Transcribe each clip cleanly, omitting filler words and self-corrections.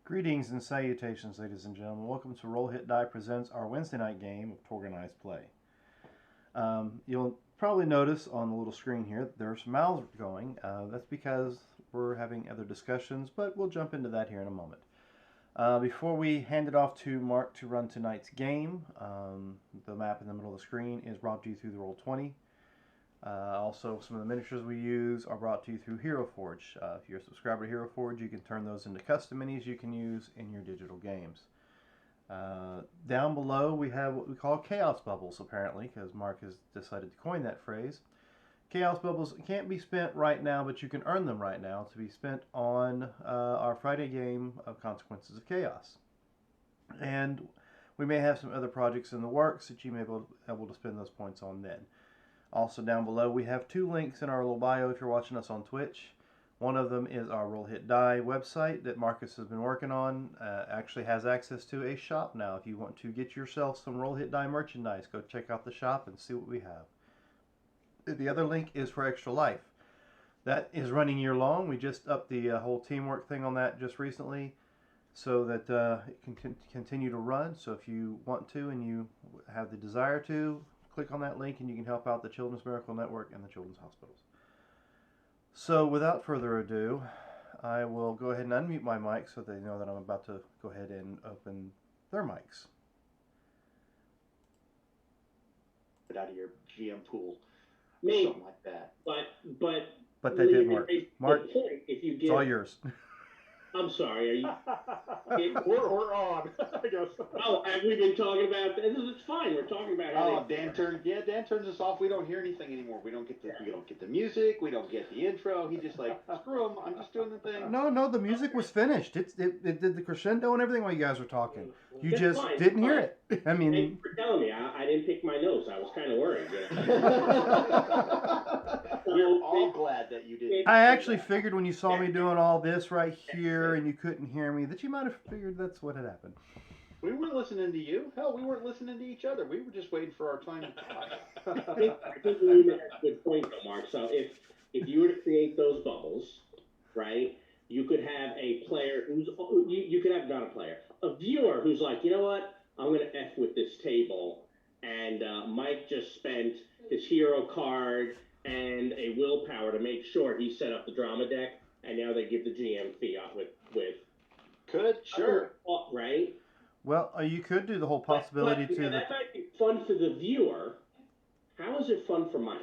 Greetings and salutations, ladies and gentlemen. Welcome to Roll Hit Die presents our Wednesday night game of TORGanized play. You'll probably notice on the little screen here that there's mouths going. That's because we're having other discussions, but we'll jump into that here in a moment. Before we hand it off to Mark to run tonight's game, the map in the middle of the screen is brought to you through the Roll20. Also, some of the miniatures we use are brought to you through Hero Forge. If you're a subscriber to Hero Forge, you can turn those into custom minis you can use in your digital games. Down below, we have what we call Chaos Bubbles, apparently, because Mark has decided to coin that phrase. Chaos Bubbles can't be spent right now, but you can earn them right now to be spent on our Friday game of Consequences of Chaos. And we may have some other projects in the works that you may be able to spend those points on then. Also down below we have two links in our little bio if you're watching us on Twitch. One of them is our Roll Hit Die website that Marcus has been working on. Actually has access to a shop now. If you want to get yourself some Roll Hit Die merchandise, go check out the shop and see what we have. The other link is for Extra Life. That is running year long. We just upped the whole teamwork thing on that just recently so that it can continue to run. So if you want to and you have the desire to, click on that link and you can help out the Children's Miracle Network and the Children's Hospitals. So without further ado, I will go ahead and unmute my mic so they know that I'm about to go ahead and open their mics. Out of your GM pool, Maybe, something like that. But that didn't work. Mark, if you it's all yours. I'm sorry. Are you? We're on. I guess. Oh, have we been talking about this? It's fine. We're talking about. Oh, Dan turns us off. We don't hear anything anymore. We don't get the music. We don't get the intro. He just like screw him. I'm just doing the thing. No, the music was finished. It did the crescendo and everything while you guys were talking. You That's just fine, didn't hear it. I mean, thank you for telling me. I didn't pick my notes. I was kind of worried. We're all glad that you did. I actually figured when you saw me doing all this right here and you couldn't hear me that you might have figured that's what had happened. We weren't listening to you. Hell, we weren't listening to each other. We were just waiting for our time to talk. I think you made a good point, though, Mark. So if you were to create those bubbles, right, you could have a player who's you could have not a player, a viewer who's like, you know what, I'm gonna F with this table, and Mike just spent his hero card and a willpower to make sure he set up the drama deck, and now they give the GM fiat with Sure. Right? Well, you could do the whole possibility but, to the. That might be fun for the viewer. How is it fun for Mike?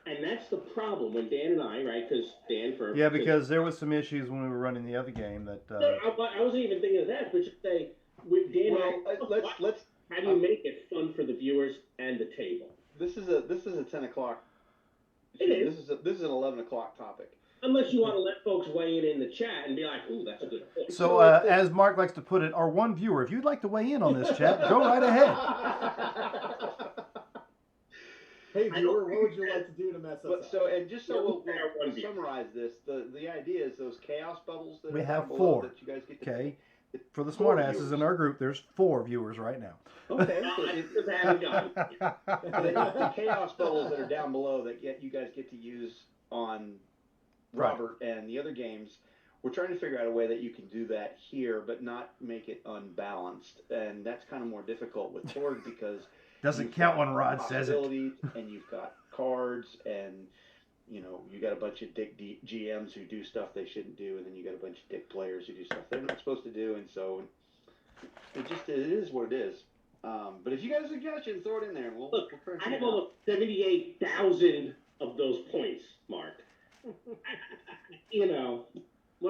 And that's the problem when Dan and I, right? Because Dan for Because there was some issues when we were running the other game that. I wasn't even thinking of that, but just say with Dan. Well, let's. How do you make it fun for the viewers and the table? This is a 10 o'clock. This is an 11 o'clock topic. Unless you want to let folks weigh in the chat and be like, ooh, that's a good point. So, as Mark likes to put it, our one viewer, if you'd like to weigh in on this chat, go right ahead. Hey, viewer, what would you like to do to mess us up? So, and just so we'll summarize this, the idea is those chaos bubbles that We are have down below 4. that you guys get to Okay. For the smartasses in our group, there's 4 viewers right now. Okay. The The chaos bubbles that are down below that you guys get to use on Robert and the other games, we're trying to figure out a way that you can do that here, but not make it unbalanced. And that's kind of more difficult with Torg because doesn't count when Rod says it. And you've got cards, and you got a bunch of dick GMs who do stuff they shouldn't do, and then you got a bunch of dick players who do stuff they're not supposed to do, and so it is what it is. But if you got a suggestion, throw it in there, and we'll try to I have almost 78,000 of those points, Mark. What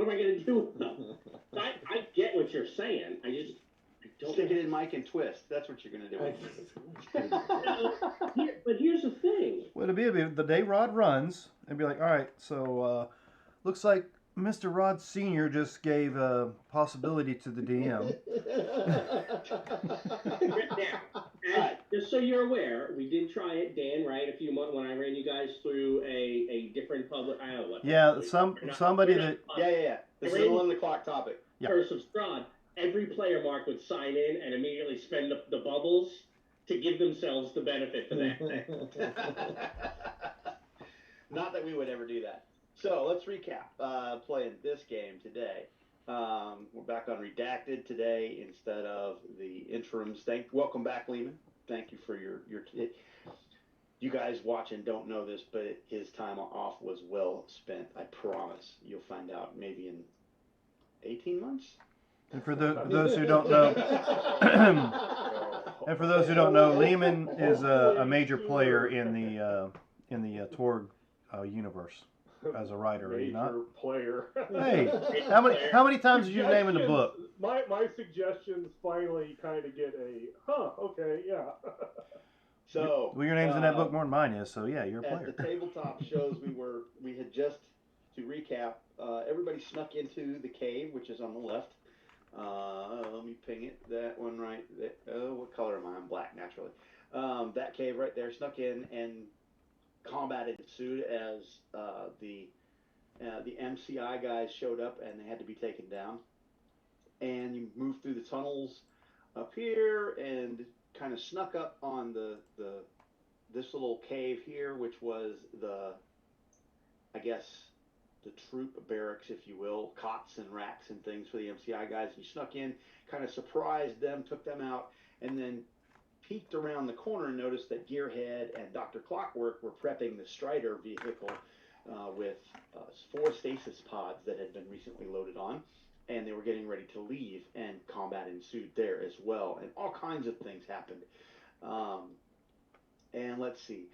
am I going to do with them? I get what you're saying. I don't stick it in Mike and twist. That's what you're going to do. But here's the thing. Well, it'll be the day Rod runs, and be like, all right, so looks like Mr. Rod Sr. just gave a possibility to the DM. Now, just so you're aware, we did try it, Dan, right? A few months when I ran you guys through a different public. I don't know what. Yeah, somebody that. Yeah. This is an 11 o'clock topic. Yeah. Curse of Strahd. Every player, Mark, would sign in and immediately spend the bubbles to give themselves the benefit for that thing. Not that we would ever do that. So let's recap playing this game today. We're back on redacted today instead of the interims. Welcome back, Lehman. Thank you for your. You guys watching don't know this, but his time off was well spent. I promise. You'll find out maybe in 18 months. And for those who don't know, Lehman is a major player in the Torg universe as a writer, are you not? Major player. Hey, how many times did you name in the book? My suggestions finally kind of get a okay, yeah. So well, your name's in that book more than mine is, so yeah, you're a player. At the tabletop shows, we had just, to recap, everybody snuck into the cave, which is on the left. Let me ping it. That one right there. Oh, what color am I? I'm black, naturally. That cave right there, snuck in, and combat ensued as the MCI guys showed up, and they had to be taken down. And you moved through the tunnels up here, and kind of snuck up on this little cave here, which was I guess, the troop barracks, if you will, cots and racks and things for the MCI guys. You snuck in, kind of surprised them, took them out, and then peeked around the corner and noticed that Gearhead and Dr. Clockwork were prepping the Strider vehicle with 4 stasis pods that had been recently loaded on, and they were getting ready to leave, and combat ensued there as well, and all kinds of things happened. And let's see.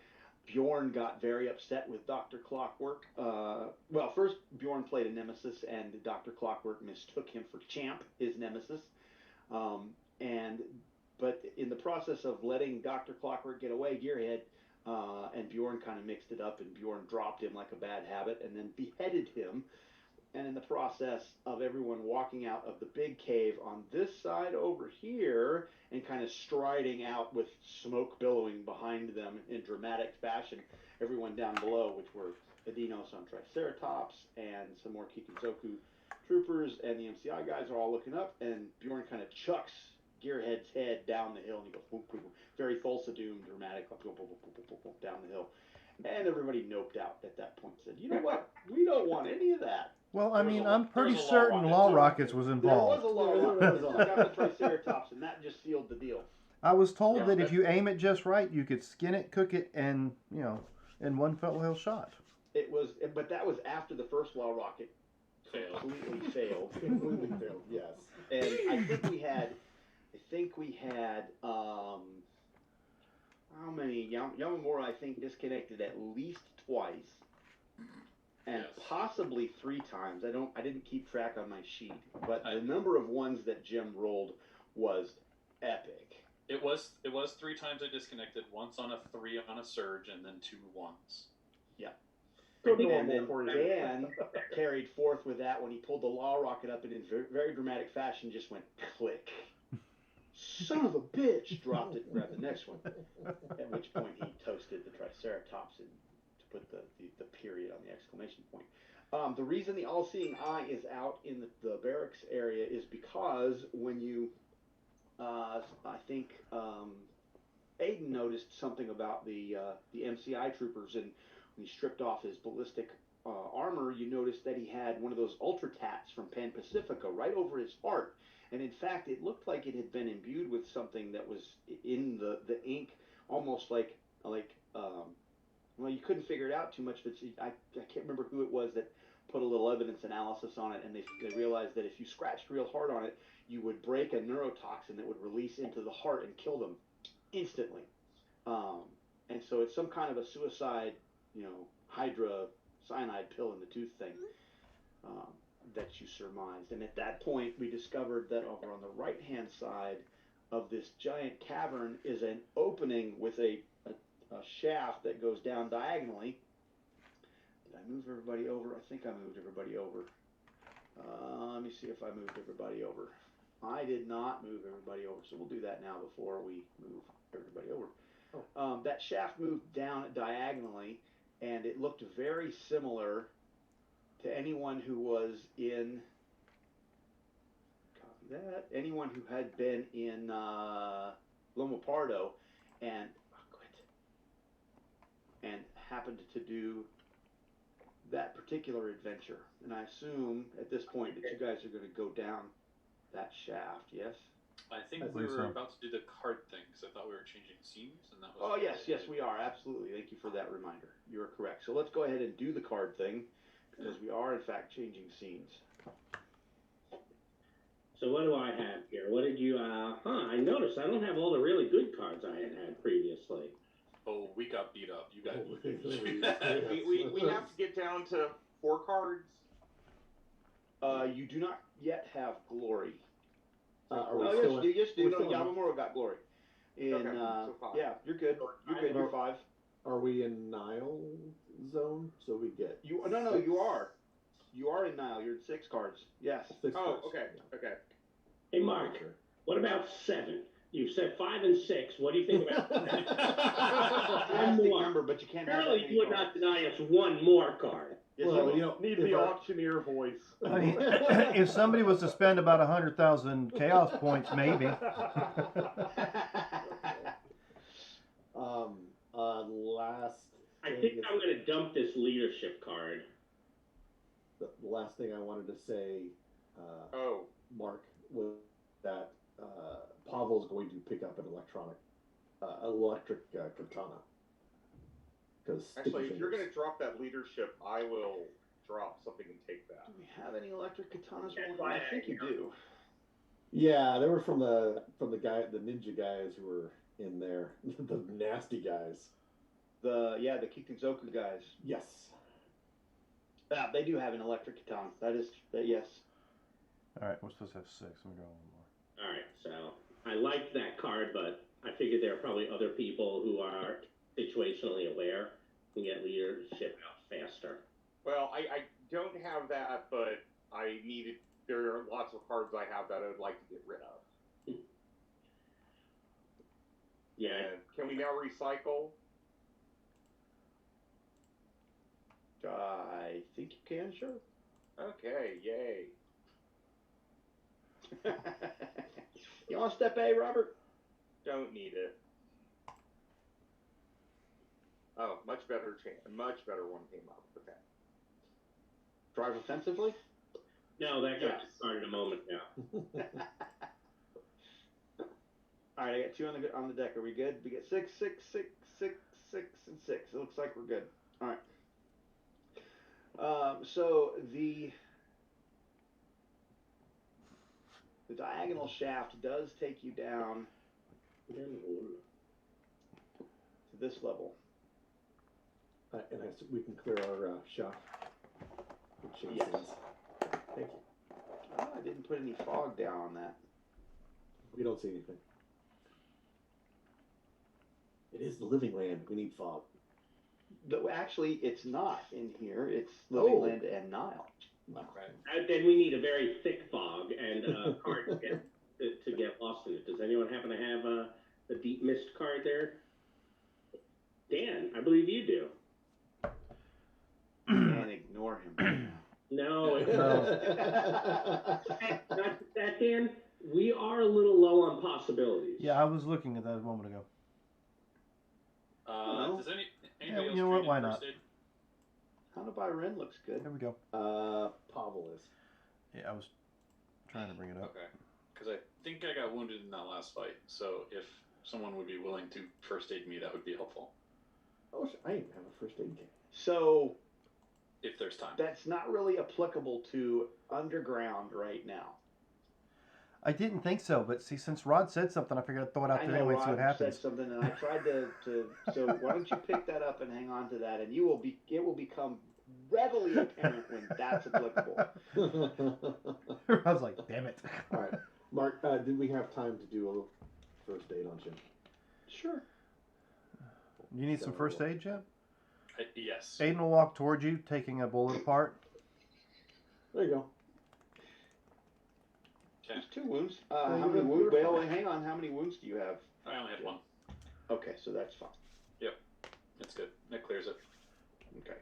Bjorn got very upset with Dr. Clockwork. Well, first Bjorn played a nemesis, and Dr. Clockwork mistook him for Champ, his nemesis. But in the process of letting Dr. Clockwork get away, Gearhead and Bjorn kind of mixed it up, and Bjorn dropped him like a bad habit and then beheaded him. And in the process of everyone walking out of the big cave on this side over here and kind of striding out with smoke billowing behind them in dramatic fashion, everyone down below, which were Adinos on Triceratops and some more Kikinzoku troopers and the MCI guys, are all looking up, and Bjorn kind of chucks Gearhead's head down the hill, and he goes boom, boom, boom, very Thulsa Doom, dramatic, boom, boom, boom, boom, boom, boom, boom, down the hill. And everybody noped out at that point and said, you know what, we don't want any of that. Well, I mean, I'm pretty certain Law Rockets was involved. There was a Law Rockets. Got the Triceratops, and that just sealed the deal. I was told that if you aim it just right, you could skin it, cook it, and, in one fell hell shot. It was, but that was after the first Law Rocket completely failed. Completely failed, yes. And I think we had, how many? Yamamura, I think, disconnected at least twice. And possibly 3 times. I didn't keep track on my sheet, but the number of ones that Jim rolled was epic. It was 3 times I disconnected. Once on a 3 on a surge, and then 2 ones. Yeah. Good And then normal for you. Dan carried forth with that when he pulled the Law Rocket up, and in very dramatic fashion just went click. Son of a bitch! Dropped it and grabbed the next one. At which point he toasted the Triceratops and put the period on the exclamation point. The reason the all-seeing eye is out in the barracks area is because when you, I think Aiden noticed something about the MCI troopers, and when he stripped off his ballistic armor, you noticed that he had one of those Ultra Tats from Pan Pacifica right over his heart. And in fact, it looked like it had been imbued with something that was in the ink, almost like well, you couldn't figure it out too much, but I can't remember who it was that put a little evidence analysis on it, and they realized that if you scratched real hard on it, you would break a neurotoxin that would release into the heart and kill them instantly. And so it's some kind of a suicide, Hydra cyanide pill in the tooth thing that you surmised. And at that point, we discovered that over on the right-hand side of this giant cavern is an opening with a shaft that goes down diagonally. Did I move everybody over? I think I moved everybody over. Let me see if I moved everybody over. I did not move everybody over, so we'll do that now before we move everybody over. That shaft moved down diagonally, and it looked very similar to anyone who was in, copy that, anyone who had been in Loma Pardo and happened to do that particular adventure. And I assume at this point that you guys are going to go down that shaft, yes? I think I we believe were so. about to do the card thing because I thought we were changing scenes, and that was. Oh, yes, we are. Absolutely. Thank you for that reminder. You are correct. So let's go ahead and do the card thing because we are, in fact, changing scenes. So what do I have here? What did you, I noticed I don't have all the really good cards I had previously. Oh, we got beat up. You got. We have to get down to 4 cards. You do not yet have glory. Are we Oh, still yes, you we're do. No, still in- Yamamuro got glory. In, Okay, so 5. yeah, you're good. You're good. You're 5. Are we in Nile zone? So we get No, six? you are. You are in Nile. You're in 6 cards. Yes. 6 Oh, cards. okay, Yeah. okay. Hey, Mark, Sure. what about 7? You said 5 and 6. What do you think about that? Fantastic number, but you can't have that Surely many you would cards. not deny us one more card. Yes, Well, you you know, Need if the our- auctioneer voice. I mean, if somebody was to spend about 100,000 chaos points, maybe. Last. I thing think is- I'm going to dump this leadership card. The last thing I wanted to say, Oh, Mark, was that Pavel's going to pick up an electric katana. Because actually, if you're going to drop that leadership, I will drop something and take that. Do we have any electric katanas? That's Rolling? why I think you do. Yeah, they were from the ninja guys who were in there, the nasty guys. The Kikunzoku guys. Yes. Yeah, they do have an electric katana. Yes. All right, we're supposed to have 6. Let me go one more. All right, so I liked that card, but I figured there are probably other people who are situationally aware and get leadership out faster. Well, I don't have that, but there are lots of cards I have that I would like to get rid of. Yeah, And can we now recycle? I think you can, sure. Okay, yay. You want step A, Robert? Don't need it. Oh, much better one came up. Okay. Drive offensively? no, that got Yes. started a moment now. All right, I got 2 on the deck. Are we good? We get 6, 6, 6, 6, 6, and 6. It looks like we're good. All right. So the diagonal shaft does take you down to this level. And we can clear our shop. Yes. Thank you. Oh, I didn't put any fog down on that. We don't see anything. It is the living land. We need fog. Though actually, it's not in here. It's Living Oh. Land and Nile. No. Right. Then we need a very thick fog and a card to get lost in it. Does anyone happen to have the deep mist card there? Dan, I believe you do. And ignore him. No, it's No. not that, Dan. We are a little low on possibilities. Yeah, I was looking at that a moment ago. No. Does anybody Yeah, else you know what, trade why in not? first aid? Hana by Ren looks good. There we go. Pavel is. Yeah, I was trying to bring it up. Okay. Because I think I got wounded in that last fight, so if someone would be willing to first aid me, that would be helpful. Oh, I even have a first aid kit. So If there's time. that's not really applicable to underground right now. I didn't think so, but see, since Rod said something, I figured I'd throw it out I there know anyway and see what Rod happens. said something, and I tried to. So why don't you pick that up and hang on to that, and it will become readily apparent when that's applicable. I was like, damn it. All right, Mark. Did we have time to do a little first aid on Jim? Sure. You need some first aid, Jim? Yes. Aiden will walk towards you, taking a bullet apart. There you go. Okay. There's 2 wounds. you How many got wounds? four. Well, hang on. How many wounds do you have? I only had 1. Okay, so that's fine. That's good. That clears it. Okay.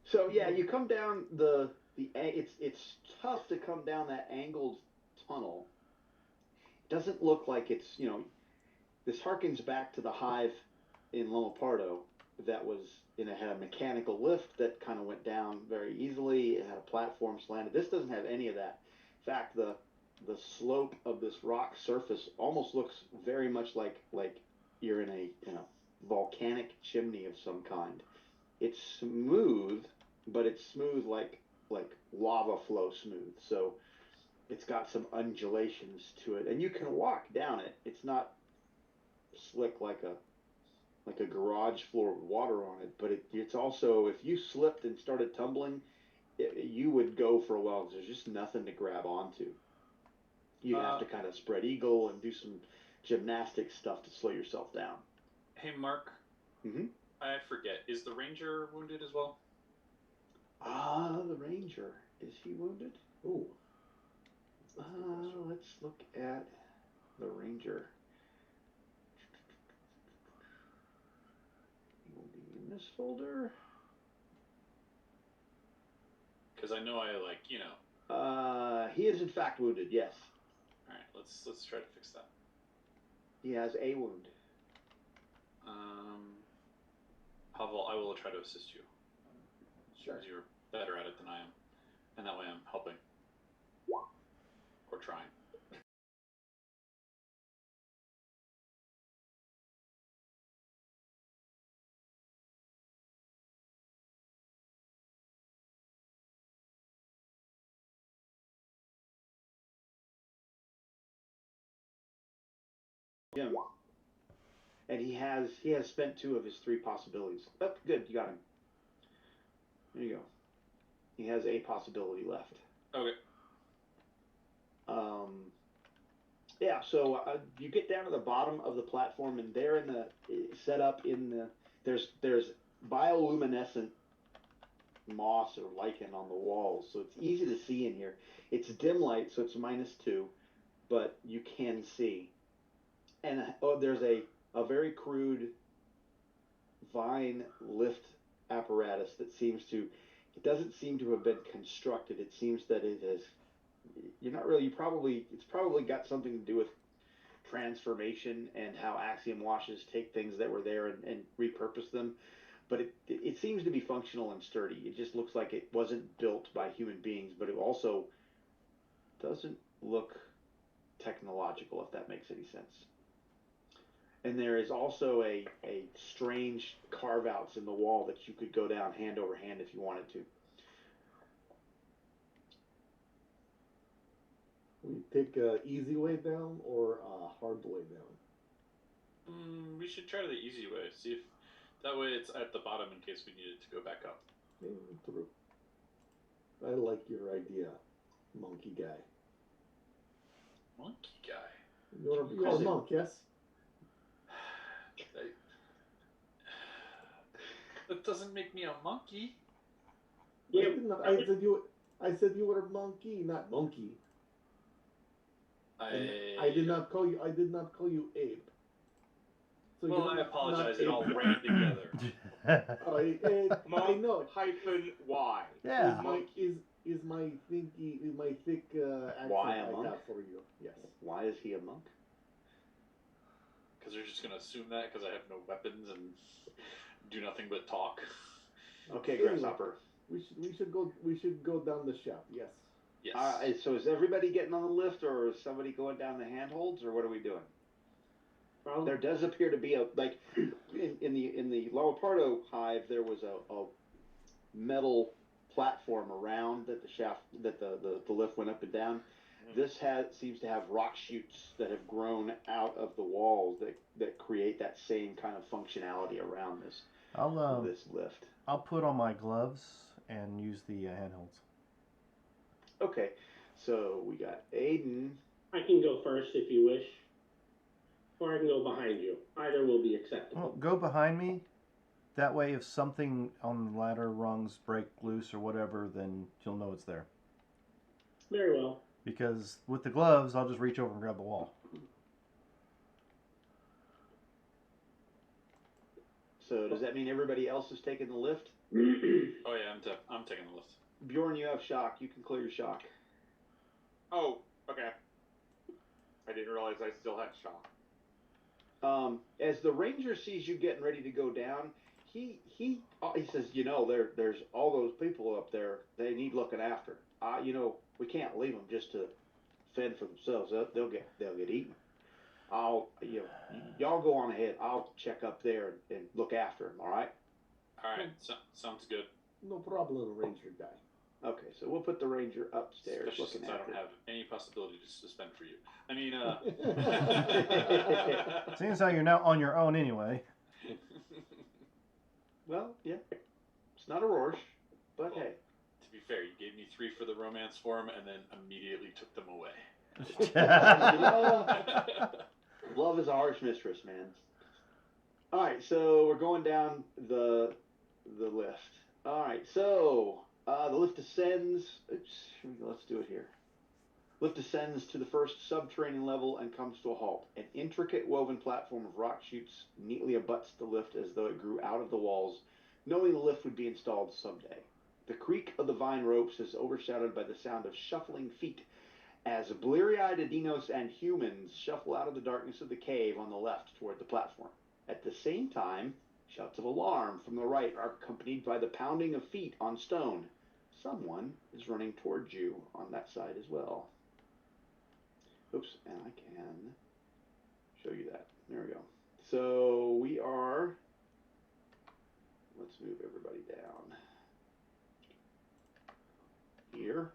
So yeah, you come down it's tough to come down that angled tunnel. Doesn't look like it's this harkens back to the hive in Loma Pardo, that was it had a mechanical lift that kind of went down very easily. It had a platform slanted. This doesn't have any of that. In fact, the slope of this rock surface almost looks very much like you're in a volcanic chimney of some kind. It's smooth, but it's smooth like lava flow smooth. So it's got some undulations to it, and you can walk down it. It's not slick like a garage floor with water on it, but it's also, if you slipped and started tumbling, you would go for a while because there's just nothing to grab onto. You have to kind of spread eagle and do some gymnastic stuff to slow yourself down. Hey, Mark. Mm-hmm. I forget. Is the ranger wounded as well? The ranger. Is he wounded? Ooh. Let's look at the ranger. He will be in this folder. Because I know He is in fact wounded. Yes. All right, let's try to fix that. He has a wound. Pavel, I will try to assist you. Sure. Because you're better at it than I am, and that way I'm helping or trying. Jim. And he has spent 2 of his 3 possibilities. Oh, good, you got him. There you go. He has a possibility left. Okay. Yeah. So you get down to the bottom of the platform, and there in the set up in the there's bioluminescent moss or lichen on the walls, so it's easy to see in here. It's dim light, so it's -2, but you can see. And there's a very crude vine lift apparatus that it doesn't seem to have been constructed. It seems that it has, it's probably got something to do with transformation and how axiom washes take things that were there and repurpose them. But it seems to be functional and sturdy. It just looks like it wasn't built by human beings, but it also doesn't look technological, if that makes any sense. And there is also a strange carve-outs in the wall that you could go down hand over hand if you wanted to. We take a easy way down or a hard way down? We should try the easy way. See if that way it's at the bottom in case we needed to go back up. True. I like your idea, monkey guy. Monkey guy? You're a monk, yes? That doesn't make me a monkey. Yeah, I said you were a monkey, not monkey. I did not call you ape. So well, I apologize. It all ran together. I know. -Y. Yeah. Is my thick accent Why a I monk? have for you? Yes. Why is he a monk? Because they're just gonna assume that because I have no weapons and do nothing but talk. Okay, Grasshopper. We should go down the shaft. Yes. Yes. So is everybody getting on the lift, or is somebody going down the handholds, or what are we doing? There does appear to be in the Laopardo hive there was a metal platform around that the shaft that the lift went up and down. Mm-hmm. This seems to have rock chutes that have grown out of the walls that create that same kind of functionality around this lift. I'll put on my gloves and use the handholds. Okay, so we got Aiden. I can go first if you wish, or I can go behind you. Either will be acceptable. Well, go behind me. That way, if something on the ladder rungs break loose or whatever, then you'll know it's there. Very well. Because with the gloves, I'll just reach over and grab the wall. So does that mean everybody else is taking the lift? Oh yeah, I'm taking the lift. Bjorn, you have shock. You can clear your shock. Oh, okay. I didn't realize I still had shock. As the ranger sees you getting ready to go down, he says, there's all those people up there. They need looking after. We can't leave them just to fend for themselves. They'll get eaten. Y'all go on ahead. I'll check up there and look after them. All right. All right, sounds good. No problem, ranger guy. Okay, so we'll put the ranger upstairs Especially looking since I after. don't have any possibility to suspend for you. I mean, Seeing as how you're now on your own anyway. Well, yeah, it's not a Rorsch, but hey. To be fair, you gave me 3 for the romance form, and then immediately took them away. Love is a harsh mistress, man. All right, so we're going down the lift. All right, so the lift descends. Oops, here we go. Let's do it here. Lift descends to the first subterranean level and comes to a halt. An intricate woven platform of rock shoots neatly abuts the lift as though it grew out of the walls, knowing the lift would be installed someday. The creak of the vine ropes is overshadowed by the sound of shuffling feet as bleary-eyed Adinos and humans shuffle out of the darkness of the cave on the left toward the platform. At the same time, shouts of alarm from the right are accompanied by the pounding of feet on stone. Someone is running towards you on that side as well. Oops, and I can show you that. There we go. So we are, let's move everybody down. Here.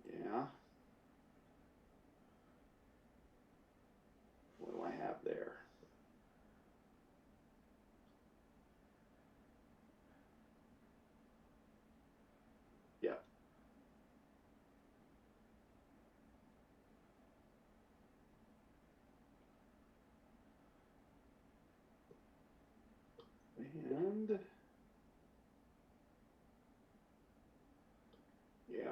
Yeah. What do I have there? Yep. And yeah.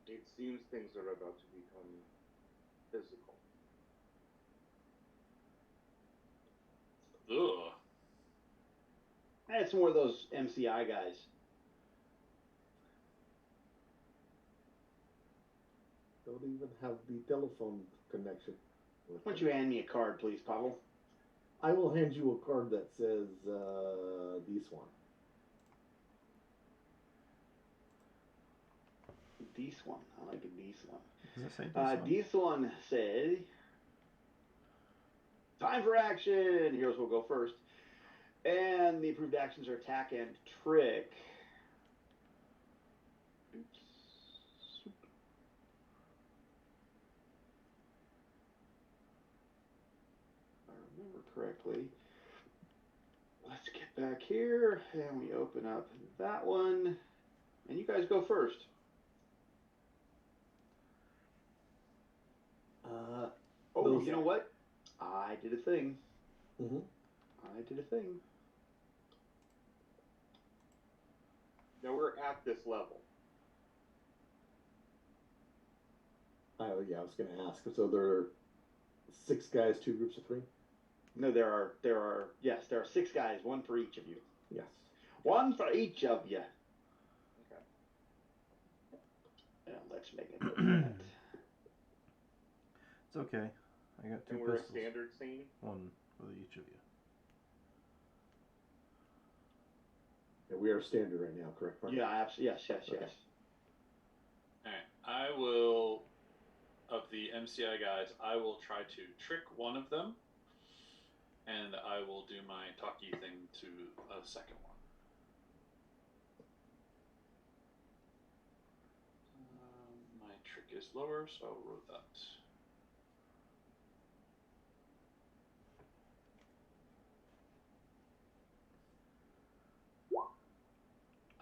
It seems things are about to become physical. Ugh. It's more of those MCI guys. Don't even have the telephone connection. Why don't you hand me a card, please, Pavel? I will hand you a card that says this one. This one. I like this one. Does it say this one? This one says, time for action. Heroes will go first. And the approved actions are attack and trick. Oops. If I remember correctly. Let's get back here and we open up that one. And you guys go first. Oh, you know what? I did a thing. Mm-hmm. I did a thing. Now we're at this level. Oh yeah, I was going to ask. So there are 6 guys, 2 groups of 3. No, there are 6 guys, 1 for each of you. Yes. 1 for each of you. Okay. Yeah, let's make it look that. It's okay. I got 2 And we're a pistols. standard scene. 1 for each of you. Yeah, we are standard right now, correct? Mark? Yeah, absolutely. Yes. Okay. Alright, I will, of the MCI guys, I will try to trick one of them, and I will do my talkie thing to a second one. My trick is lower, so I'll roll that.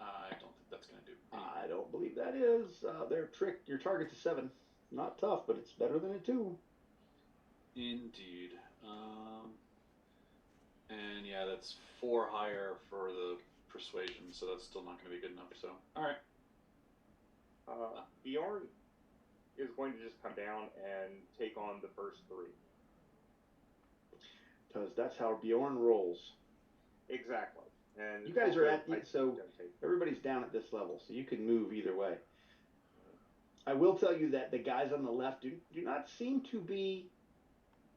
I don't think that's going to do anything. I don't believe that is. Their trick, your target's a 7. Not tough, but it's better than a 2. Indeed. And yeah, that's 4 higher for the persuasion, so that's still not going to be good enough. So, all right. Bjorn is going to just come down and take on the first 3. Because that's how Bjorn rolls. Exactly. And You guys are at I- so everybody's down at this level, so you can move either way. I will tell you that the guys on the left do not seem to be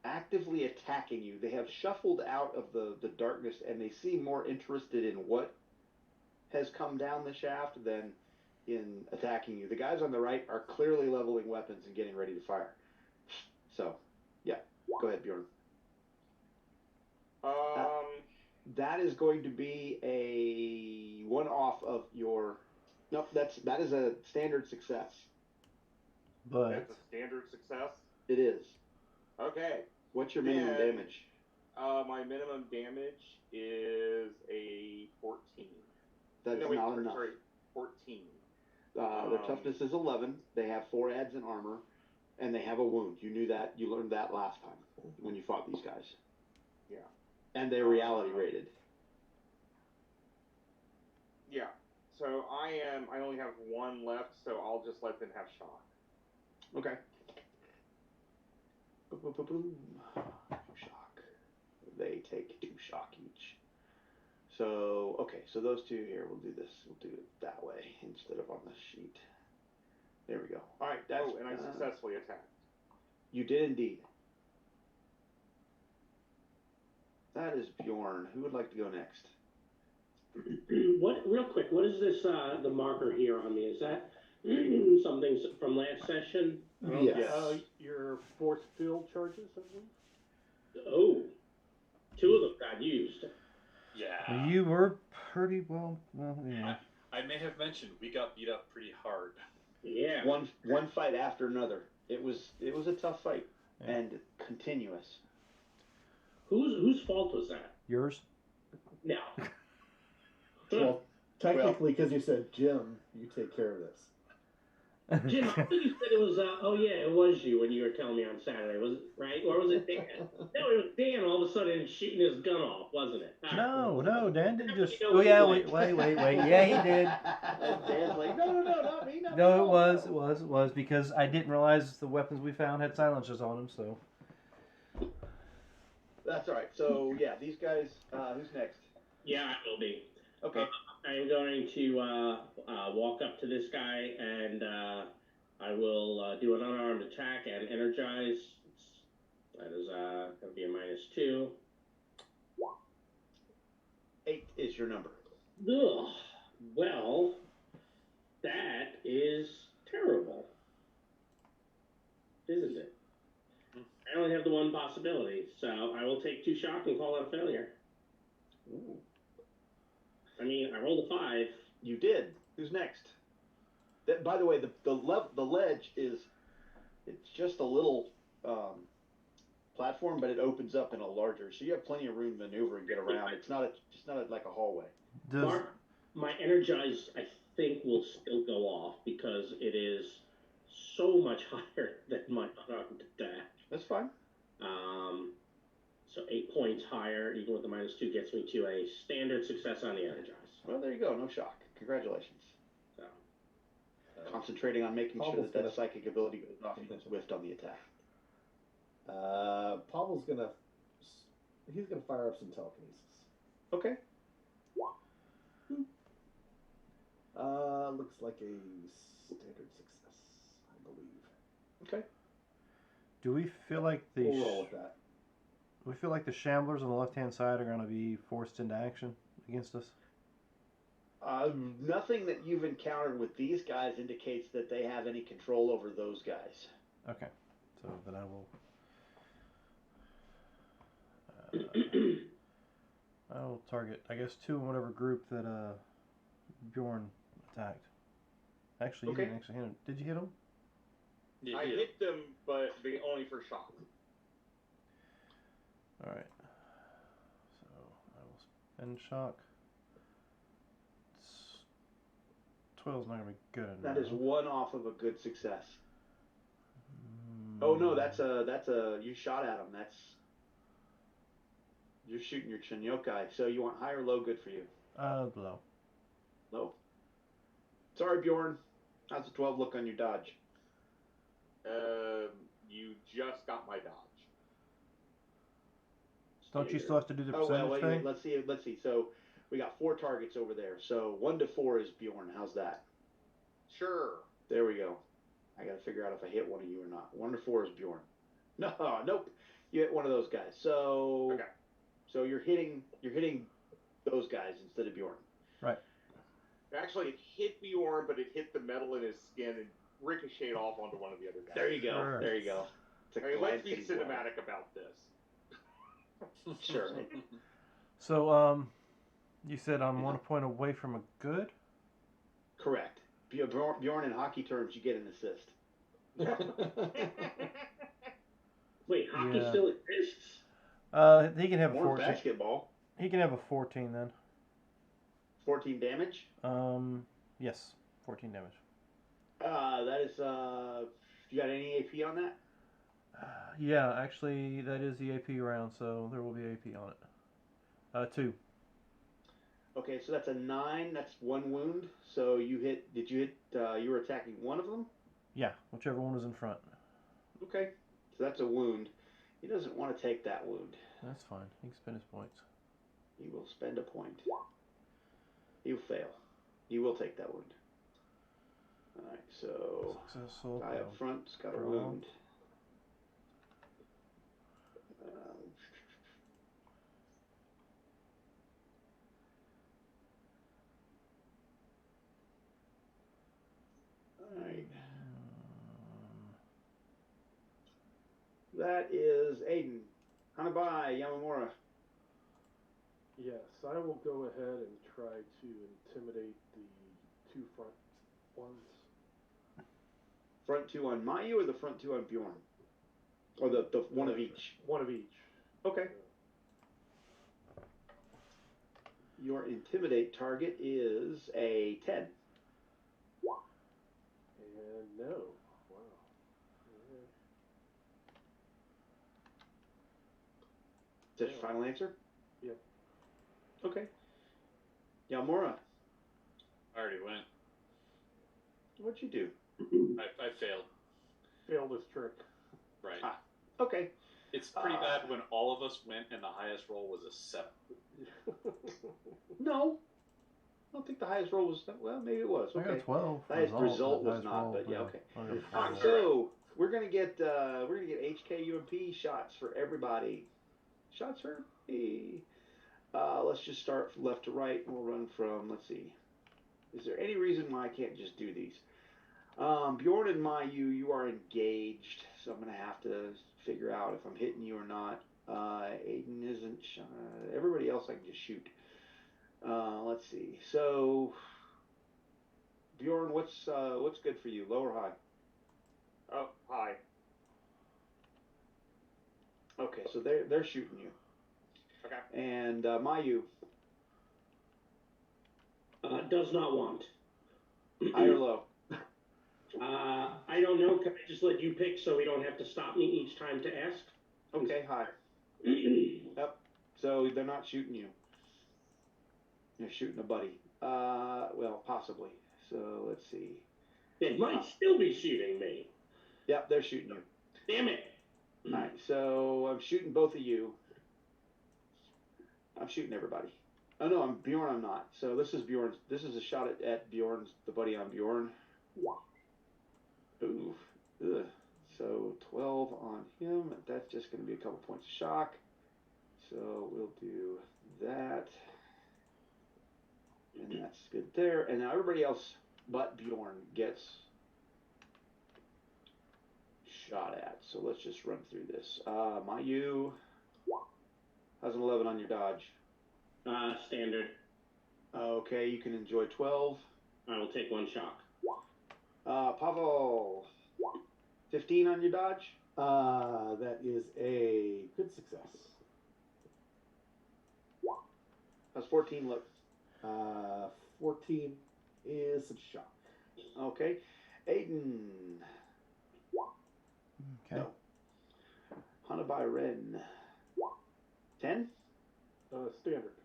actively attacking you. They have shuffled out of the darkness, and they seem more interested in what has come down the shaft than in attacking you. The guys on the right are clearly leveling weapons and getting ready to fire. So, yeah, go ahead, Bjorn. That is going to be a one-off of your. Nope, that is a standard success. But That's a standard success. It is. Okay. What's your minimum Then- damage? My minimum damage is a 14. That is No, wait, not enough. sorry, 14. Their toughness is 11. They have 4 adds in armor, and they have a wound. You knew that. You learned that last time when you fought these guys. Yeah. And they're reality rated. Yeah. So I only have 1 left, so I'll just let them have shock. Okay. Boom, boom, boom, boom. Shock. They take 2 shock each. So, okay, so those 2 here, we'll do this. We'll do it that way instead of on the sheet. There we go. All right, that's. Oh, and I successfully attacked. You did indeed. That is Bjorn. Who would like to go next? What, real quick, what is this, the marker here on me? Is that something from last session? Yes. Your force field charges, I believe? Oh, 2 of them got used. Yeah. you were pretty well. Yeah. I may have mentioned we got beat up pretty hard. Yeah. One fight after another. It was a tough fight and continuous. Whose fault was that? Yours? No. Well, technically, because you said, Jim, you take care of this. Jim, I think you said it was, oh yeah, it was you when you were telling me on Saturday, was it, right? Or was it Dan? No, it was Dan all of a sudden shooting his gun off, wasn't it? No, Dan didn't just. You know Oh what yeah, he wait. Yeah, he did. And Dan's like, no, not me, not me. No, it was because I didn't realize the weapons we found had silencers on them. So That's all right. So yeah, these guys. Who's next? Yeah, I will be. Okay. I'm going to walk up to this guy and I will do an unarmed attack and energize. That is going to be a -2. 8 is your number. Ugh. Well, that is terrible, isn't it? I only have the one possibility, so I will take 2 shock and call it a failure. Ooh. I mean, I rolled a 5. You did. Who's next? That, by the way, the ledge is, it's just a little platform, but it opens up in a larger, so you have plenty of room to maneuver and get around. It's not like a hallway. Mark, my energize, I think, will still go off because it is so much higher than my unarmed attack. That's fine. So 8 points higher, even with the -2, gets me to a standard success on the energize. Well, there you go. No shock. Congratulations. So, Concentrating on making sure Pavel's that gonna- psychic ability goes off. You just whiffed on the attack. Pavel's he's gonna fire up some telekinesis. Okay. Looks like a standard success, I believe. Okay. do we feel like the We'll roll with that. we feel like the shamblers on the left-hand side are going to be forced into action against us? Nothing that you've encountered with these guys indicates that they have any control over those guys. Okay, so then I will. I'll target, I guess, 2 in whatever group that Bjorn attacked. Actually, you Okay. didn't actually hit him. Did you hit him? Yeah, I he did. hit them, but only for shock. All right. So I will spend shock. 12's not gonna be good enough. That is one off of a good success. Oh no, that's a you shot at him. You're shooting your Chinyokai. So you want high or low? Good for you. Low. Low. Sorry, Bjorn. How's the 12 look on your dodge? You just got my dodge. Don't you standard. still have to do the Oh percentage well, thing? let's see. Let's see. So we got 4 targets over there. So 1 to 4 is Bjorn. How's that? Sure. There we go. I got to figure out if I hit one of you or not. 1 to 4 is Bjorn. No, nope. You hit one of those guys. So Okay. So you're hitting those guys instead of Bjorn. Right. Actually, it hit Bjorn, but it hit the metal in his skin and ricocheted off onto one of the other guys. There you go. Sure. There you go. It's a I mean, let's be glancing blow. cinematic about this. Sure. So, you said I'm 1 point away from a good? Correct. Bjorn, in hockey terms, you get an assist. Wait, hockey Yeah. still exists? He can have a More 14. basketball. He can have a 14 then. 14 damage. Yes, 14 damage. That is. You got any AP on that? Yeah, actually, that is the AP round, so there will be AP on it. 2. Okay, so that's a 9. That's 1 wound. So you hit. Did you hit? You were attacking one of them. Yeah, whichever one was in front. Okay, so that's a wound. He doesn't want to take that wound. That's fine. He can spend his points. He will spend a point. He'll fail. He will take that wound. All right, so Successful. guy up front's got a Draw. wound. All right. That is Aiden. Hanabai Yamamura. Yes, I will go ahead and try to intimidate the 2 front ones. Front 2 on Mayu or the front 2 on Bjorn? Or the one of each? One of each. Okay. Your intimidate target is a 10. And no. Wow. Is that your final answer? Yep. Okay. Yamura, I already went. what'd you do? I failed. Failed this trick. Right. Ah. Okay. It's pretty bad when all of us went and the highest roll was a 7. No. I don't think the highest roll was. Well, maybe it was. I Okay. got 12. The highest result was not, but yeah, okay. All right, so we're gonna get HK UMP shots for everybody. Shots for me. Let's just start from left to right, and we'll run from. Let's see. Is there any reason why I can't just do these? Bjorn and Mayu, you are engaged, so I'm gonna have to figure out if I'm hitting you or not. Aiden isn't. Everybody else I can just shoot. Let's see. So, Bjorn, what's good for you? Low or high? Oh, hi. Okay, so they're shooting you. Okay. And Mayu, Does not want. high or low? I don't know. Can I just let you pick so we don't have to stop me each time to ask? Okay, high. Yep. So they're not shooting you. They're shooting a buddy. Well, possibly. So let's see. They might still be shooting me. Yep, they're shooting you. Damn it. All right, so I'm shooting both of you. I'm shooting everybody. Oh no, I'm Bjorn. I'm not. So this is Bjorn's. This is a shot at Bjorn's. The buddy on Bjorn. Ooh. Ugh. So 12 on him. That's just going to be a couple points of shock. So we'll do that. And that's good there. And now everybody else but Bjorn gets shot at. So let's just run through this. Mayu, how's an 11 on your dodge? Standard. Okay, you can enjoy 12. I will take 1 shock. Pavel, 15 on your dodge? That is a good success. How's 14 look? 14 is some shock. Okay. Aiden. Okay. No. Hanabai Ren. 10? Standard.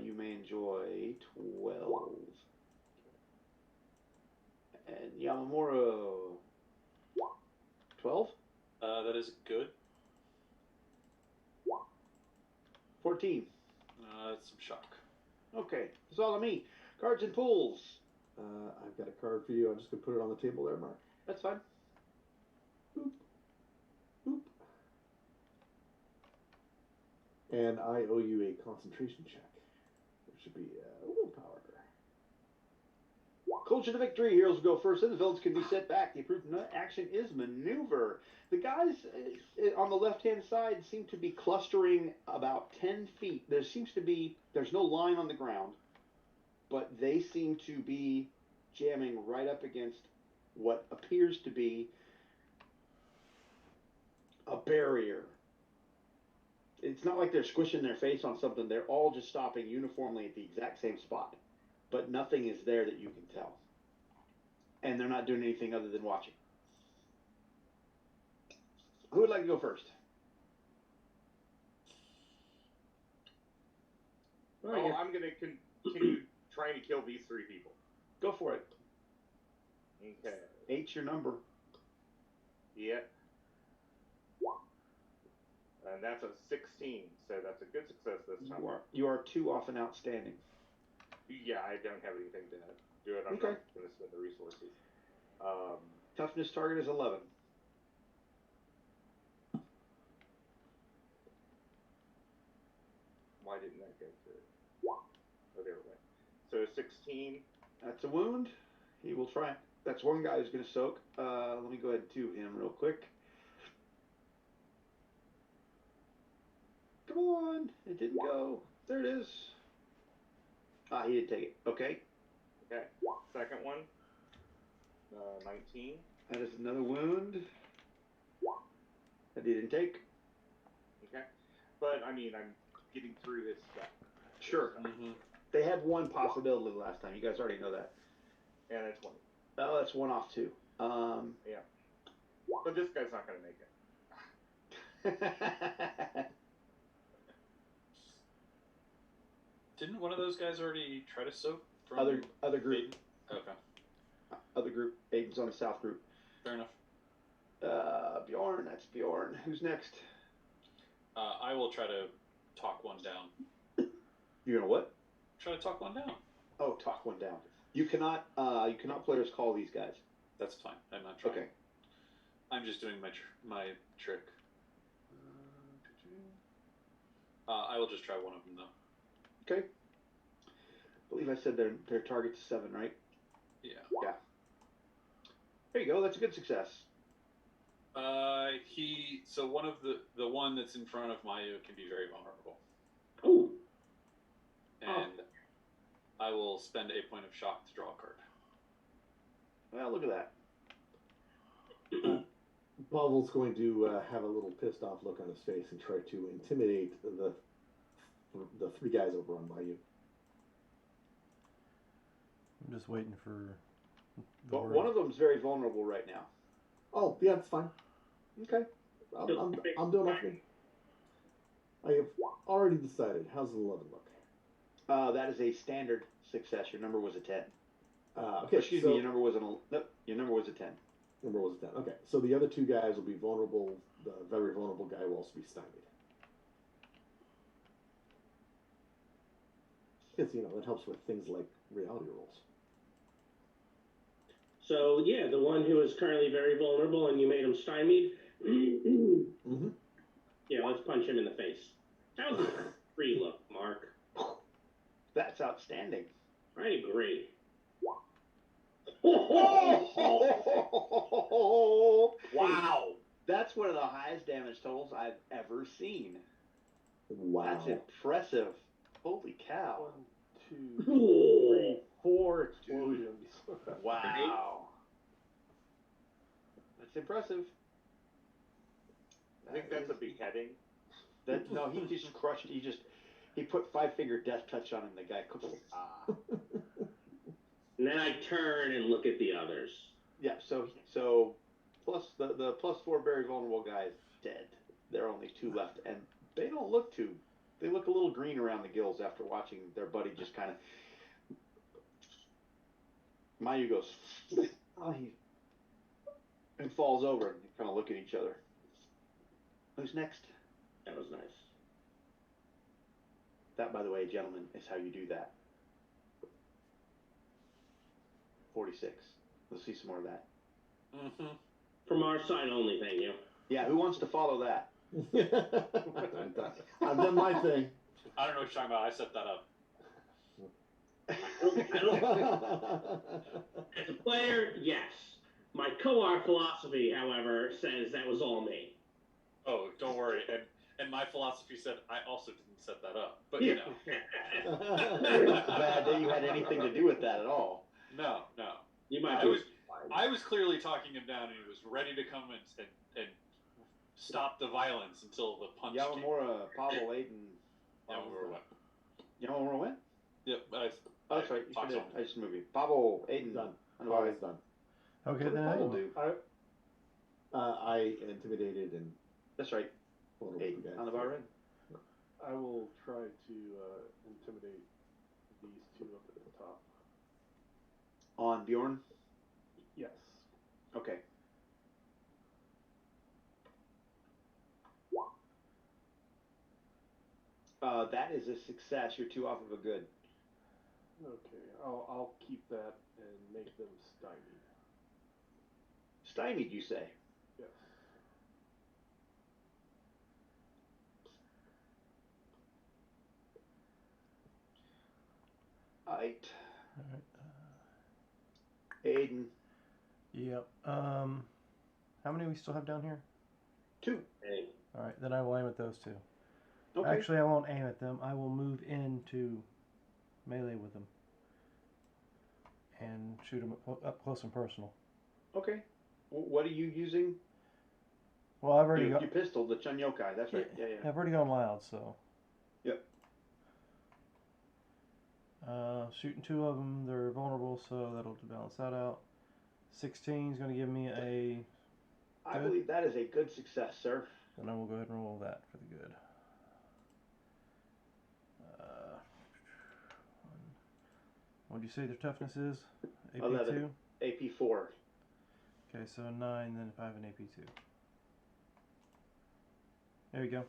You may enjoy 12. And Yamamura. 12? That is good. 14. That's some shock. Okay, it's all on me. Cards and pools. I've got a card for you. I'm just gonna put it on the table there, Mark. That's fine. Boop. Boop. And I owe you a concentration check. It should be willpower. Culture to victory. Heroes will go first, and the villains can be set back. The approved action is maneuver. The guys on the left-hand side seem to be clustering about 10 feet. There's no line on the ground, but they seem to be jamming right up against what appears to be a barrier. It's not like they're squishing their face on something. They're all just stopping uniformly at the exact same spot. But nothing is there that you can tell. And they're not doing anything other than watching. Who would like to go first? I'm going to continue trying to kill these 3 people. Go for it. Okay. 8's your number. Yeah. And that's a 16, so that's a good success this time. You are 2 off and outstanding. Yeah, I don't have anything to do it. I'm Okay. not going to spend the resources. Toughness target is 11. Why didn't that go through? Oh, there it went. So 16. That's a wound. He will try. That's one guy who's going to soak. Let me go ahead and do him real quick. Come on. It didn't go. There it is. He didn't take it. Okay. Okay. Second one. 19. That is another wound. That he didn't take. Okay. But, I mean, I'm getting through his stuff. Sure. Mm-hmm. They had one possibility last time. You guys already know that. And a 20. Oh, that's 1 off too. Yeah. But this guy's not going to make it. Didn't one of those guys already try to soak from other group. Okay. Other group. Aiden's on the south group. Fair enough. Bjorn. That's Bjorn. Who's next? I will try to talk one down. You're gonna what? Try to talk one down. Oh, talk one down. You cannot players call these guys. That's fine. I'm not trying. Okay. I'm just doing my trick. I will just try one of them though. Okay. I believe I said their target's 7, right? Yeah. Yeah. There you go. That's a good success. So one of the one that's in front of Mayu can be very vulnerable. Oh. And I will spend a point of shock to draw a card. Well, look at that. Pavel's going to have a little pissed off look on his face and try to intimidate the 3 guys over on Mayu. I'm just waiting for. But one of them's very vulnerable right now. Oh, yeah, that's fine. Okay. I'm doing okay. I have already decided. How's the 11 look? That is a standard success. Your number was a 10. Okay. Excuse me. Your number was your number was a 10. Number was a 10. Okay. So the other 2 guys will be vulnerable. The very vulnerable guy will also be stymied. Because, that helps with things like reality rolls. So, yeah, the one who is currently very vulnerable and you made him stymied. Mm-hmm. Yeah, let's punch him in the face. How's the 3 look, Mark? That's outstanding. I agree. Wow. That's one of the highest damage totals I've ever seen. Wow. That's impressive. Holy cow. 1, 2, 3, 4 explosions. Wow. That's impressive. I think that's a beheading. No, he just crushed. He put 5-finger death touch on him. The guy. And then I turn and look at the others. Yeah. So plus the +4 very vulnerable guy is dead. There are only 2 left, and they don't look too. They look a little green around the gills after watching their buddy just kind of. Mayu goes, and falls over, and they kind of look at each other. Who's next? That was nice. That, by the way, gentlemen, is how you do that. 46. Let's see some more of that. Mm-hmm. From our side only, thank you. Yeah, who wants to follow that? I've done my thing. I don't know what you're talking about. I set that up. I don't, as a player, yes. My co-op philosophy, however, says that was all me. Oh, don't worry. And my philosophy said I also didn't set that up. But, you know. Bad that you had anything to do with that at all. No. You might I was clearly talking him down, and he was ready to come and stop the violence until the punch came. Yawamura, Pavel, Aiden. Yawamura what? Yawamura went? Yep. Oh, that's right. You Fox sure did. on. I just moved you. Pavel, Aiden. Done. Anubari. It's done. Okay, What then did Pavel I, do? I intimidated and That's right. told Aiden. the guys. Anubari. I will try to intimidate these two up at the top. On Bjorn? Yes. Okay. That is a success. You're 2 off of a good. Okay, I'll keep that and make them stymied. Stymied, you say? Yes. Aight. alright. Aiden. Yep. How many we still have down here? 2. Hey, Alright, then I will aim at those two. Okay. Actually, I won't aim at them. I will move into melee with them. And shoot them up close and personal. Okay. What are you using? Well, I've already Your got... pistol, the Chunyokai. That's right. Yeah. I've already gone loud, so... Yep. Shooting 2 of them, they're vulnerable, so that'll balance that out. 16 is going to give me a... I Good. believe that is a good success, sir. Then I will go ahead and roll that for the good. What do you say their toughness is? AP2? 11. AP4. Okay, so 9, then if I have an AP2. There you go.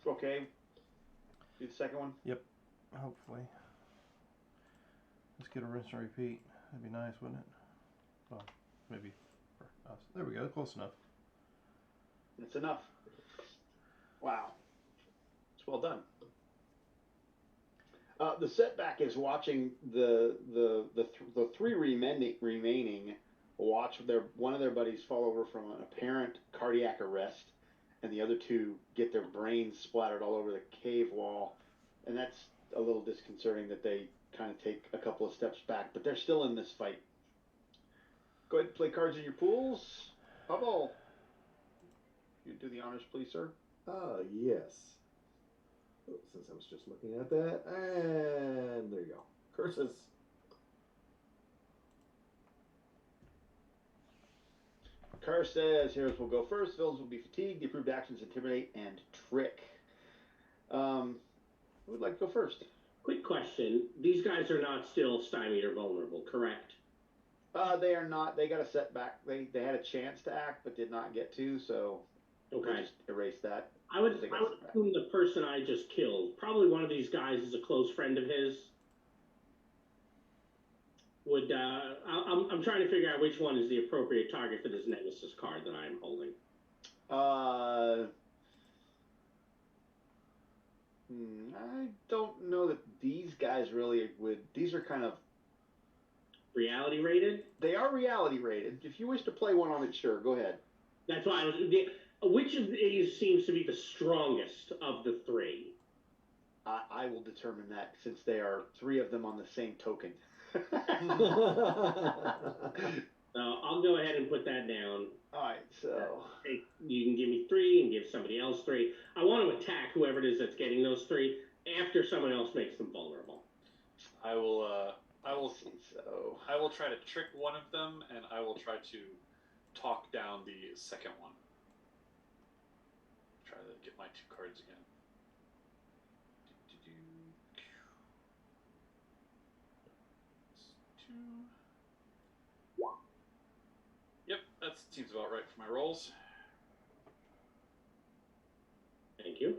Okay. Do the second one. Hopefully. Let's get a rinse and repeat. That'd be nice, wouldn't it? Well, maybe for us. There we go, close enough. That's enough. Wow. It's well done. The setback is watching the 3 remaining watch one of their buddies fall over from an apparent cardiac arrest, and the other 2 get their brains splattered all over the cave wall, and that's a little disconcerting that they kind of take a couple of steps back, but they're still in this fight. Go ahead and play cards in your pools. Pavel, you do the honors, please, sir. Yes. Oh, since I was just looking at that, and there you go. Curses. Carr says heroes will go first, villains will be fatigued, the approved actions intimidate and trick. Who would like to go first? quick question. These guys are not still stymied or vulnerable, correct? They are not. They got a setback. They had a chance to act, but did not get to, so we'll Okay. just erase that. I would They got a setback. assume the person I just killed, probably one of these guys is a close friend of his. Would I'm trying to figure out which one is the appropriate target for this nemesis card that I'm holding. I don't know that these guys really would. These are kind of. Reality rated? They are reality rated. If you wish to play one on it, sure, go ahead. That's why I was. Which of these seems to be the strongest of the three? I will determine that since they are 3 of them on the same token. I'll go ahead and put that down. Alright, so. Hey, you can give me 3 and give somebody else 3. I want to attack whoever it is that's getting those 3 after someone else makes them vulnerable. I will So. I will try to trick one of them, and I will try to talk down the second one. Try to get my 2 cards again. It's 2. Yep, that seems about right for my rolls. Thank you.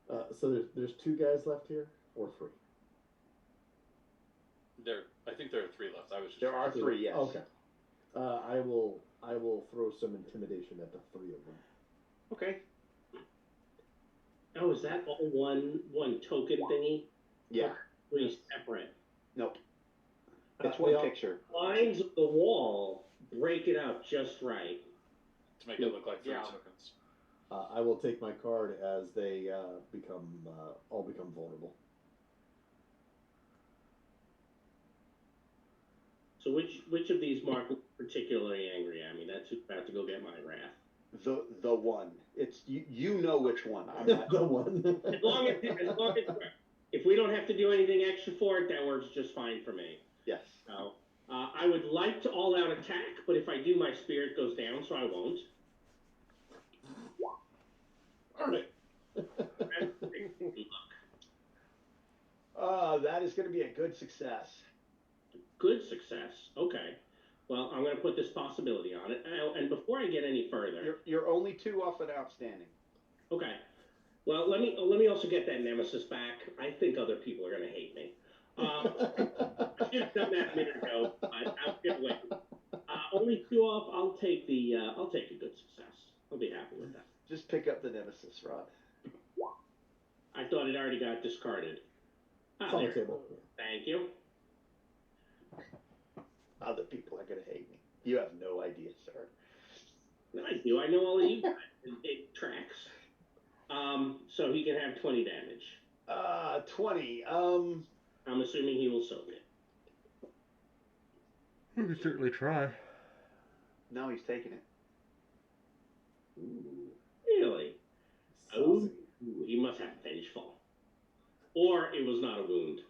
So there's 2 guys left here, or 3? I think there are 3 left. I was just. There are 3, yes. Okay. I will throw some intimidation at the 3 of them. Okay. Oh, is that all one token thingy? Yeah. 3 separate. Nope. It's They one all- picture. Lines of the wall break it out just right. To make it look like 3 Yeah. tokens. I will take my card as they all become vulnerable. So which of these Mark was particularly angry at me? That's who's about to go get my wrath. The one. It's you know which one. I'm not. The one. As long as if we don't have to do anything extra for it, that works just fine for me. Yes. So I would like to all out attack, but if I do, my spirit goes down, so I won't. That is going to be a good success. Good success. Okay. Well, I'm going to put this possibility on it. And before I get any further, You're only 2 off an outstanding. okay. Well, let me also get that nemesis back. I think other people are going to hate me. I should have done that a minute ago. I'll get away. Only 2 off. I'll take a good success. I'll be happy with that. Just pick up the nemesis, Rod. I thought it already got discarded. It's on the There. table. Thank you. Other people are going to hate me. You have no idea, sir. I do. I know all of you guys. It tracks. So he can have 20 damage. 20. I'm assuming he will soak it. You can certainly try. No, he's taking it. Ooh, really? Oh, he must have vengeful. Or it was not a wound.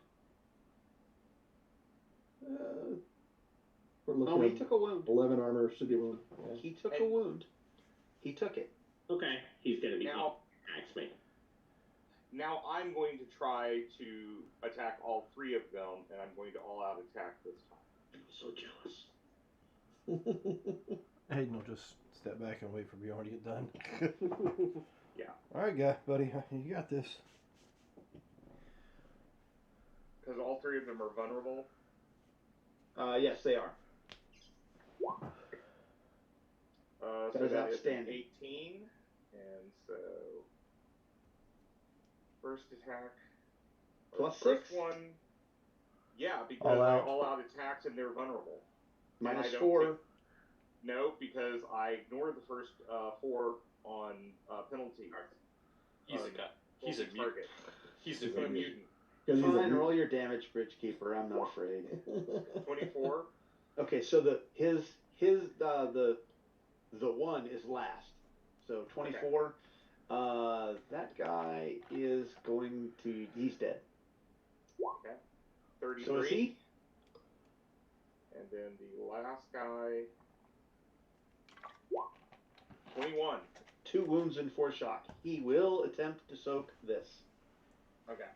We're looking Oh, he at took a wound. 11 armor should be a wound. Yeah. He took a wound. He took it. Okay, he's gonna be Now, axe me. now I'm going to try to attack all 3 of them, and I'm going to all-out attack this time. I'm so jealous. Hayden will just step back and wait for Bjorn to get done. Yeah. All right, guy, buddy, you got this. Because all 3 of them are vulnerable. Yes, they are. So That is that is outstanding. 18, and so first attack Plus first 6? one, yeah, because All out. all out attacks and they're vulnerable. And I Minus don't 4. take- no, because I ignored the first 4 on penalty. He's a guy. He's a mutant. target. He's a He's a mutant. Because he's Fine, a roll your damage, Bridgekeeper. I'm not afraid. 24. Okay, so the one is last. So 24. That guy is going to. He's dead. 33. So is he? And then the last guy. 21. 2 wounds and 4 shock. He will attempt to soak this. Okay.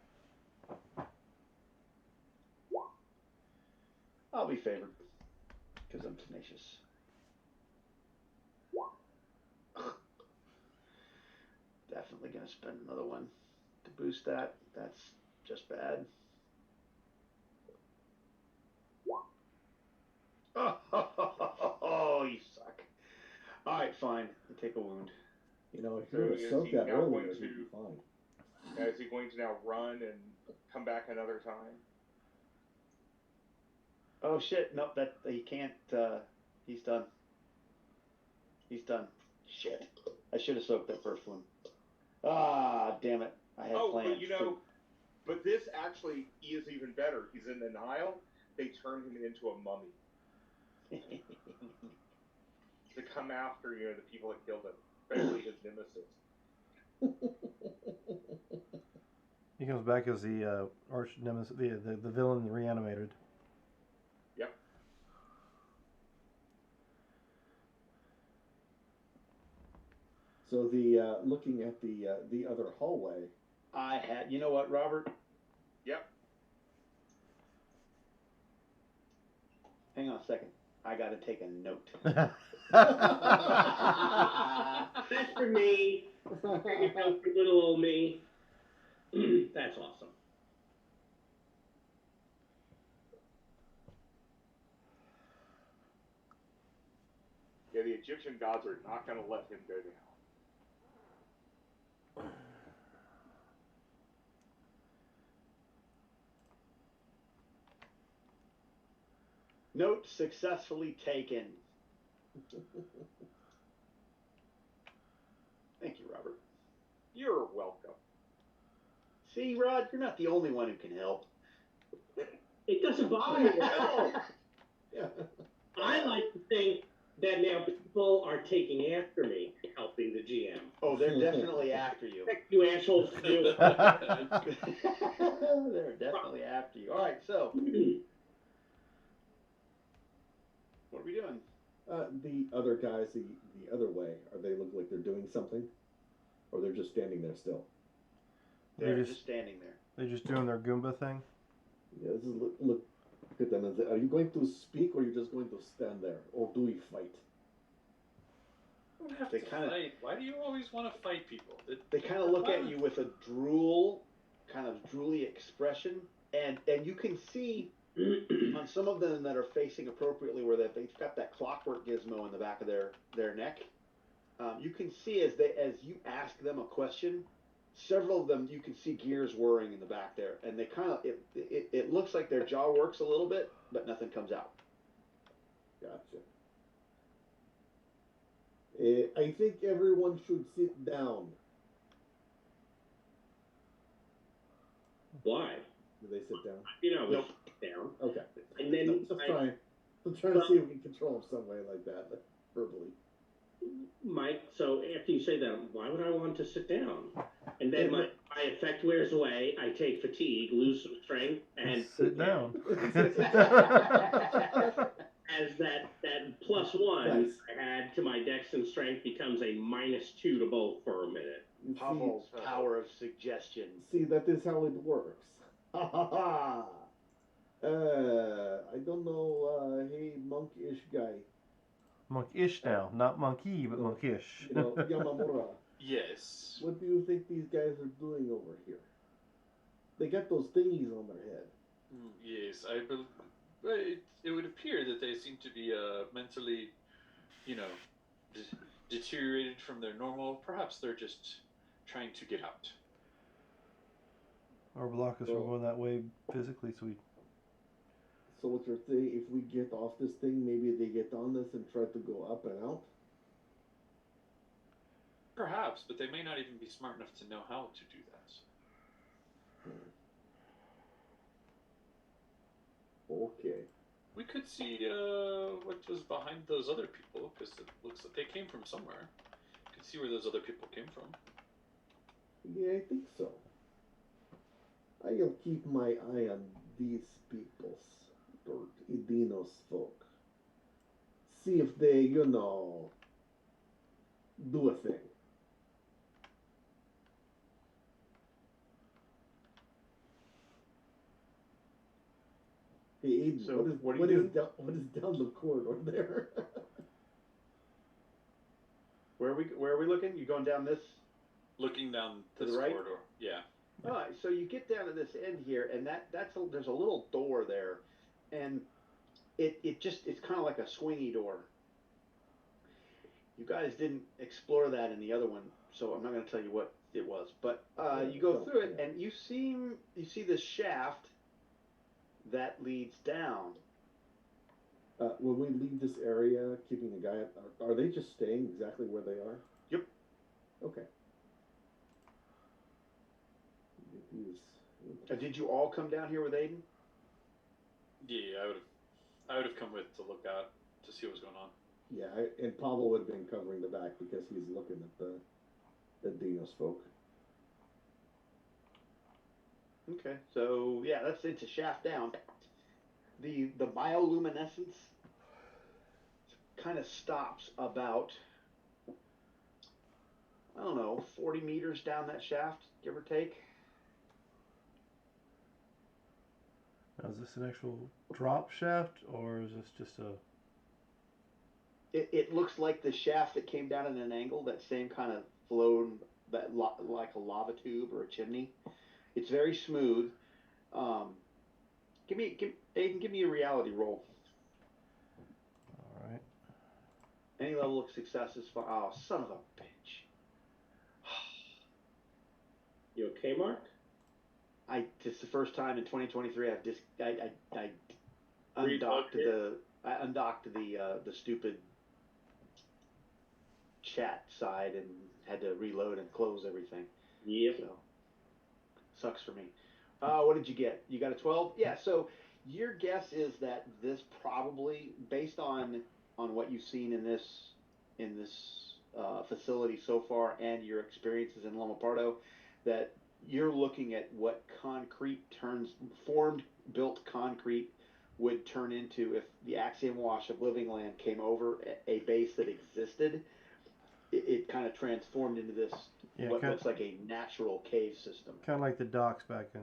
I'll be favored because I'm tenacious. Definitely gonna spend another one to boost that. That's just bad. Oh, you suck. All right, fine. You take a wound. You know, if So you would have is soaked he that now earlier, going he'd to- be fine. Now, is he going to now run and come back another time? Oh shit! Nope, that he can't. He's done. He's done. Shit! I should have soaked that first one. Ah, damn it! I had plans. But you know, but this actually is even better. He's in denial. They turn him into a mummy to come after the people that killed him, especially his nemesis. He comes back as the arch nemesis, the villain reanimated. Yep. So the looking at the other hallway. I had. You know what, Robert? Yep. Hang on a second. I got to take a note. That's for me. Take it out for little old me. That's awesome. Yeah, the Egyptian gods are not going to let him go down. Note successfully taken. Thank you, Robert. You're welcome. See, Rod, you're not the only one who can help. It doesn't bother me at all. Yeah. I like to think that now people are taking after me, helping the GM. Oh, they're definitely after you. You assholes do. They're definitely after you. All right, so what are we doing? The other guys, the other way, are they look like they're doing something, or they're just standing there still? They're just standing there. They're just doing their Goomba thing. Yeah, this is look at them and say, are you going to speak, or are you just going to stand there, or do we fight? You don't have They to kinda- fight. Why do you always want to fight people? They kind of look at you with a drooly expression, and you can see on some of them that are facing appropriately where they've got that clockwork gizmo in the back of their neck. You can see as you ask them a question, several of them you can see gears whirring in the back there, and they kind of it looks like their jaw works a little bit, but nothing comes out. Gotcha. I think everyone should sit down. Why? Do they sit down? You know, Nope. down. Okay. And then No, just trying. I'm trying to see if we can control them some way like that, verbally. Mike, so after you say that, why would I want to sit down? And then my effect wears away, I take fatigue, lose some strength, and Sit down. as that +1 Nice. I had to my dex and strength becomes a -2 to both for a minute. You see, Pavel's power of suggestion. see, that is how it works. Ha ha ha! I don't know, hey, monk-ish guy. Monk-ish now, not monkey, but monkish. You know, Yamamura. Yes. What do you think these guys are doing over here? They got those thingies on their head. Yes, I believe. But it would appear that they seem to be mentally, deteriorated from their normal. Perhaps they're just trying to get out. Or block us from going that way physically, so we. So what you're saying, if we get off this thing, maybe they get on this and try to go up and out? Perhaps, but they may not even be smart enough to know how to do that. Okay. We could see what was behind those other people, because it looks like they came from somewhere. We could see where those other people came from. Yeah, I think so. I'll keep my eye on these peoples, or Idinos folk. See if they, do a thing. Hey, Aiden, So, what what are you is down the corridor there? Where are we looking? You going down this? Looking down To this the right? corridor. Yeah. All right, so you get down to this end here, and there's a little door there, and it's kind of like a swingy door. You guys didn't explore that in the other one, so I'm not going to tell you what it was. But you go through it, and you see this shaft that leads down. When we leave this area, keeping a guy, are they just staying exactly where they are? Yep. Okay. Did you all come down here with Aiden? Yeah, I would have come with to look out to see what was going on. Yeah, and Pavel would have been covering the back because he's looking at the Dinos folk. Okay, so yeah, it's a shaft down. The bioluminescence kind of stops about, I don't know, 40 meters down that shaft, give or take. Now, is this an actual drop shaft, or is this just a? It looks like the shaft that came down at an angle, that same kind of flowed like a lava tube or a chimney. It's very smooth. Um, Aiden, give me a reality roll. All right. Any level of success is fine. Oh, son of a bitch. You okay, Mark? It's the first time in 2023 I Reloaded undocked the stupid chat side and had to reload and close everything. Yep. So sucks for me. What did you get? You got a 12? Yeah. So your guess is that this probably, based on what you've seen in this facility so far and your experiences in Loma Pardo, that you're looking at what formed built concrete would turn into if the Axiom Wash of Living Land came over a base that existed. It kind of transformed into this what looks like a natural cave system. Kind of like the docks back in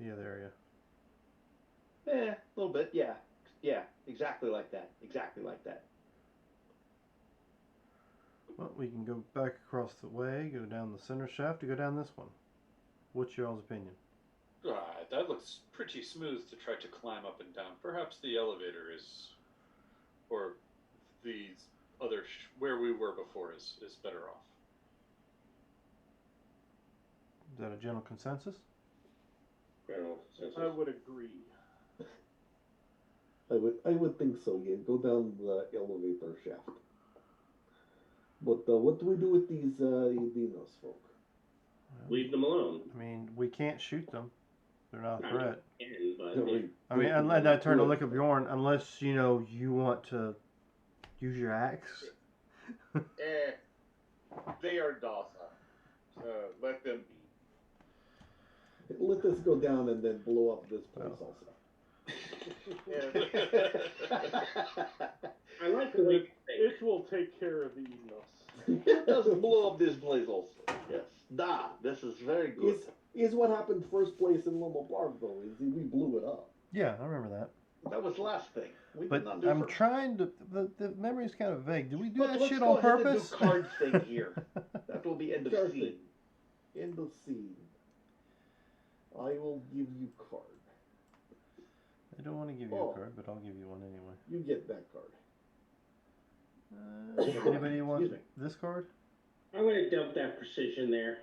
the other area. A little bit, yeah. Yeah, exactly like that. Exactly like that. Well, we can go back across the way, go down the center shaft, to go down this one. What's y'all's opinion? That looks pretty smooth to try to climb up and down. Perhaps the elevator is, or the other where we were before is better off. Is that a general consensus? I would agree. I would think so. Yeah, go down the elevator shaft. But what do we do with these Dinos folk? Leave them alone. I mean, we can't shoot them. They're not a threat. But I mean, and I turn to look at Bjorn, unless, you want to use your axe. They are docile. Let them be. Let this go down and then blow up this place also. I like the way you think. It will take care of the Enos. It doesn't blow up this place also. Yes. This is very good. Is what happened first place in Loma Park, though, is we blew it up. Yeah, I remember that. That was the last thing. We But did not do I'm first. trying to. The memory's kind of vague. Did we do that Let's shit go on ahead and purpose? do card thing here. That will be end of Card scene. thing. End of scene. I will give you card. I don't want to give you a card, but I'll give you one anyway. You get that card. Anybody want Excuse me. this card? I'm going to dump that precision there.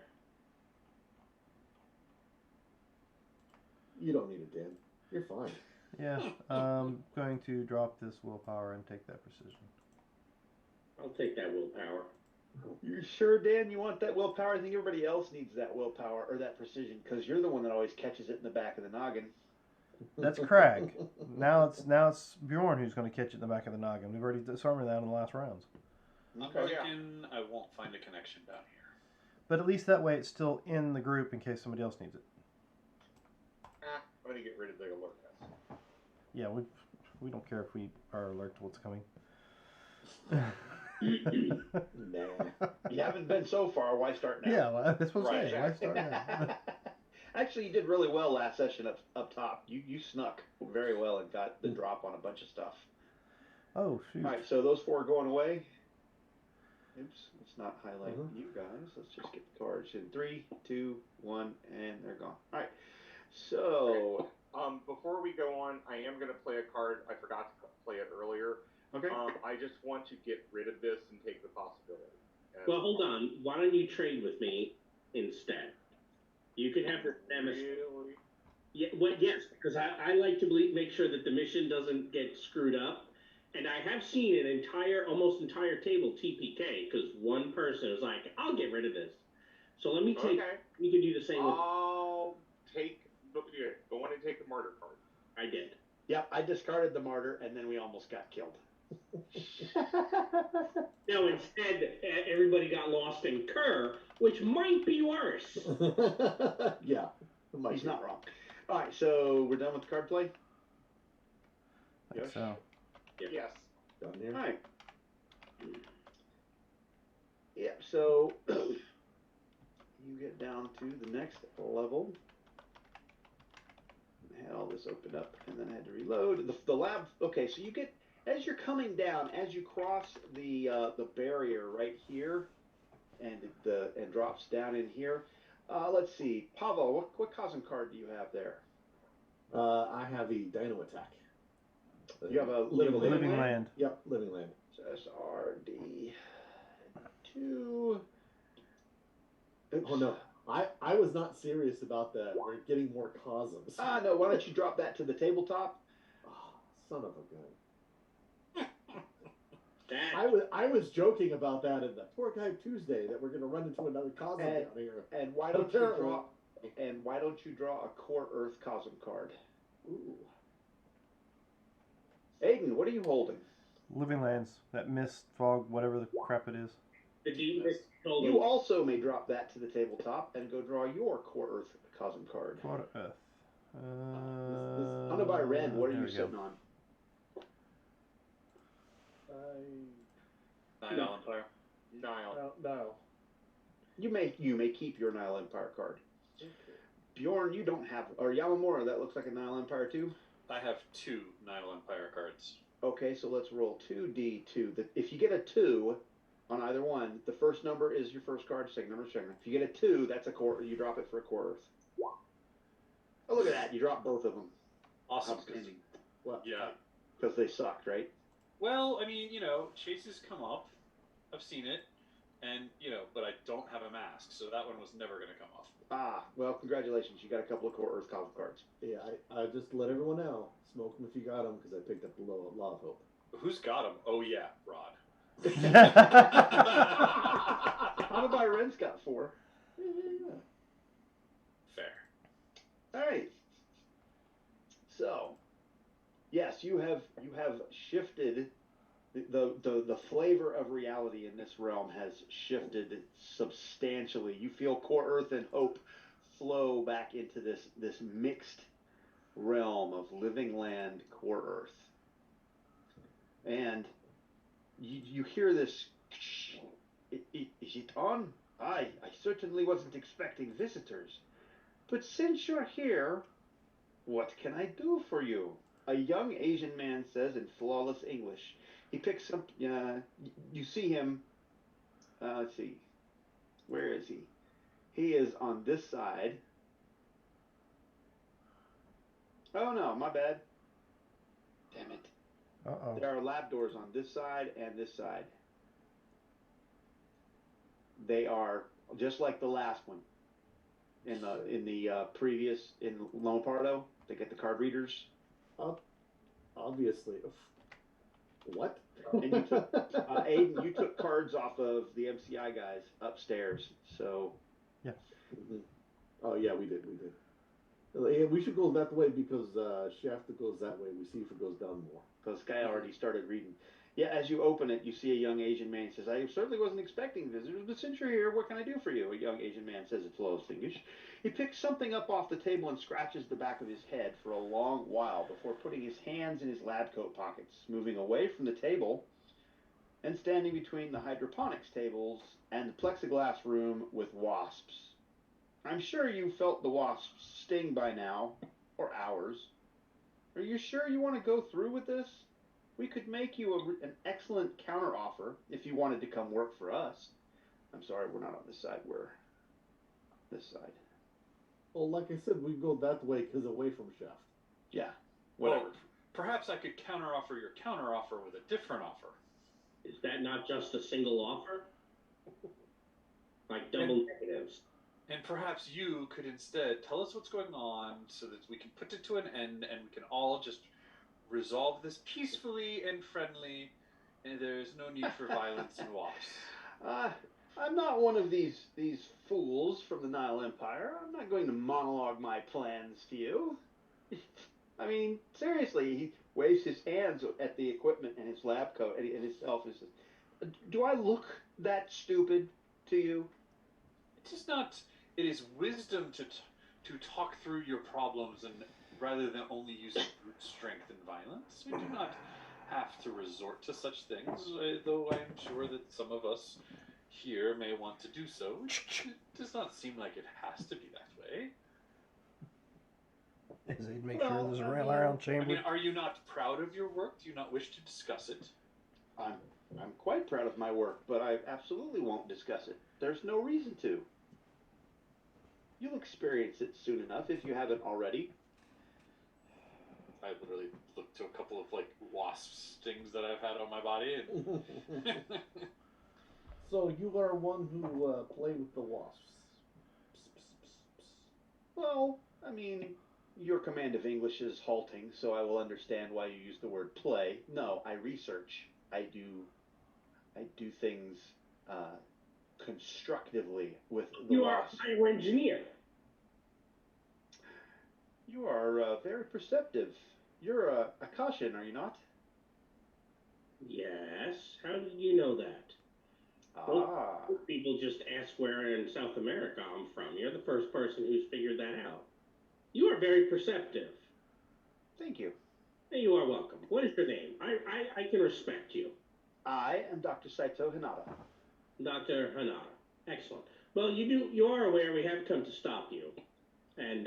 You don't need it, Dan. You're fine. Yeah, I'm going to drop this willpower and take that precision. I'll take that willpower. You sure, Dan? You want that willpower? I think everybody else needs that willpower or that precision because you're the one that always catches it in the back of the noggin. That's Crag. Now it's Bjorn who's going to catch it in the back of the noggin. We've already disarmed that in the last rounds. I'm thinking I won't find a connection down here. But at least that way it's still in the group in case somebody else needs it. I'm gonna get rid of the alertness. Yeah, we don't care if we are alert to what's coming. Nah. You haven't been so far. Why start now? Yeah, well, that's what I'm Right. saying. Why start now? Actually, you did really well last session up top. You snuck very well and got the drop on a bunch of stuff. Oh, shoot. All right, so those four are going away. Oops, let's not highlight you guys. Let's just get the cards in 3, 2, 1, and they're gone. All right. So, Before we go on, I am gonna play a card. I forgot to play it earlier. okay. I just want to get rid of this and take the possibility. Well, hold on. Why don't you trade with me instead? You can have the Nemesis. Really? Yeah, yes, because I like to make sure that the mission doesn't get screwed up. And I have seen an almost entire table TPK because one person was like, I'll get rid of this. So let me take, Okay. you can do the same with, I'll take go on and take the martyr card. I did. Yep, I discarded the martyr, and then we almost got killed. No, instead, everybody got lost in Kerr, which might be worse. Yeah. He's not wrong. All right, so we're done with the card play? I think so. Yes. Down All there. right. Yep, so you get down to the next level. I had all this opened up, and then I had to reload. The lab, okay, so you get, as you're coming down, as you cross the barrier right here, and drops down in here, Let's see, Pavel. What cousin card do you have there? I have a Dino Attack. You have a living Living land. Yep, Living Land. SRD 2. Oops. Oh no, I was not serious about that. We're getting more cosms. No. Why don't you drop that to the tabletop? Oh, son of a gun. That I was joking about that in the Tour Guide Tuesday that we're going to run into another cosm down here. And why don't you draw? And why don't you draw a Core Earth Cosm card? Ooh. Aiden, what are you holding? Living lands. That mist, fog, whatever the crap it is. the demons told You him. also may drop that to the tabletop and go draw your Core Earth Cosm card. Quarter Earth. Hunted by Ren, what are there you we go. sitting on? Nile Empire. Nile. No. You may keep your Nile Empire card. Bjorn, you don't have, or Yamamura, that looks like a Nile Empire too. I have 2 Nile Empire cards. Okay, so let's roll 2d2. If you get a 2 on either one, the first number is your first card, second number is second. If you get a 2, that's a core. You drop it for a Core Earth. Oh, look at that! You drop both of them. Awesome. Outstanding. What? Yeah. Because they sucked, right? Well, I mean, chases come up. I've seen it. And, but I don't have a mask, so that one was never going to come off. Well, congratulations. You got a couple of Core Earth Cosm cards. Yeah, I just let everyone know. Smoke them if you got them because I picked up the Law of Hope. Who's got them? Oh, yeah, Rod. Hunted by Ren's got 4. Yeah. Fair. All right. So, yes, you have shifted. The flavor of reality in this realm has shifted substantially. You feel Core Earth and Hope flow back into this mixed realm of living land, Core Earth, and you hear this. Is it on? I certainly wasn't expecting visitors, but since you're here, what can I do for you? A young Asian man says in flawless English. He picks up. You see him. Let's see. Where is he? He is on this side. Oh no, my bad. Damn it. Uh-oh. There are lab doors on this side and this side. They are just like the last one. In the previous in Lone Pardo, they get the card readers. Obviously. What? And you took, Aiden, you took cards off of the MCI guys upstairs. So. Yeah. Mm-hmm. Oh yeah, we did. Yeah, we should go that way because Shafter goes that way. We see if it goes down more. Because Guy already started reading. Yeah, as you open it, you see a young Asian man says, I certainly wasn't expecting visitors, but since you're here, what can I do for you? A young Asian man says in flawless English. He picks something up off the table and scratches the back of his head for a long while before putting his hands in his lab coat pockets, moving away from the table and standing between the hydroponics tables and the plexiglass room with wasps. I'm sure you felt the wasps sting by now, or ours. Are you sure you want to go through with this? We could make you an excellent counteroffer if you wanted to come work for us. I'm sorry, we're not on this side. We're this side. Well, like I said, we go that way because away from Shaft. Yeah, whatever. Well, perhaps I could counteroffer your counteroffer with a different offer. Is that not just a single offer? Like double negatives. And perhaps you could instead tell us what's going on so that we can put it to an end and we can all just resolve this peacefully and friendly, and there's no need for violence and wasps. I'm not one of these fools from the Nile Empire. I'm not going to monologue my plans to you. I mean, seriously, he waves his hands at the equipment and his lab coat and himself and says, do I look that stupid to you? It is not. It is wisdom to talk through your problems and rather than only using brute strength and violence. We do not have to resort to such things, though I am sure that some of us here may want to do so. It does not seem like it has to be that way. Is it make sure there's a rail around chamber? I mean, are you not proud of your work? Do you not wish to discuss it? I'm quite proud of my work, but I absolutely won't discuss it. There's no reason to. You'll experience it soon enough if you haven't already. I literally looked to a couple of like wasp stings that I've had on my body, and So you are one who play with the wasps. Psst, psst, psst, psst. Well, I mean, your command of English is halting, so I will understand why you use the word play. No, I research. I do things uh, constructively with the You are wasps. a bioengineer. You are very perceptive. You're a caution, are you not? Yes. How did you know that? Most Ah, people just ask where in South America I'm from. You're the first person who's figured that out. You are very perceptive. thank you. Hey, you are welcome. What is your name? I can respect you. I am Dr. Saito Hinata. Dr. Hanada. Excellent. Well, you are aware we have come to stop you. And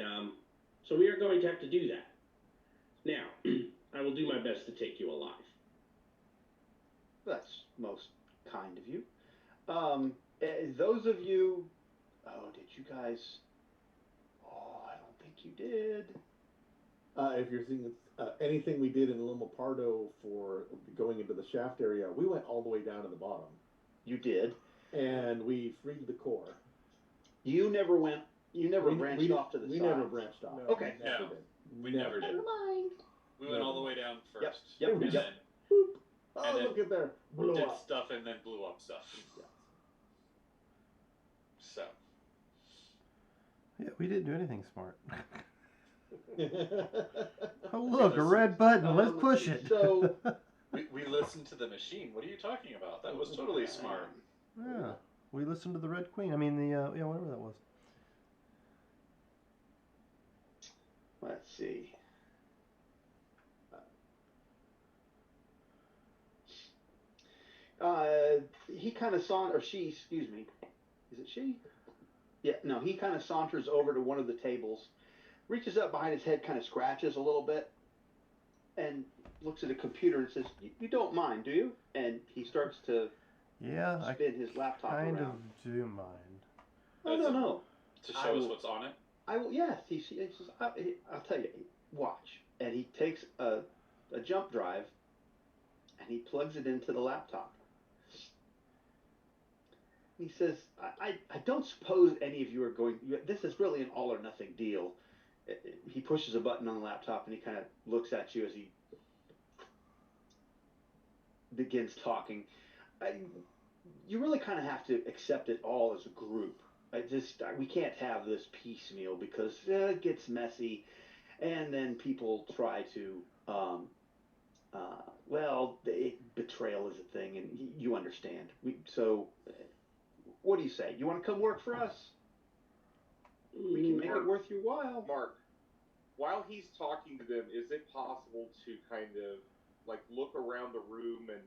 so we are going to have to do that. Now, I will do my best to take you alive. That's most kind of you. Those of you. Oh, did you guys? Oh, I don't think you did. If you're seeing anything we did in Limo Pardo for going into the shaft area, we went all the way down to the bottom. You did. And we freed the core. You never went. You never branched off to the we side. We never branched off. No. Okay. Never No. did. We never did. Never mind. We went all the way down first. Yep. And Yep. then Boop. Oh, And then look at there. Blew did up. stuff and then blew up stuff. So Yeah, we didn't do anything smart. Yeah. Oh, look, a red button. Let's push it. So- we listened to the machine. What are you talking about? That was totally smart. Yeah, we listened to the Red Queen. I mean, the yeah, whatever that was. Let's see. He kind of or she, excuse me. Is it she? Yeah, no, he kind of saunters over to one of the tables, reaches up behind his head, kind of scratches a little bit, and looks at a computer and says, "You don't mind, do you?" And he starts to Yeah, I spin his laptop kind around. of do mind. Oh, no. To I show us will- what's on it. I will. Yes, he says, "I'll tell you. Watch." And he takes a jump drive, and he plugs it into the laptop. He says, I don't suppose any of you are going. This is really an all or nothing deal." He pushes a button on the laptop, and he kind of looks at you as he begins talking. You really kind of have to accept it all as a group. We can't have this piecemeal because it gets messy, and then people try to, betrayal is a thing, and you understand. So, what do you say? You want to come work for us? We can make it worth your while. Mark, while he's talking to them, is it possible to kind of like look around the room and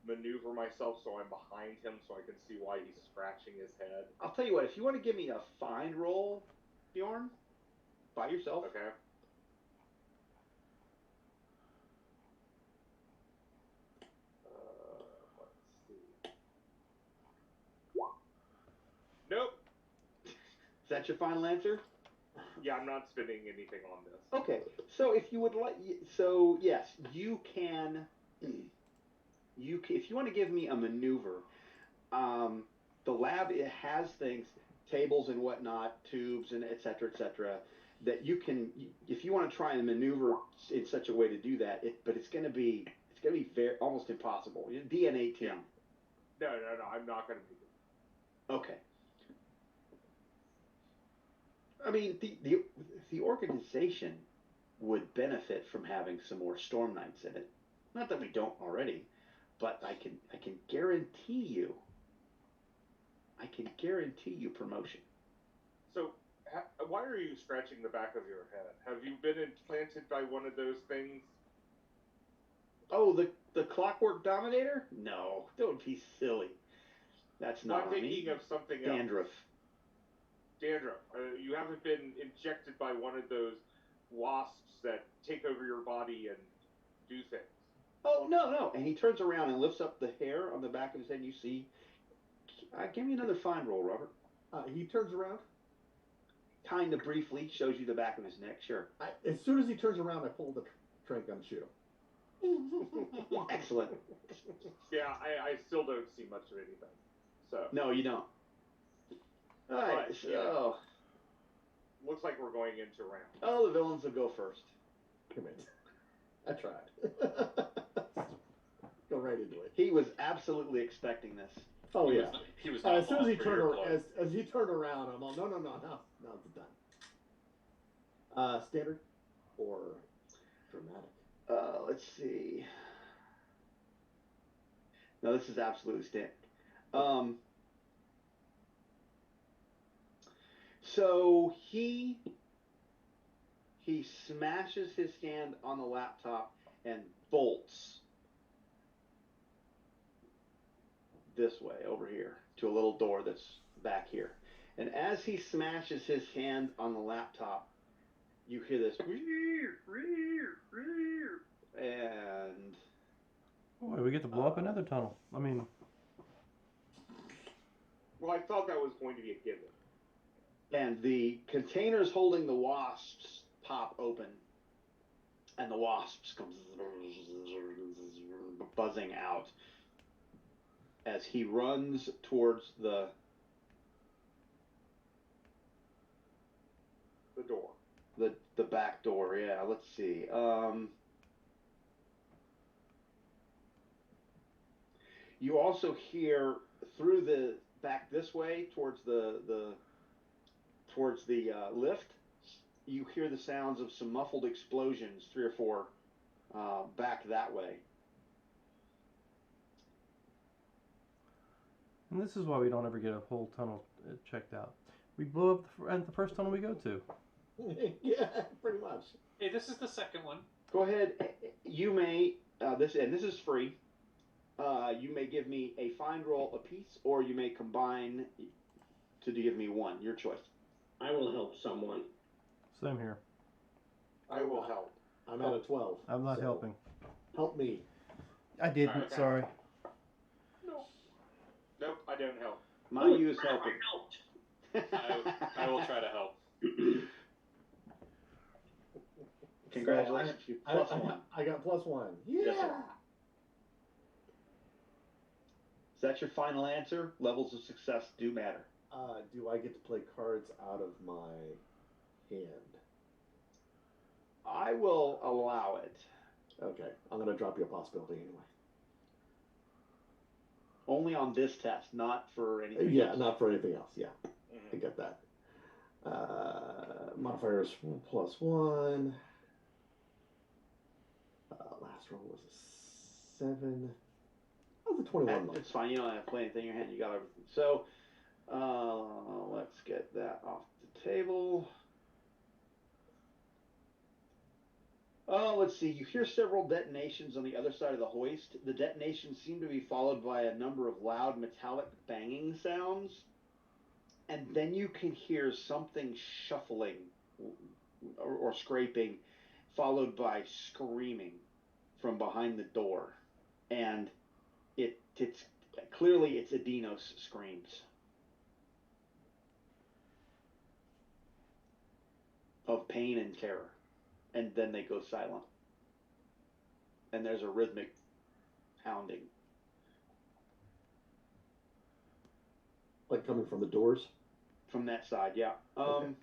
maneuver myself so I'm behind him so I can see why he's scratching his head? I'll tell you what, if you want to give me a find roll, Bjorn, by yourself. Okay. Let's see. Nope. Is that your final answer? Yeah, I'm not spending anything on this. Okay, so if you would like, so yes, you can. If you want to give me a maneuver, the lab, it has things, tables and whatnot, tubes and et cetera, that you can, if you want to try and maneuver in such a way to do that, but it's going to be very almost impossible. DNA 10. No, I'm not going to be. Okay. I mean, the organization would benefit from having some more Storm Knights in it. Not that we don't already, but I can guarantee you. I can guarantee you promotion. So, why are you scratching the back of your head? Have you been implanted by one of those things? Oh, the Clockwork Dominator? No, don't be silly. That's not I'm thinking me. of something else. Dandruff. You haven't been injected by one of those wasps that take over your body and do things. Oh, no. And he turns around and lifts up the hair on the back of his head, and you see. Give me another find roll, Robert. He turns around. kind of briefly shows you the back of his neck. Sure. As soon as he turns around, I pull the trank gun and shoot him. Excellent. Yeah, I still don't see much of anything. So No, you don't. All right, But, so looks like we're going into round. oh, the villains will go first. Come in. I tried. Go right into it. He was absolutely expecting this. Oh yeah. He was not As soon as he falling for your turned plug. as he turned around, I'm all no, it's done. Standard or dramatic? Let's see. No, this is absolutely standard. So he smashes his hand on the laptop and bolts this way over here to a little door that's back here. And as he smashes his hand on the laptop, you hear this and Boy, we get to blow up another tunnel. I mean, Well, I thought that was going to be a given. and the containers holding the wasps pop open, and the wasps come buzzing out as he runs towards The door. the back door. Yeah, let's see. You also hear through the back this way towards the lift. You hear the sounds of some muffled explosions, 3 or 4 back that way. and this is why we don't ever get a whole tunnel checked out. We blow up the first tunnel we go to. Yeah, pretty much. Hey, this is the second one. Go ahead. You may this is free. You may give me a find roll apiece, or you may combine to give me one. Your choice. I will help someone. Same here. I will help. I'm at a 12. I'm not so helping. Help me. I didn't. Alright. Sorry. Nope, I don't help. My use helping. I will try to help. Congratulations, you plus one. I got +1. Yeah. Yes, sir. Is that your final answer? Levels of success do matter. Do I get to play cards out of my hand? I will allow it. Okay, I'm gonna drop you a possibility anyway. Only on this test, not for anything Yeah, else. not for anything else. Yeah, I Mhm. get that. Modifiers +1. Last roll was a 7. That was a 21. though. It's fine. You don't have to play anything in your hand. You got everything. So, let's get that off the table. Oh, let's see. You hear several detonations on the other side of the hoist. The detonations seem to be followed by a number of loud metallic banging sounds. And then you can hear something shuffling or scraping, followed by screaming from behind the door. And it's clearly it's Adinos screams of pain and terror. And then they go silent. And there's a rhythmic pounding. Like coming from the doors. From that side, yeah. Okay.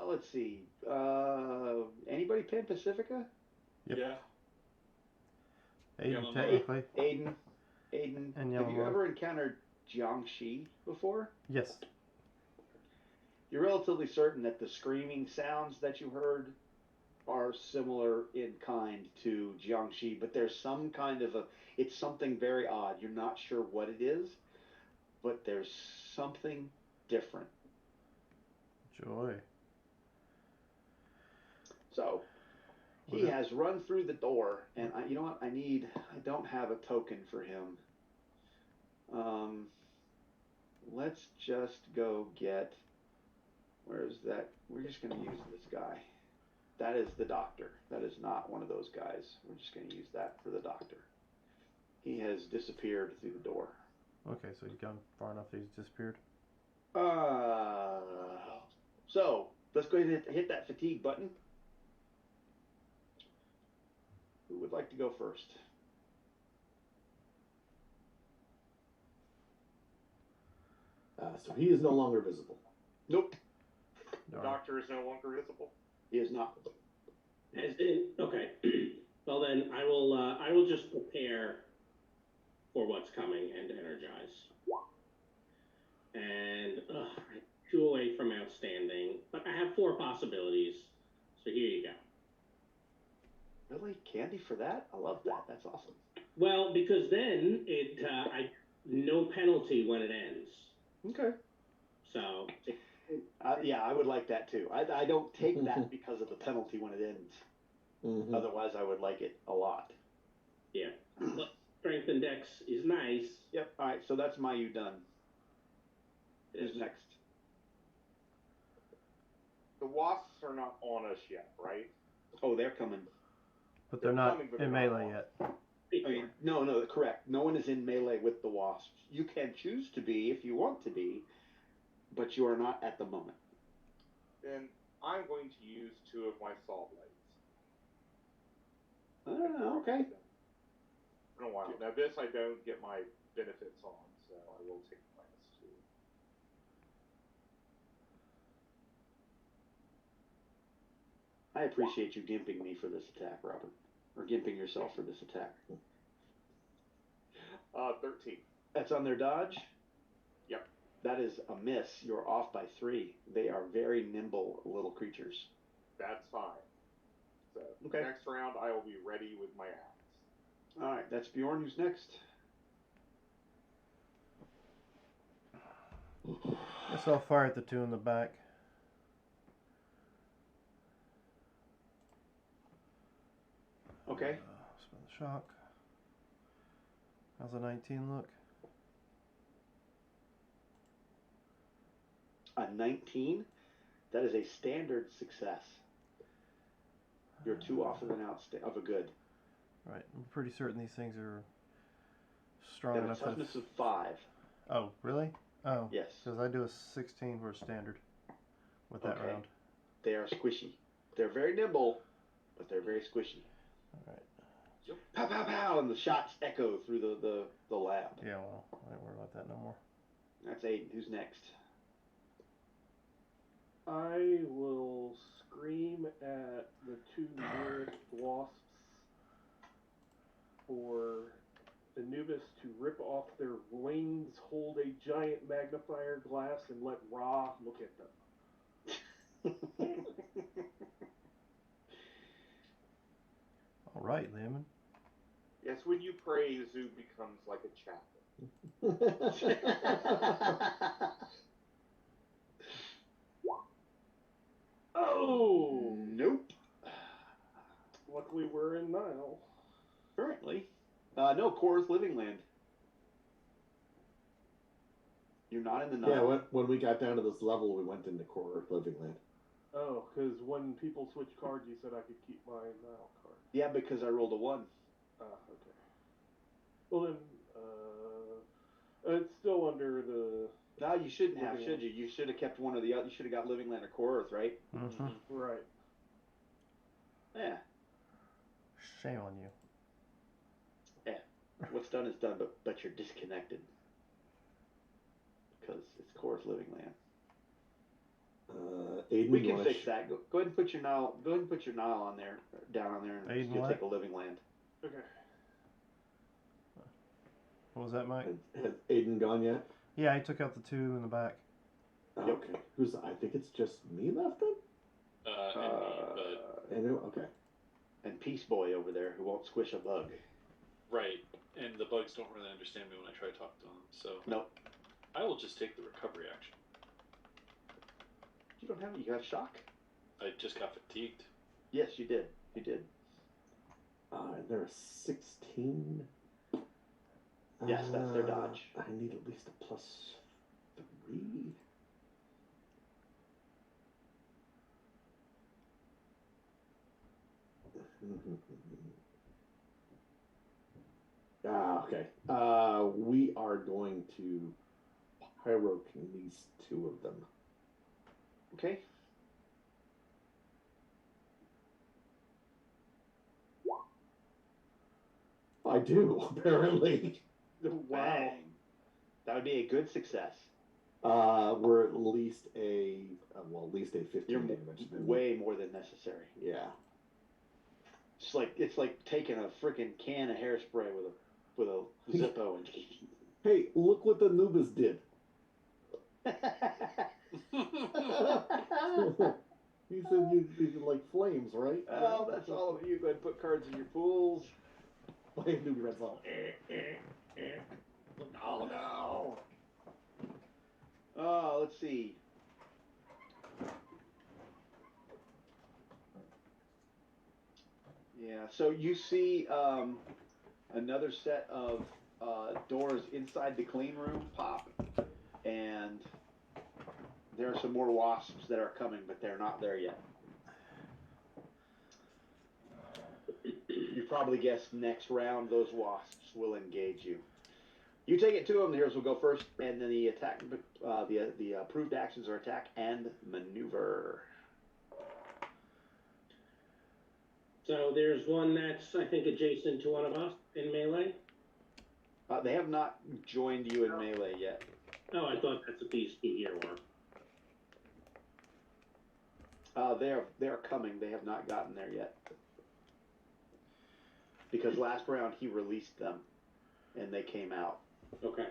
Let's see. Anybody Pan Pacifica? Yep. Yeah. Aiden, Yamamoto. technically. Aiden. And Have you Yamamoto. ever encountered Jiangxi before? Yes. You're relatively certain that the screaming sounds that you heard are similar in kind to Jiangxi, but there's some kind of it's something very odd. You're not sure what it is, but there's something different. Joy. So he has run through the door, and you know what? I don't have a token for him. Let's just go get. Where's that? We're just going to use this guy. That is the doctor. That is not one of those guys. We're just going to use that for the doctor. He has disappeared through the door. Okay, so he's gone far enough that he's disappeared. So let's go ahead and hit that fatigue button. Who would like to go first? So he is no longer visible. Nope, The doctor is no longer visible. he is not. Okay. Well then, I will just prepare for what's coming and energize. And 2 away from outstanding, but I have 4 possibilities. So here you go. Really, candy for that? I love that. That's awesome. Well, because then no penalty when it ends. Okay. So Yeah, I would like that too. I don't take that because of the penalty when it ends. Mm-hmm. Otherwise, I would like it a lot. yeah, but strength and dex is nice. Yep. All right. So that's my you done. Who's next? The wasps are not on us yet, right? Oh, they're coming. But they're They're not coming, but in they're not melee on. yet. I mean, no, correct. No one is in melee with the wasps. You can choose to be if you want to be, but you are not at the moment. Then I'm going to use 2 of my saw blades. Okay. In a while. Now this I don't get my benefits on, so I will take -2. I appreciate you gimping me for this attack, Robert. Or gimping yourself for this attack. 13. That's on their dodge? Yep. That is a miss. You're off by 3. They are very nimble little creatures. That's fine. So Okay. next round I will be ready with my axe. Alright, that's Bjorn. Who's next? Guess I'll fire at the 2 in the back. Okay. Spin the shock. How's the 19 look? A 19? That is a standard success. You're 2 off of a good. Right. I'm pretty certain these things are They strong have a enough to... toughness of 5. Oh, really? Oh. Yes. Because I do a 16 for a standard with that Okay. round. They are squishy. They're very nimble, but they're very squishy. Alright. Pow, pow, pow, and the shots echo through the lab. Yeah, well, I don't worry about that no more. That's Aiden. Who's next? I will scream at the 2 nearest wasps for Anubis to rip off their wings, hold a giant magnifier glass, and let Ra look at them. Alright, Lemon. Yes, when you pray, Zoo becomes like a chapel. Oh! Nope. Luckily, we're in Nile. Currently. No, Korra's Living Land. You're not in the Nile. Yeah, when we got down to this level, we went into Korra Living Land. Oh, because when people switch cards, you said I could keep my Nile card. Yeah, because I rolled a 1. Okay. Well then, it's still under the... No, you shouldn't have, Living should Land. you? You should have kept one or the other. You should have got Living Land or Korra's, right? Mm-hmm. Right. Yeah. Shame on you. What's done is done, but you're disconnected. Because it's Korra's Living Land. Aiden, We you can wanna fix that. Go ahead and put your Nile. Go ahead and put your Nile on there, down on there, and Aiden you'll what? take a Living Land. Okay. What was that, Mike? Has Aiden gone yet? Yeah, I took out the 2 in the back. Yep. Okay. I think it's just me left then? And me, but Andrew? Okay. And Peace Boy over there who won't squish a bug. right, and the bugs don't really understand me when I try to talk to them, so Nope. I will just take the recovery action. You don't have it. You got shock. I just got fatigued. Yes, you did. You did. They're a 16. Yes, that's their dodge. I need at least a +3. Okay. We are going to pyroking these two of them. Okay. I do, apparently. Wow. Wow. That would be a good success. We're at least at least a 15 You're damage. way more than necessary. Yeah. It's like taking a freaking can of hairspray with a Zippo and. Hey, look what the Anubis did. He said you like flames, right? Oh, that's all of you. Go ahead and put cards in your pools. My Anubis red all. Oh no. Oh, let's see. Yeah, so you see another set of doors inside the clean room pop, and there are some more wasps that are coming, but they're not there yet. You probably guessed next round those wasps will engage you. You take it to them. The heroes will go first, and then the attack. The approved actions are attack and maneuver. So there's one that's, I think, adjacent to one of us in melee. They have not joined you in melee yet. Oh, I thought that's what these two here were. They are coming. They have not gotten there yet. Because last round he released them, and they came out. Okay.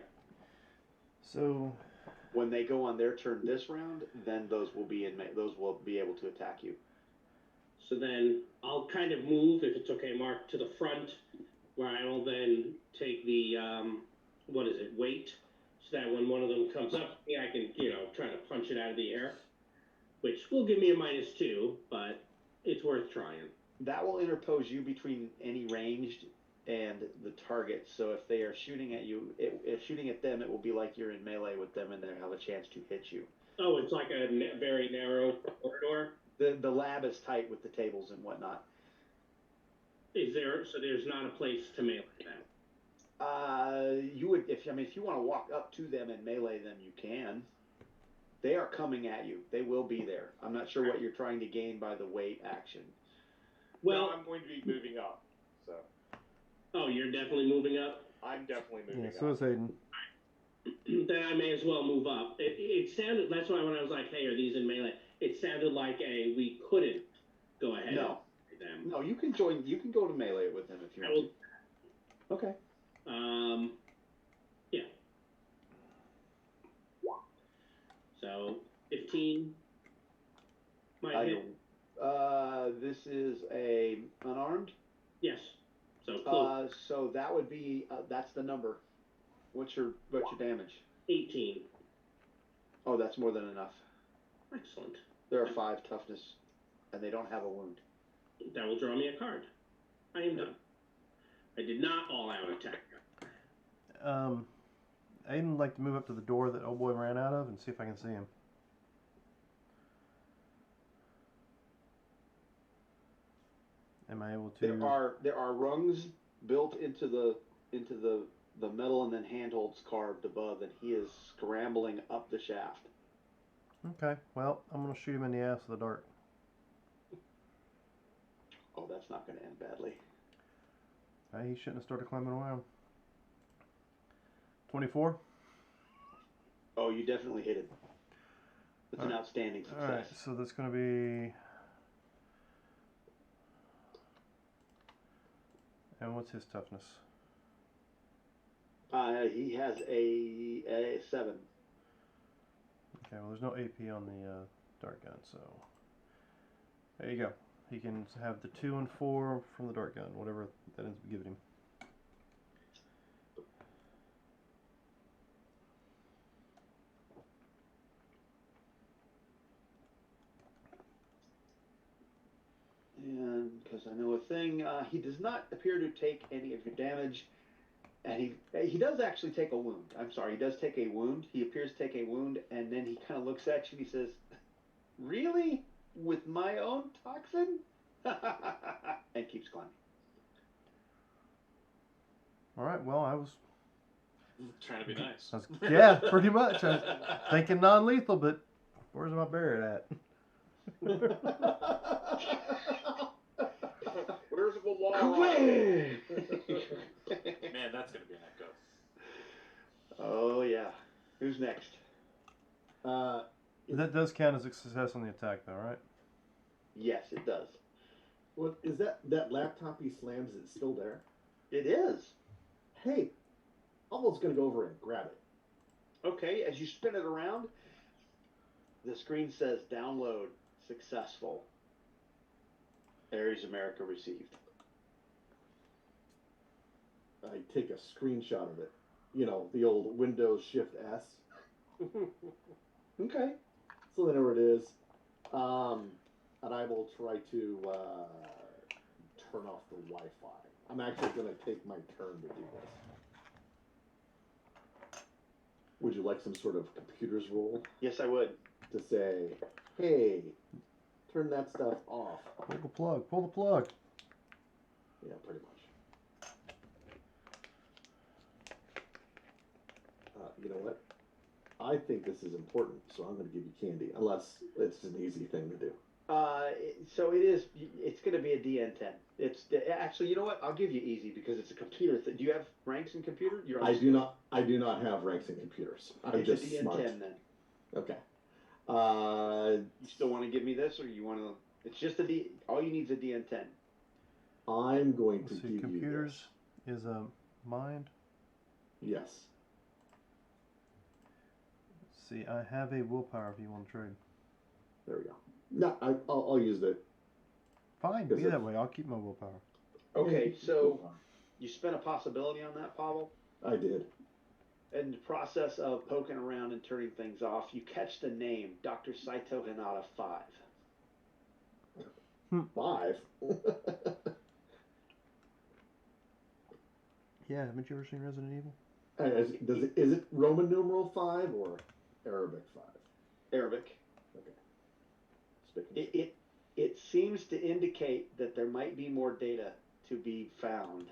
So When they go on their turn this round, then those will be able to attack you. So then I'll kind of move, if it's okay, Mark, to the front, where I will then take the, weight, so that when one of them comes up, I can, try to punch it out of the air, which will give me a -2, but it's worth trying. That will interpose you between any ranged and the target. So if they are shooting at you, if shooting at them, it will be like you're in melee with them, and they have a chance to hit you. Oh, it's like a very narrow corridor? The lab is tight with the tables and whatnot. So there's not a place to melee them? You would, if you want to walk up to them and melee them, you can. They are coming at you. They will be there. I'm not sure what you're trying to gain by the weight action. Well, No, I'm going to be moving up. So oh, you're definitely moving up? I'm definitely moving yeah, so up. is Aiden. Then I may as well move up. It sounded, that's why when I was like, hey, are these in melee? It sounded like we couldn't go ahead No. and them. No, you can join. You can go to melee with them if you I want will, to. Okay. yeah. So 15 might hit. This is a unarmed. Yes. So close. So that would be that's the number. What's your damage? 18. Oh, that's more than enough. Excellent. There are 5 toughness, and they don't have a wound. That will draw me a card. I am done. I did not all-out attack. Aiden would like to move up to the door that old boy ran out of and see if I can see him. Am I able to? There are rungs built into the metal and then handholds carved above, and he is scrambling up the shaft. Okay, well, I'm going to shoot him in the ass with a dart. Oh, that's not going to end badly. He shouldn't have started climbing around. 24? Oh, you definitely hit it. It's an outstanding success. Alright, so that's going to be... And what's his toughness? He has a 7. Okay, well there's no AP on the dart gun, so... There you go. He can have the 2 and 4 from the dart gun, whatever that ends up giving him. And because I know a thing, he does not appear to take any of your damage, and he does actually take a wound. I'm sorry, he does take a wound. He appears to take a wound, and then he kind of looks at you and he says, "Really? With my own toxin?" And keeps climbing. Alright, well, I was Trying to be nice. Yeah, pretty much. I was thinking non-lethal, but where's my Barrett at? Where's the law? Quick! Man, that's gonna be an echo. Oh yeah. Who's next? That does count as a success on the attack, though, right? Yes, it does. What is that laptop he slams? Is it still there? It is. Hey, almost gonna go over and grab it. Okay, as you spin it around, the screen says download successful. Ares America received. I take a screenshot of it. You know, the old Windows Shift S. Okay. So then where it is. And I will try to turn off the Wi-Fi. I'm actually going to take my turn to do this. Would you like some sort of computer's rule Yes, I would. to say, hey, turn that stuff off? Pull the plug. Pull the plug. Yeah, pretty much. You know what? I think this is important, so I'm going to give you candy, unless it's an easy thing to do. So it is. It's going to be a DN10. It's actually. You know what? I'll give you easy because it's a computer thing. Do you have ranks in computer? I do not. I do not have ranks in computers. I'm It's just a DN10 smart. then. Okay. You still want to give me this, or you want to? It's just a D. All you need is a DN10. I'm going to Let's see, give computers is a mind. you this. Yes. Let's see, I have a willpower if you want to trade. There we go. No, I'll use it. Fine, Is be it- that way. I'll keep my willpower. Okay, so you spent a possibility on that, Pavel. I did. In the process of poking around and turning things off, you catch the name Dr. Saito Hinata 5. 5. Yeah, haven't you ever seen Resident Evil? Is it Roman numeral 5 or Arabic 5? Arabic. Okay. Speaking. It seems to indicate that there might be more data to be found.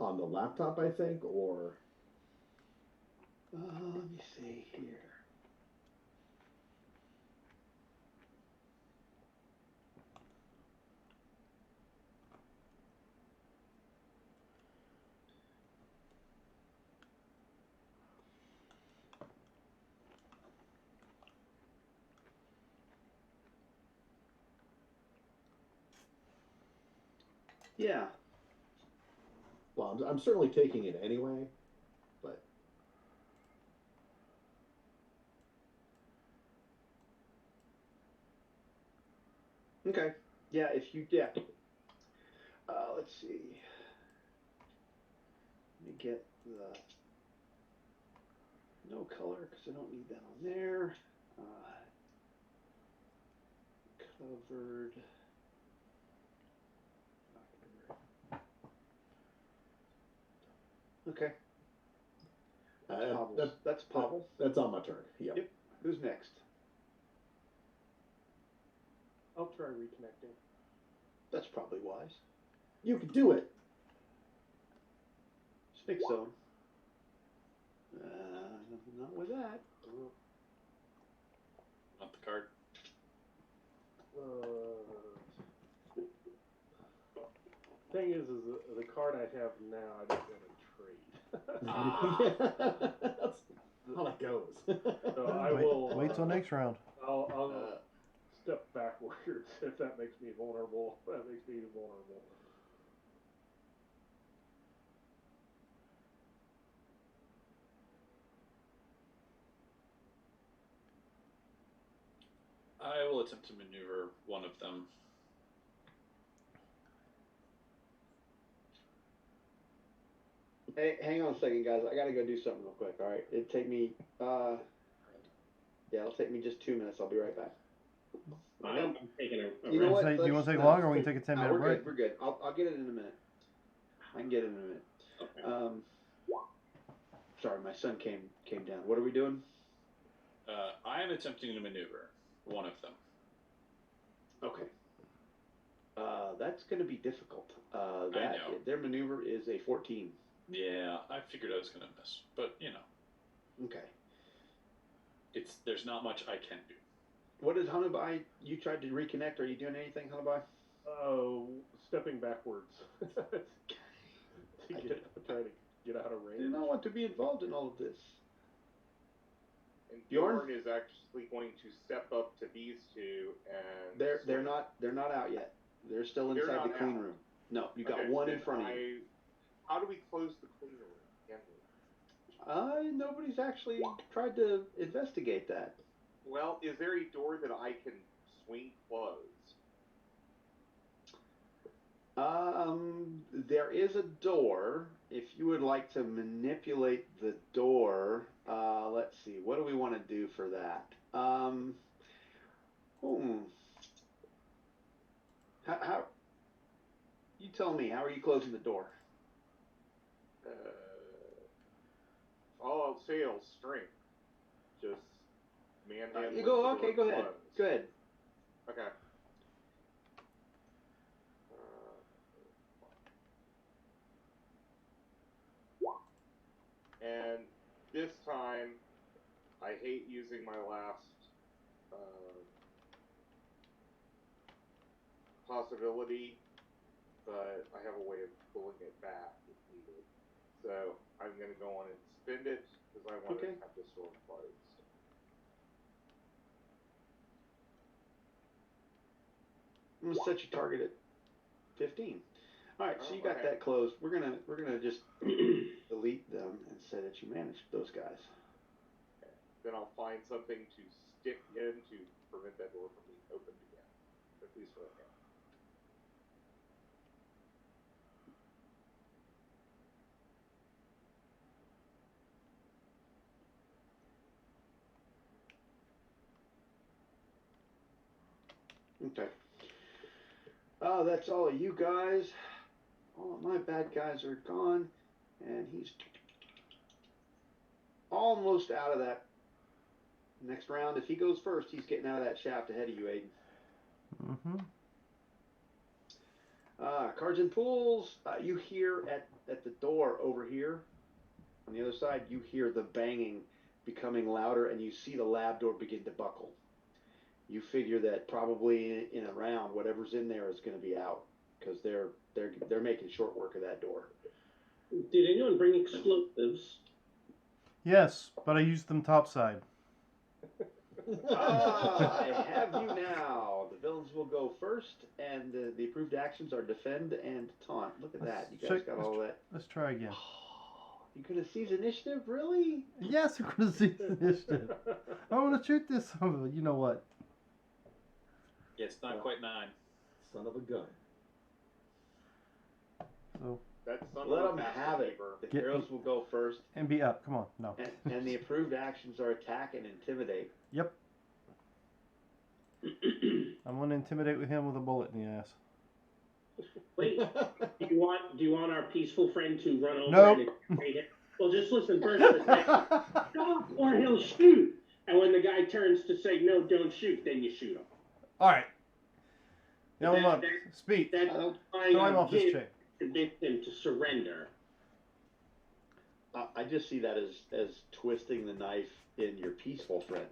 On the laptop, I think, or Let me see here. Yeah. well, I'm certainly taking it anyway. But Okay. Yeah, if you let's see. Let me get the no color because I don't need that on there. Covered. Okay. That's Pavel. That's on my turn. Yep. Yep. Who's next? I'll try reconnecting. That's probably wise. You can do it. Snake zone. Not with that. Want the card? Thing is the card I have now I don't want to trade. That's how that goes. So I will Wait till next round. I'll step backwards if that makes me vulnerable. That makes me vulnerable. I will attempt to maneuver one of them. Hey, hang on a second, guys. I gotta go do something real quick. All right, it'd take me. It'll take me just 2 minutes. I'll be right back. I'm taking a You know what? Do you want to take No, longer or we can take a 10-minute we're break? good. We're good. I'll get it in a minute. I can get it in a minute. Okay. Sorry, my son came down. What are we doing? I am attempting to maneuver one of them. Okay. That's going to be difficult. I know. Their maneuver is a 14. Yeah, I figured I was gonna miss, but you know, Okay. there's not much I can do. What is Hanabai? You tried to reconnect. Are you doing anything, Hanabai? Oh, stepping backwards to try to get out of I range. do not want to be involved in all of this. And Bjorn? Bjorn is actually going to step up to these two and They're not out yet. They're still They're inside not the clean out. room. No, you got Okay, one in then front of you. How do we close the clean room? Can we? Nobody's actually tried to investigate that. Well, is there a door that I can swing closed? There is a door. If you would like to manipulate the door, let's see. What do we want to do for that? How? You tell me. How are you closing the door? All else fails, strength. Just manhandling. You go. the Okay, door go ahead. closed. Go ahead. Okay. And this time, I hate using my last possibility, but I have a way of pulling it back if needed. So I'm going to go on and spend it because I want to have this door closed. I'm gonna set your target at 15. All right, so you got that closed. We're gonna just delete them and say that you managed those guys. Okay. Then I'll find something to stick in to prevent that door from being opened again, at least for right now. Okay. Oh, that's all of you guys. All of my bad guys are gone, and he's almost out of that next round. If he goes first, he's getting out of that shaft ahead of you, Aiden. Mm-hmm. Cards and pools. You hear at the door over here, on the other side, you hear the banging becoming louder, and you see the lab door begin to buckle. You figure that probably in a round, whatever's in there is going to be out because they're making short work of that door. Did anyone bring explosives? Yes, but I used them topside. I have you now. The villains will go first, and the approved actions are defend and taunt. Look at that. You guys got all that. Let's try again. You gonna seize initiative, really? Yes, I'm gonna seize initiative. I want to shoot this. You know what? Yeah, it's not quite 9. Son of a gun. So That's Let them have it. The heroes will go first, and be up. Come on, no. and the approved actions are attack and intimidate. Yep. I'm gonna intimidate with him with a bullet in the ass. Wait, do you want our peaceful friend to run over Nope. and intimidate him? Well, just listen first to say, stop or he'll shoot. And when the guy turns to say, no, don't shoot, then you shoot him. All right. Now I'm up. Speed. That's I don't- Throw him off this chair. Convince him to surrender. I just see that as twisting the knife in your peaceful friend.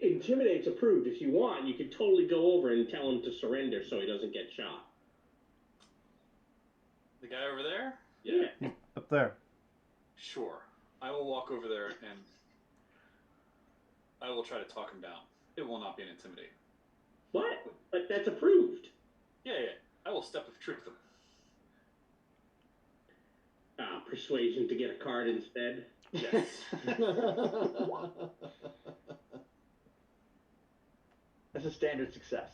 Intimidate's approved. If you want, you could totally go over and tell him to surrender so he doesn't get shot. The guy over there? Yeah. Up there. Sure. I will walk over there and I will try to talk him down. It will not be an intimidate. What? But that's approved. Yeah. I will step of trick them. Persuasion to get a card instead. Yes. That's a standard success.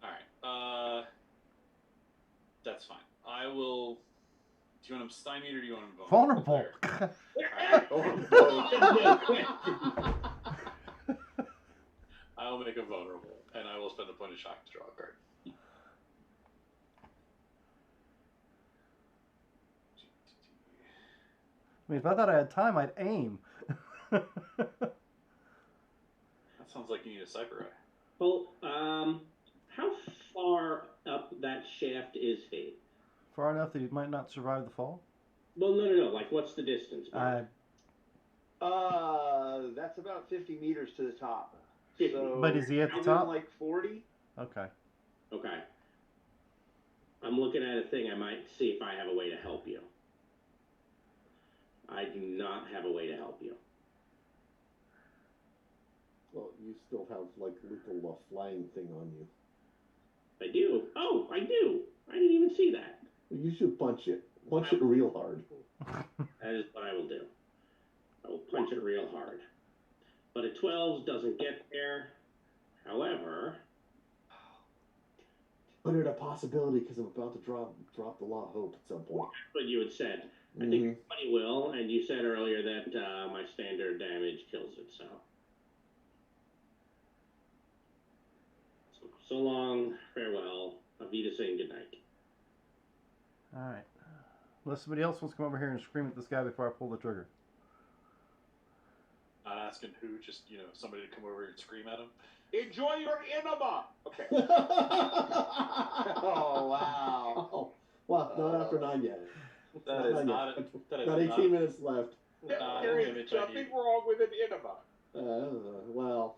Alright. That's fine. I will. Do you want him stymied or do you want him vulnerable? I will make him vulnerable, and I will spend a point of shock to draw a card. I mean, if I thought I had time, I'd aim. That sounds like you need a cyber eye. Well, how far up that shaft is he? Far enough that he might not survive the fall? Well, no. Like, what's the distance, Mark? That's about 50 meters to the top. 50. So But is he at the I'm top? like 40. Okay. Okay. I'm looking at a thing. I might see if I have a way to help you. I do not have a way to help you. Well, you still have like little flying thing on you. I do. Oh, I do. I didn't even see that. You should punch it. Punch it real hard. That is what I will do. I will punch it real hard. But a 12 doesn't get there. However, Put it a possibility because I'm about to drop the law of hope at some point. that's what you had said. I think everybody will, and you said earlier that my standard damage kills it, so. So long, farewell, Avita saying goodnight. Alright. Unless somebody else wants to come over here and scream at this guy before I pull the trigger. Not asking who, just, somebody to come over and scream at him. Enjoy your enema. Okay. Oh, wow. Oh, well, not after 9 yet. That is not Got 18 minutes left. not There an is image I nothing need. wrong with an enema. Well.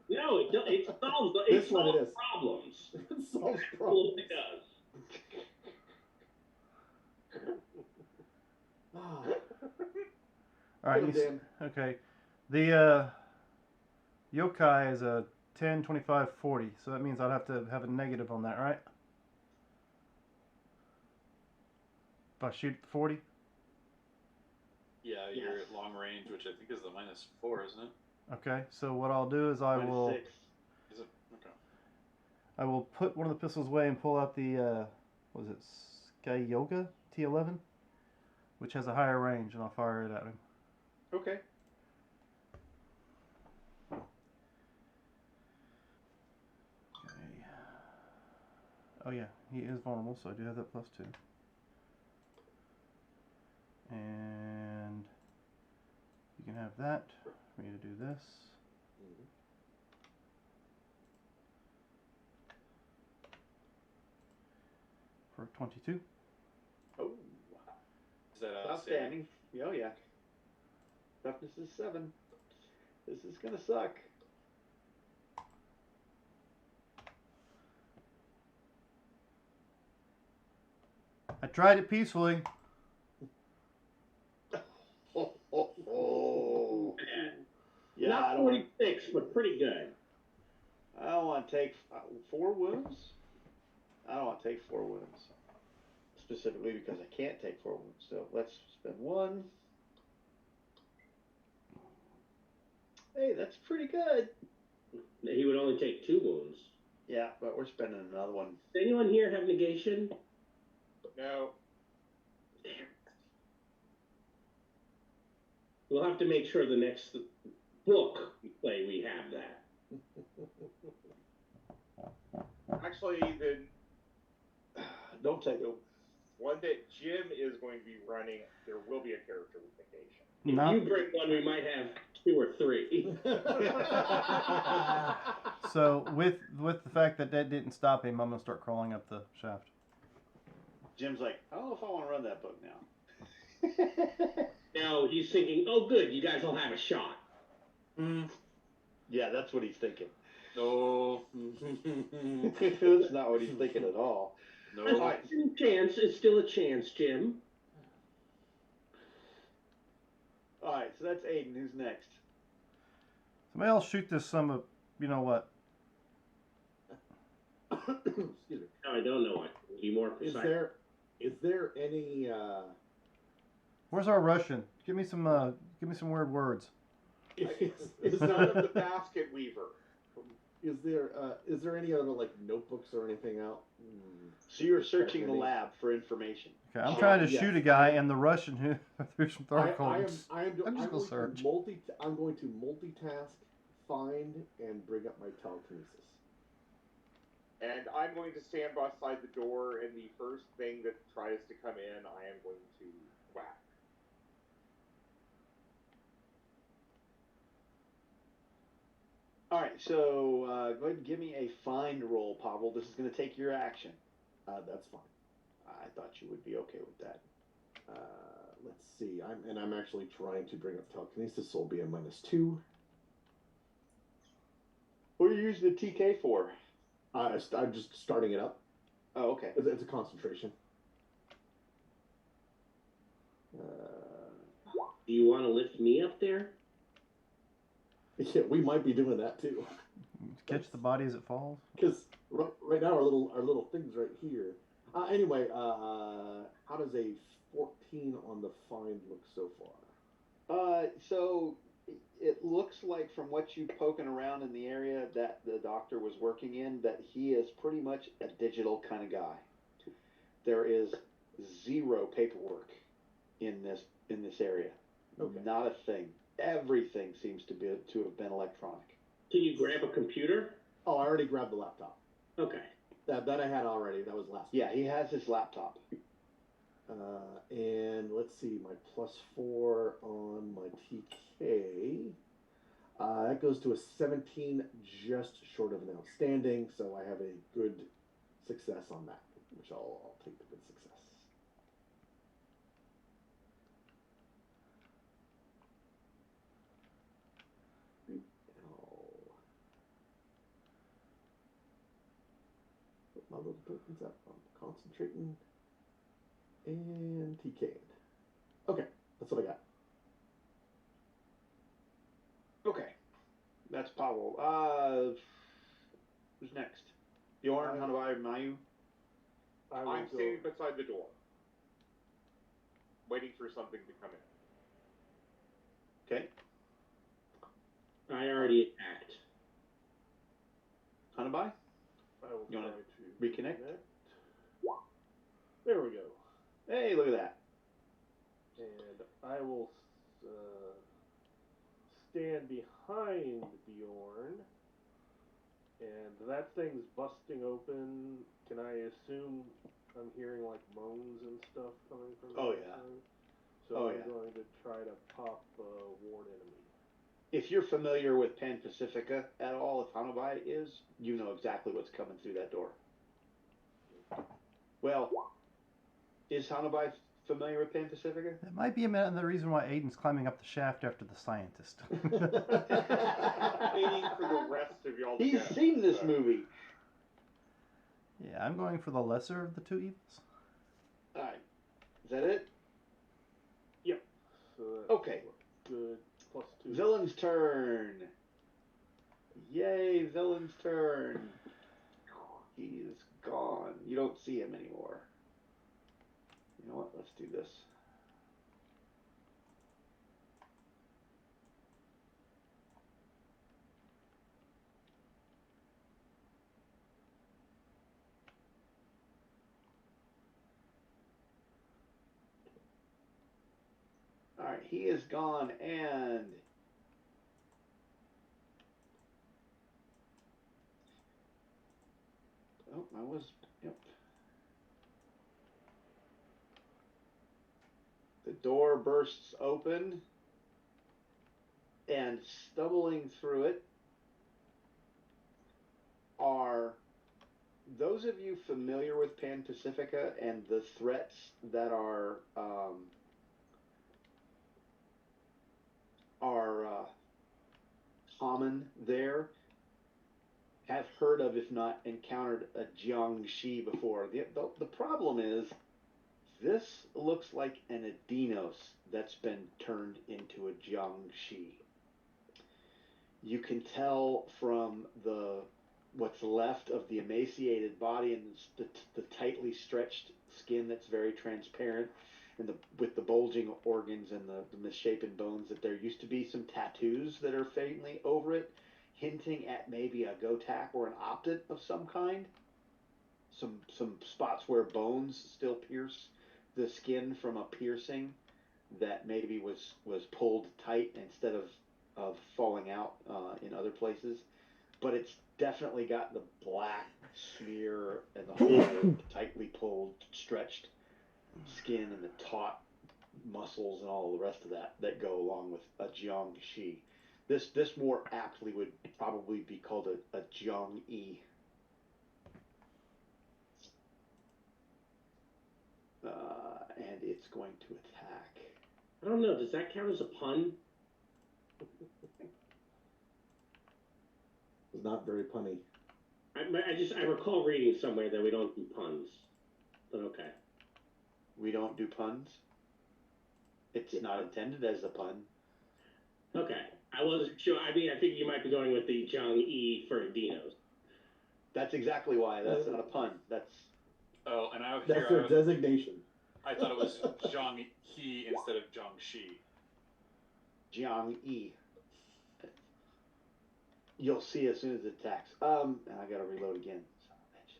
No, it solves This one it is. problems. It solves Absolutely problems. does. Alright, Damn. okay. The yokai is a 10, 25, 40, so that means I'd have to have a negative on that, right? If I shoot 40? Yeah, you're at long range, which I think is the -4, isn't it? Okay, so what I'll do is I will... -6. Is it? Okay. I will put one of the pistols away and pull out the, what is it, Sky Yoga T11, which has a higher range, and I'll fire it at him. Okay. Okay. Oh yeah, he is vulnerable, so I do have that +2. And you can have that for me to do this. For 22. Oh, Is that outstanding. Oh, yeah. Toughness is 7. This is going to suck. I tried it peacefully. Oh. Yeah, Not I don't want 46, but pretty good. to take 4 wounds. I don't want to take 4 wounds. Specifically because I can't take 4 wounds. So let's spend 1. Hey, that's pretty good. He would only take 2 wounds. Yeah, but we're spending another 1. Does anyone here have negation? No. We'll have to make sure the next book we play we have that. Actually, then Don't take it. one that Jim is going to be running, there will be a character with negation. If Not, you bring one, we might have 2 or 3. so with the fact that didn't stop him, I'm gonna start crawling up the shaft. Jim's like, I don't know if I want to run that book now. Now he's thinking, oh good, you guys will have a shot. Yeah, that's what he's thinking. No. That's not what he's thinking at all. No. Chance is still a chance, Jim. All right, so that's Aiden. Who's next? Somebody else shoot this you know what? Excuse me. No, I don't know what. Be more precise. Is there any Where's our Russian? Give me some weird words. is Son of the basket weaver. there any other like notebooks or anything out? So you're searching the lab for information. Okay, I'm trying to yes. shoot a guy, and the Russian who threw some throw I'm codes. I'm just gonna going search. I'm going to multitask, find, and bring up my telekinesis. And I'm going to stand beside the door, and the first thing that tries to come in, I am going to whack. All right, so go ahead and give me a find roll, Pavel. This is going to take your action. That's fine. I thought you would be okay with that. Let's see. I'm actually trying to bring up telekinesis, so it'll be a -2. What are you using the TK for? I'm just starting it up. Oh, okay. It's a concentration. Do you want to lift me up there? Yeah, we might be doing that too. Catch the body as it falls. Because right now our little thing's right here. Anyway, how does a 14 on the find look so far? So it looks like from what you've poking around in the area that the doctor was working in, that he is pretty much a digital kind of guy. There is zero paperwork in this area. Okay. Not a thing. Everything seems to have been electronic. Can you grab a computer? Oh, I already grabbed the laptop. Okay. That I had already. That was last. Yeah, he has his laptop. And let's see, my +4 on my TK. That goes to a 17, just short of an outstanding. So I have a good success on that, which I'll take the good success. Put my little tokens up. I'm concentrating. And TK'd. Okay, that's what I got. Okay. That's Pavel. Who's next? Bjorn, Hanwai, Mayu? I will I'm go. standing beside the door, waiting for something to come in. Okay. I already attacked. Hanabai? I will You try wanna to reconnect? There we go. Hey, look at that. And I will stand behind Bjorn. And that thing's busting open. Can I assume I'm hearing like moans and stuff coming from Oh, the yeah. outside? So Oh, I'm yeah. going to try to pop ward enemy. If you're familiar with Pan Pacifica at all, if Hanabai is, you know exactly what's coming through that door. Well, is Hanabai familiar with Pan Pacifica? That might be the reason why Aiden's climbing up the shaft after the scientist. Waiting for the rest of y'all to He's get seen this so- movie. Yeah, I'm going for the lesser of the two evils. All right. Is that it? So that's Okay. good. +2. Villain's turn. Yay, villain's turn. He is gone. You don't see him anymore. You know what? Let's do this. All right, he is gone, and oh, I was yep. The door bursts open, and stumbling through it are those of you familiar with Pan Pacifica and the threats that are common there, have heard of, if not encountered, a Jiangshi before. The problem is, this looks like an Adinos that's been turned into a Jiangshi. You can tell from what's left of the emaciated body and the tightly stretched skin that's very transparent, and with the bulging organs and the misshapen bones, that there used to be some tattoos that are faintly over it, hinting at maybe a Gotak or an optit of some kind. Some spots where bones still pierce the skin from a piercing that maybe was pulled tight instead of falling out in other places. But it's definitely got the black smear and the whole tightly pulled, stretched skin and the taut muscles and all the rest of that go along with a Jiangshi. This more aptly would probably be called a Jung E. And it's going to attack. I don't know. Does that count as a pun? It's not very punny. I recall reading somewhere that we don't do puns, but okay. We don't do puns. It's not intended as a pun. Okay, I wasn't sure. I mean, I think you might be going with the Jung E for Dinos. That's exactly why. That's not a pun. That's Oh, and That's their designation. I thought it was Zhang He instead of Zhang Shi. Jiang E. You'll see as soon as it attacks. And I gotta reload again. Son of a bitch.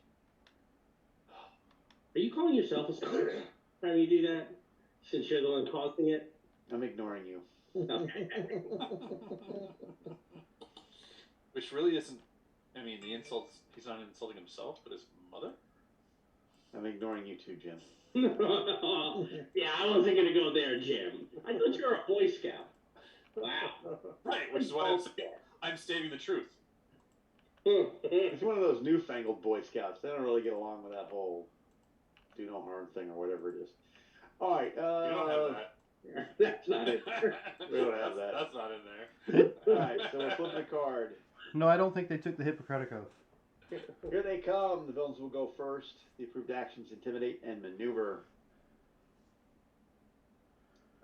Are you calling yourself a scholar? How do you do that? Since you're the one causing it? I'm ignoring you. Okay. Which really isn't. I mean, the insults. He's not insulting himself, but his mother. I'm ignoring you too, Jim. Yeah, I wasn't gonna go there, Jim. I thought you were a Boy Scout. Wow. Right, which is why I'm stating the truth. It's one of those newfangled Boy Scouts. They don't really get along with that whole do no harm thing or whatever it is. All right. You don't have that. That's not it. We don't have that. That's not in there. All right, so we're flipping a card. No, I don't think they took the Hippocratic Oath. Here they come. The villains will go first. The approved actions: intimidate and maneuver.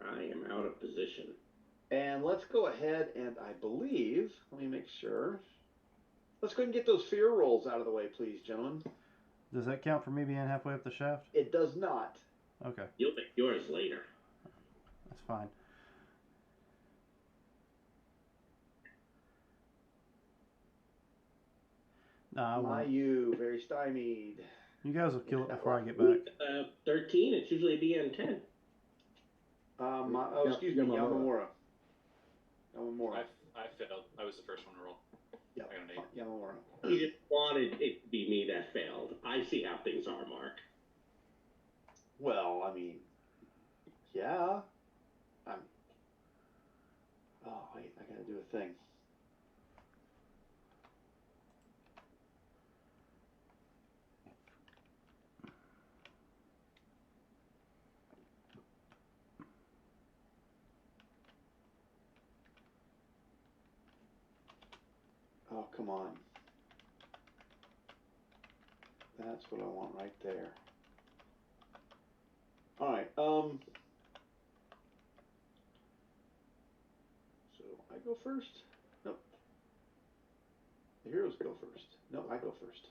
I am out of position. And let's go ahead and I believe, let me make sure. Let's go ahead and get those fear rolls out of the way, please, gentlemen. Does that count for me being halfway up the shaft? It does not. Okay, You'll make yours later. that's fine. Nah, I My won't. you, very stymied. You guys will kill it before I get back. 13. It's usually a DN 10. Excuse me, Yamamura. I failed. I was the first one to roll. Yeah, I got an 8. Yamamura. You just wanted it to be me that failed. I see how things are, Mark. Well, I mean, yeah. Oh, wait, I gotta do a thing. Oh, come on. That's what I want right there. All right. So I go first? Nope. The heroes go first. No, I go first.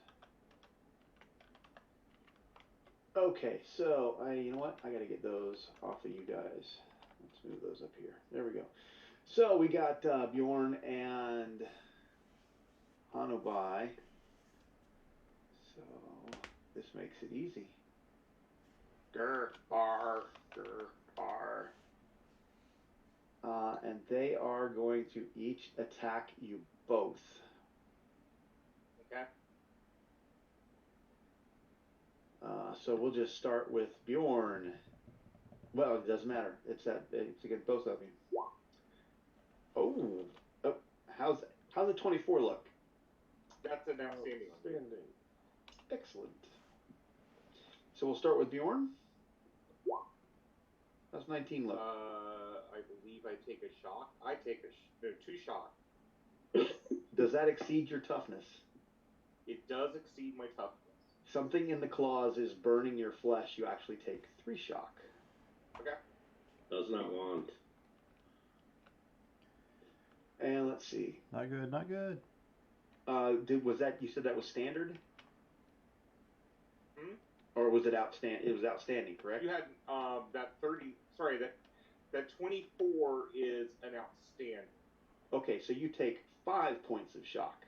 Okay, so you know what? I got to get those off of you guys. Let's move those up here. There we go. So we got Bjorn and Hanubai. So this makes it easy. Grr, R, grr, R. And they are going to each attack you both. Okay. So we'll just start with Bjorn. Well, it doesn't matter. It's against both of you. Oh, how's the 24 look? That's an outstanding. Outstanding. Excellent. So we'll start with Bjorn. How's 19 look? I believe I take a shock. I take 2 shock. Does that exceed your toughness? It does exceed my toughness. Something in the claws is burning your flesh. You actually take 3 shock. Okay. Does not want. And let's see. Not good, not good. You said that was standard? Hmm? Or was it outstanding? It was outstanding, correct? You had that 30. Sorry, that 24 is an outstanding. Okay, so you take 5 points of shock.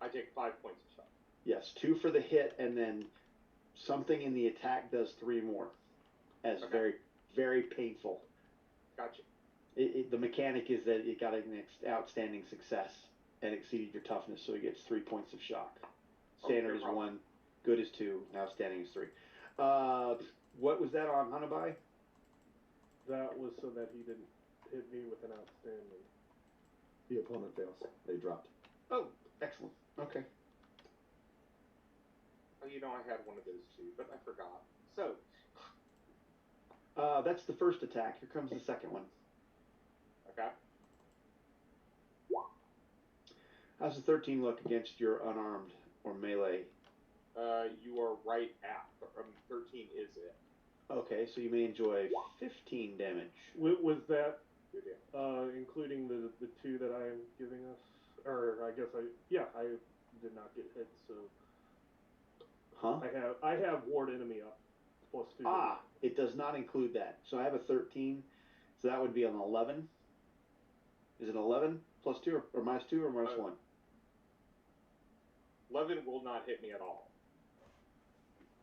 I take 5 points of shock. Yes, 2 for the hit, and then something in the attack does 3 more. As Okay. very, very painful. Gotcha. The mechanic is that it got an outstanding success and exceeded your toughness, so it gets 3 points of shock. Standard Okay, is problem. 1, good is 2, outstanding is 3. What was that on Hanabai? That was so that he didn't hit me with an outstanding. The opponent fails. They dropped. Oh, excellent. Okay. Oh, you know, I had one of those too, but I forgot. So, That's the first attack. Here comes the second one. okay. How's the 13 look against your unarmed or melee? You are right at 13 is it? Okay, so you may enjoy 15 damage. Was that Good deal. including the 2 that I am giving us? Or I guess I did not get hit, so Huh? I have ward enemy up +2. Ah, it does not include that. So I have a 13, so that would be an 11. Is it 11 plus 2 or minus 2 or minus 1? 11 will not hit me at all.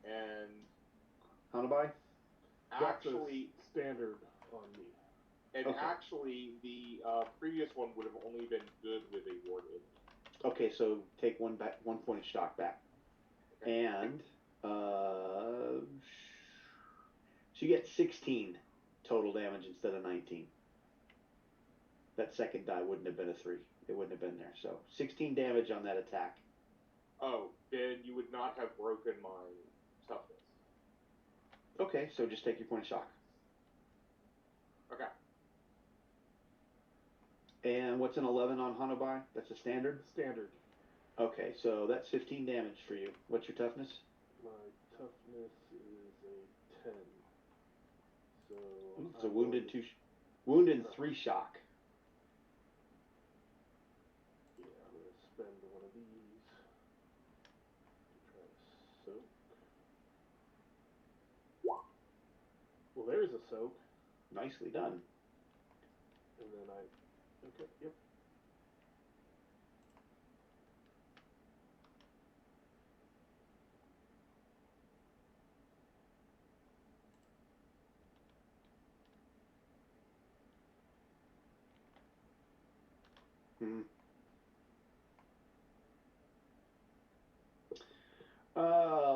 And Hanabai? That's actually, a standard on me. and Okay. actually, the previous one would have only been good with a ward enemy. Okay, so take 1 point of shock back. Okay. And so you get 16 total damage instead of 19. That second die wouldn't have been a 3. It wouldn't have been there. So 16 damage on that attack. Oh, then you would not have broken my toughness. Okay, so just take your point of shock. Okay. And what's an 11 on Hanabai? That's a standard? Standard. Okay, so that's 15 damage for you. What's your toughness? My toughness is a 10. So It's a wounded 2, wounded 3 shock. Yeah, I'm gonna spend one of these to try to soak. Well, there's a soak, Nicely done. and then okay, yep. Hmm.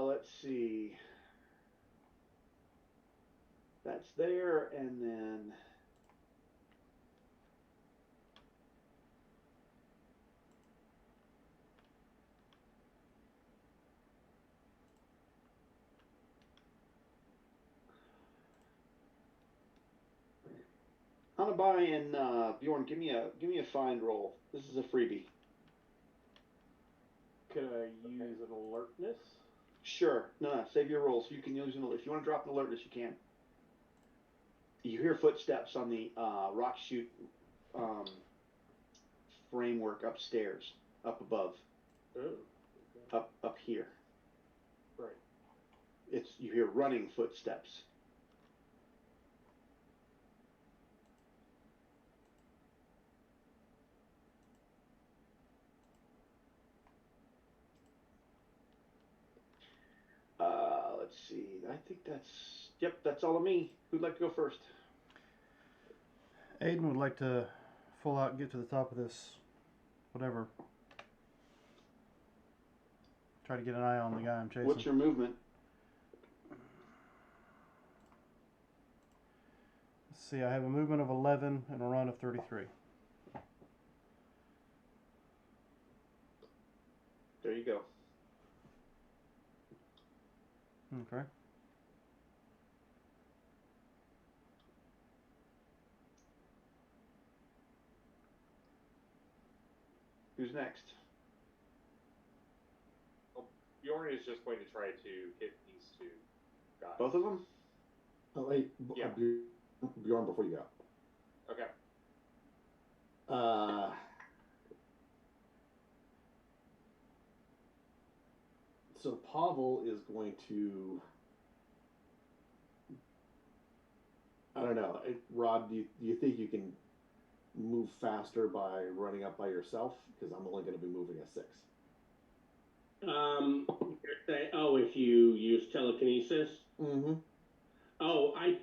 Let's see. That's there, and then Hanabai and Bjorn, give me a find roll. This is a freebie. Can I use an alertness? Sure. No, save your rolls. You can use if you want to drop an alertness, you can. You hear footsteps on the rock chute framework upstairs, up above, Oh, okay. up here. Right. You hear running footsteps. Let's see. I think that's all of me. Who'd like to go first? Aiden would like to full out get to the top of this, whatever. Try to get an eye on the guy I'm chasing. What's your movement? Let's see, I have a movement of 11 and a run of 33. There you go. Okay. Who's next? Well, Bjorn is just going to try to hit these 2 guys. Both of them? Oh, wait. Yeah. Bjorn, before you go. Okay. So Pavel is going to. I don't know. Rod, do you think you can move faster by running up by yourself? Because I'm only going to be moving a 6. If you use telekinesis. Mm-hmm. Oh, I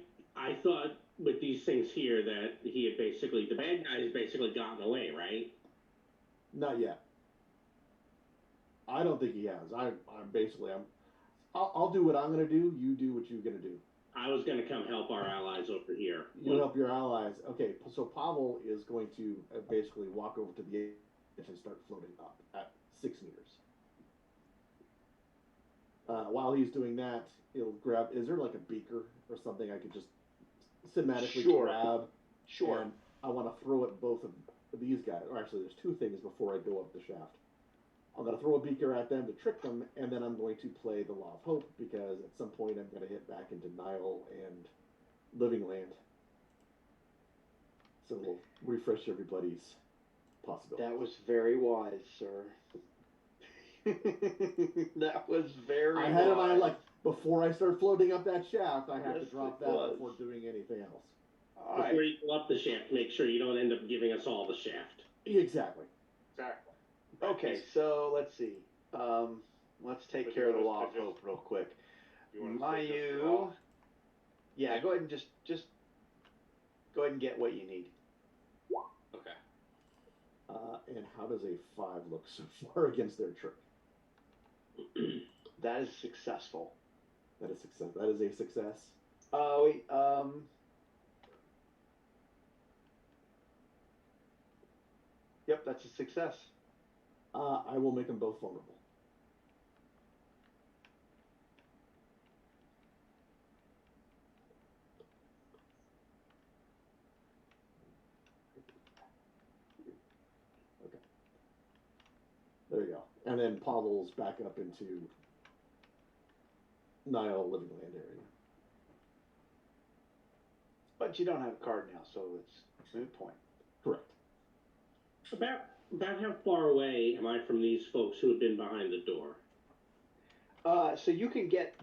thought with these things here that he had basically, the bad guy has basically gotten away, right? Not yet. I don't think he has. I'll do what I'm going to do. You do what you're going to do. I was going to come help our allies over here. You help your allies. Okay, so Pavel is going to basically walk over to the edge and start floating up at 6 meters. While he's doing that, he'll grab. Is there like a beaker or something I could just cinematically grab? Sure. And I want to throw at both of these guys. Or actually, there's two things before I go up the shaft. I'm going to throw a beaker at them to trick them, and then I'm going to play the Law of Hope, because at some point I'm going to hit back into Nile and Living Land. So we'll refresh everybody's possibilities. That was very wise, sir. That was very I had in wise. mind, like, before I start floating up that shaft, I have Yes, to drop it that was. before doing anything else. All right. Before you go up the shaft, make sure you don't end up giving us all the shaft. Exactly. Exactly. Okay, so let's see. Let's take But care you of the want Law us of to Hope real quick. You want to just Mayu, draw? yeah, go ahead and just go ahead and get what you need. Okay. And how does a 5 look so far against their trick? That is successful. That is success. That is a success. Wait, yep, that's a success. I will make them both vulnerable. Okay. There you go. And then Pavel's back up into Nile Living Land area. But you don't have a card now, so it's moot point. Correct. About how far away am I from these folks who have been behind the door? So you can get,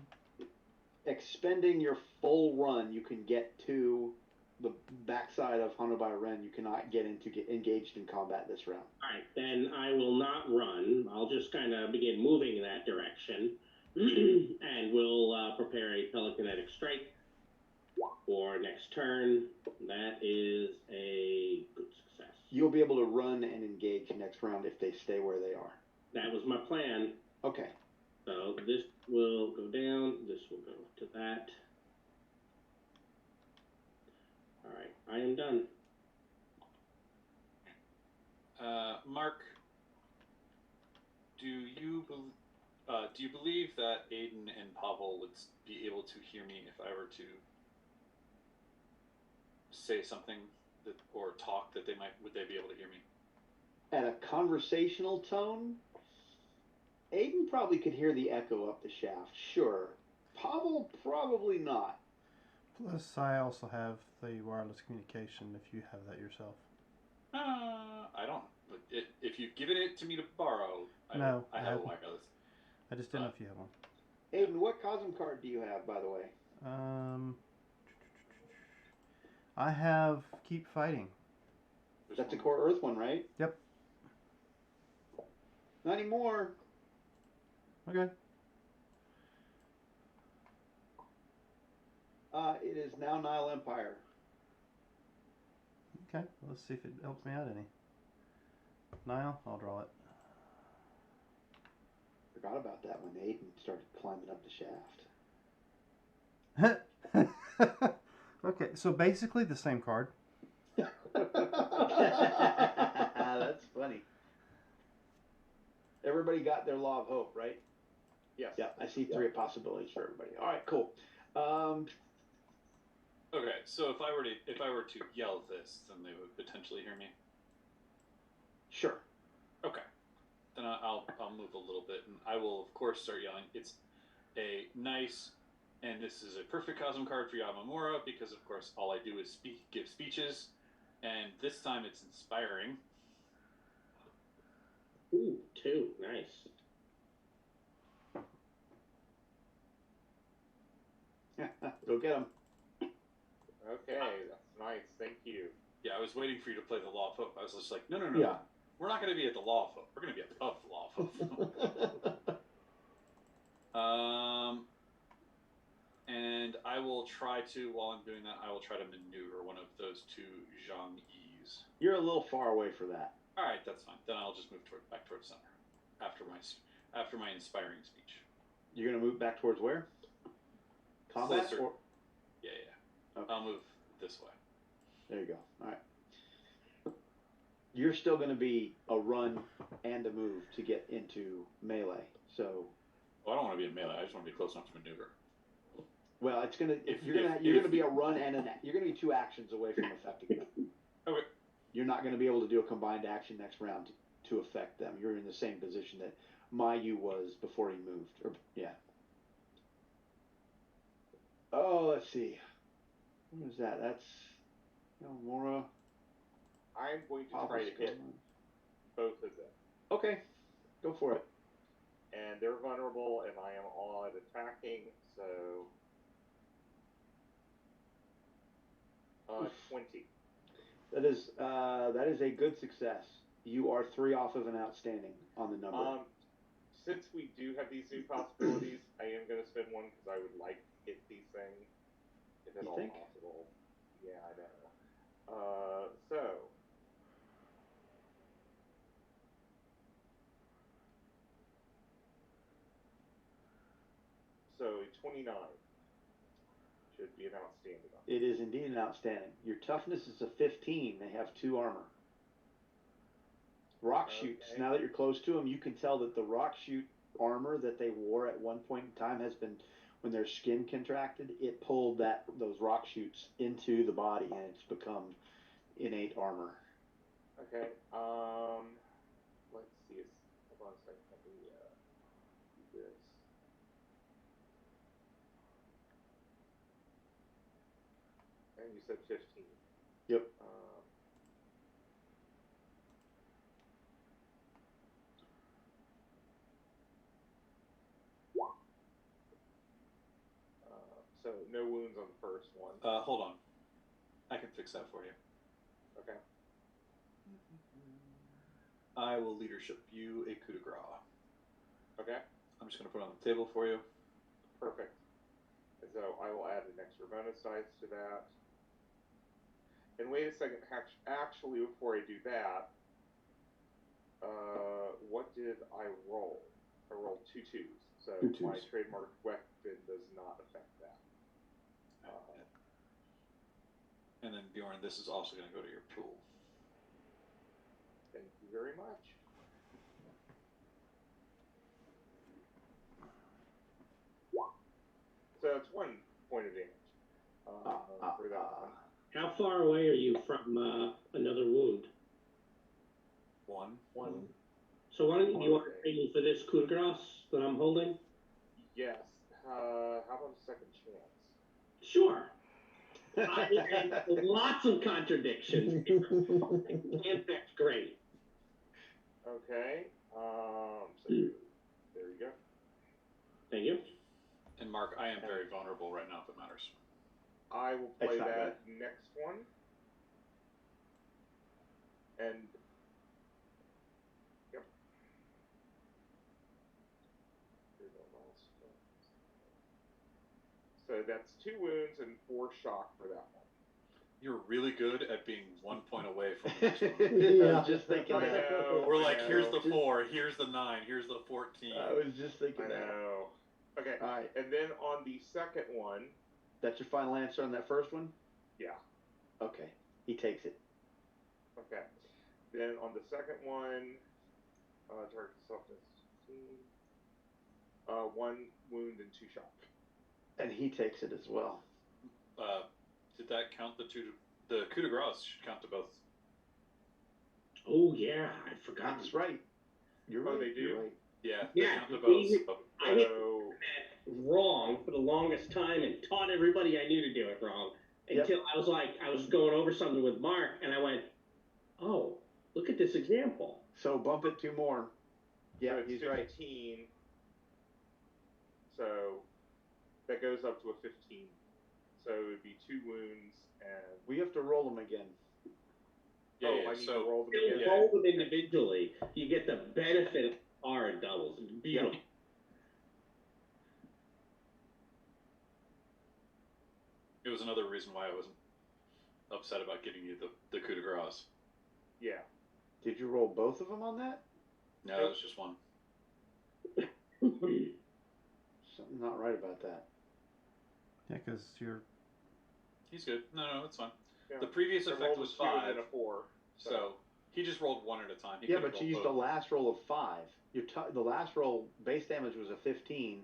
expending your full run, you can get to the backside of Hanobai Ren. You cannot get engaged in combat this round. All right, then I will not run. I'll just kind of begin moving in that direction, and we'll prepare a telekinetic strike for next turn. That is a good success. You'll be able to run and engage next round if they stay where they are. That was my plan. Okay. So this will go down. This will go to that. All right, I am done. Mark, do you believe that Aiden and Pavel would be able to hear me if I were to say something or talk that would they be able to hear me? At a conversational tone, Aiden probably could hear the echo up the shaft, sure. Pavel, probably not. Plus, I also have the wireless communication if you have that yourself. I don't. If you've given it to me to borrow, I have a haven't. wireless. I just didn't know if you have one. Aiden, what Cosm card do you have, by the way? I have Keep Fighting. That's a Core Earth one, right? Yep. Not anymore. Okay. It is now Nile Empire. Okay. Let's see if it helps me out any. Nile, I'll draw Forgot about that when Aiden started climbing up the shaft. Okay, so basically the same card. That's funny. Everybody got their Law of Hope, right? Yes. Yeah, I see 3 possibilities for everybody. All right, cool. Okay, so if I were to yell this, then they would potentially hear me. Sure. Okay, then I'll move a little bit, and I will of course start yelling. It's a nice, and this is a perfect Cosm card for Yamamura because of course all I do is give speeches, and this time it's inspiring. Ooh, 2, nice. Go get them. Okay, that's nice. Thank you. Yeah, I was waiting for you to play the Law of Hope. I was just like, no. Yeah. We're not going to be at the Law of Hope. We're going to be above the Law of Hope. And I will try to, while I'm doing that, I will try to maneuver one of those 2 Zhang Yis. You're a little far away for that. All right, that's fine. Then I'll just move back towards center after my inspiring speech. You're going to move back towards where? Combat? Closer. Yeah. Okay. I'll move this way. There you go. All right. You're still going to be a run and a move to get into melee. So, Well, I don't want to be in melee. I just want to be close enough to maneuver. well, it's gonna If- you're if- gonna be a run and you're gonna be 2 actions away from affecting them. Okay. You're not going to be able to do a combined action next round to affect them. You're in the same position that Mayu was before he moved. Or yeah. Oh, let's see. What is that? That's Mora. I'm going to try to hit both of them. Okay, go for it. And they're vulnerable, and I am on attacking, so 20. That is a good success. You are 3 off of an outstanding on the number. Since we do have these new possibilities, I am going to spend one because I would like to hit these things, if at You all think? possible. Yeah, I know. So a 29 should be an outstanding. It is indeed an outstanding. Your toughness is a 15. They have 2 armor. Rock shoots. Okay. Now that you're close to them, you can tell that the rock shoot armor that they wore at one point in time has been, when their skin contracted, it pulled those rock shoots into the body, and it's become innate armor. Okay. Let's see. Hold on a second. Let me do this. And you said 15. Yep. So no wounds on the first one. Hold on. I can fix that for you. Okay. I will leadership you a coup de grace. Okay. I'm just going to put it on the table for you. Perfect. And so I will add an extra bonus dice to that. And wait a second. Actually, before I do that, what did I roll? I rolled 2 2s. So 2 2s. my trademark weapon does not affect that. And then Bjorn, this is also going to go to your pool. Thank you very much. So it's 1 point of damage for that one. How far away are you from another wound? 1. So why don't you upgrade me for this coup de grace that I'm holding? Yes. How about a second chance? Sure. And lots of contradictions. And that's great. Okay. So there you go. Thank you. And Mark, I am very vulnerable right now if it matters. I will play That's not that next one. And yep. So that's 2 wounds and 4 shock for that one. You're really good at being 1 point away from the next one. I was just thinking I that. know. We're like, I here's know. the 4, here's the 9, here's the 14. I was just thinking I that. know. Okay. All right. And then on the second one, That's your final answer on that first one? yeah. Okay. He takes it. Okay. Then on the second one, target softness 15. 1 wound and 2 shock. And he takes it as well. Did that count the coup de grace should count to both. Oh yeah, I forgot. That's right. You're Oh, right. they do? You're right. Yeah, they Yeah, count to both. I hit So that wrong for the longest time and taught everybody I knew to do it wrong until I was going over something with Mark and I went, oh, look at this example. So bump it 2 more. Yeah, so it's he's 15. right. So that goes up to a 15. So it would be 2 wounds and. We have to roll them again. Yeah, I need to roll them Still again. roll them individually. You get the benefit of R and doubles. It's beautiful. Yep. It was another reason why I wasn't upset about giving you the coup de grace. Yeah. Did you roll both of them on that? No, that was just 1. Something's not right about that. Yeah, because you're He's good. No, that's fine. Yeah. The previous The effect roll was was 2 and 5, then a 4. so he just rolled 1 at a time. He Yeah, could've but you rolled used both. the last roll of 5. The last roll base damage was a 15.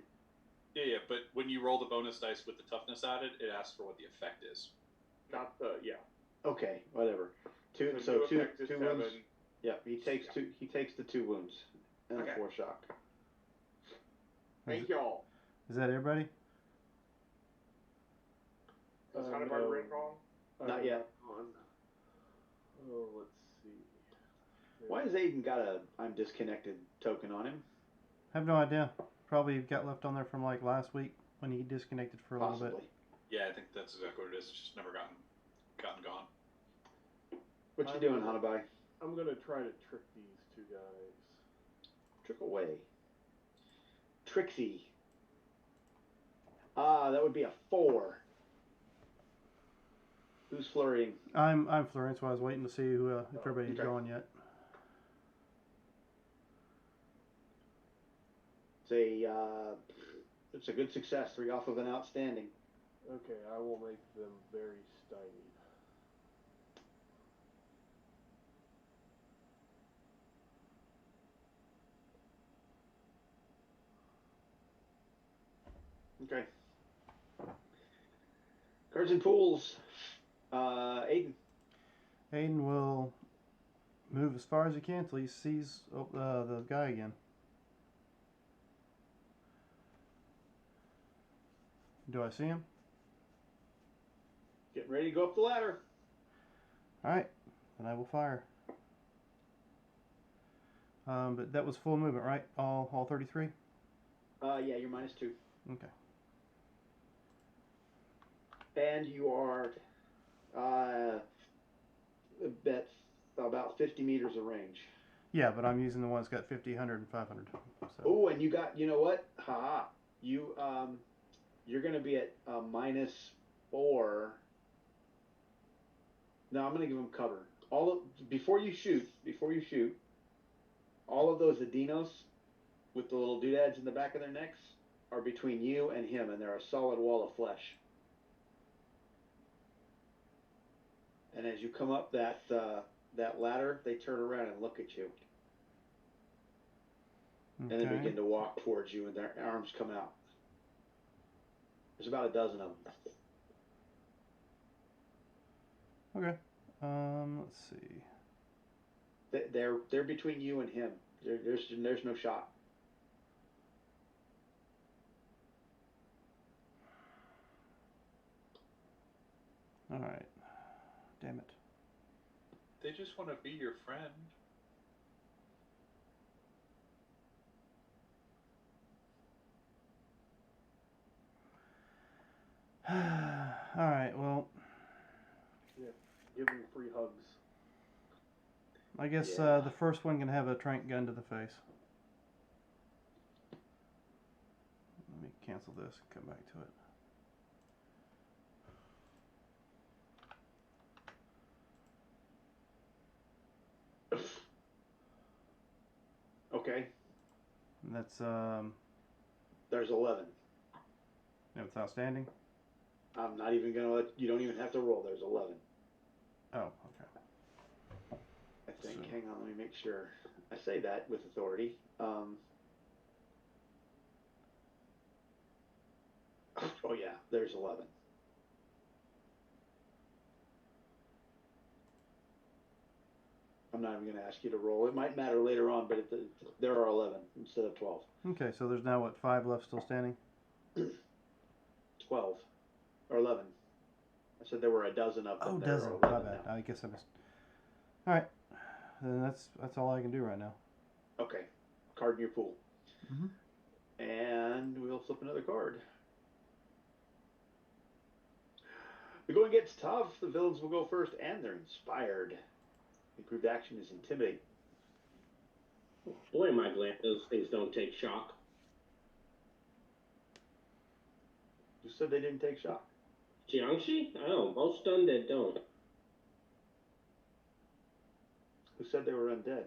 Yeah, but when you roll the bonus dice with the toughness added, it asks for what the effect is. Not the Okay, whatever. The So new two effect is 2 7. wounds. Yeah, he takes two. He takes the 2 wounds and Okay. a 4 shock. Thank y'all. Is that everybody? Is Hunter by no. written wrong? Not yet. Oh, let's see. Why has Aiden got a I'm disconnected token on him? I have no idea. Probably got left on there from like last week when he disconnected for a little Possibly. bit. Yeah, I think that's exactly what it is. It's just never gotten gone. What you doing, Hanabai? I'm gonna try to trick these 2 guys. Trick away. Trixie. That would be a 4. Who's flurrying? I'm flurrying, so I was waiting to see who if everybody had okay. gone yet. It's a good success. 3 off of an outstanding. Okay, I will make them very stymied. Okay. Cards and pools. Aiden. Aiden will move as far as he can until he sees the guy again. Do I see him? Getting ready to go up the ladder. Alright, then I will fire. But that was full movement, right? All 33? Yeah, you're -2. Okay. And you are about 50 meters of range. Yeah, but I'm using the one that's got 50, 100, and 500. So. Oh, and you know what? Ha! You're going to be at -4. No, I'm going to give him cover. Before you shoot, all of those Adinos with the little doodads in the back of their necks are between you and him, and they're a solid wall of flesh. And as you come up that ladder, they turn around and look at you. Okay. And they begin to walk towards you, and their arms come out. There's about a dozen of them. Okay. Let's see. They're between you and him. There's no shot. All right. Damn it. They just want to be your friend. All right. Well, Yeah, give them free hugs. I guess Yeah. the first one can have a trank gun to the face. Let me cancel this and come back to it. Okay. And that's There's 11. it's outstanding. I'm not even gonna you don't even have to roll. There's 11. Oh, okay. I think. So- Hang on, let me make sure. I say that with authority. Oh yeah, there's 11. I'm not even going to ask you to roll. It might matter later on, but there are 11 instead of 12. Okay, so there's now what, 5 left still standing? 12 or 11. I said there were a dozen of them. Oh, There are dozen. 11 My bad. now. I guess I missed. All right, then that's all I can do right now. Okay, card in your pool. Mhm. And we'll flip another card. The going gets tough. The villains will go first, and they're inspired. Improved action is intimidate. Boy, am I glad those things don't take shock. Who said they didn't take shock? Jiangxi? Oh, most undead don't. Who said they were undead?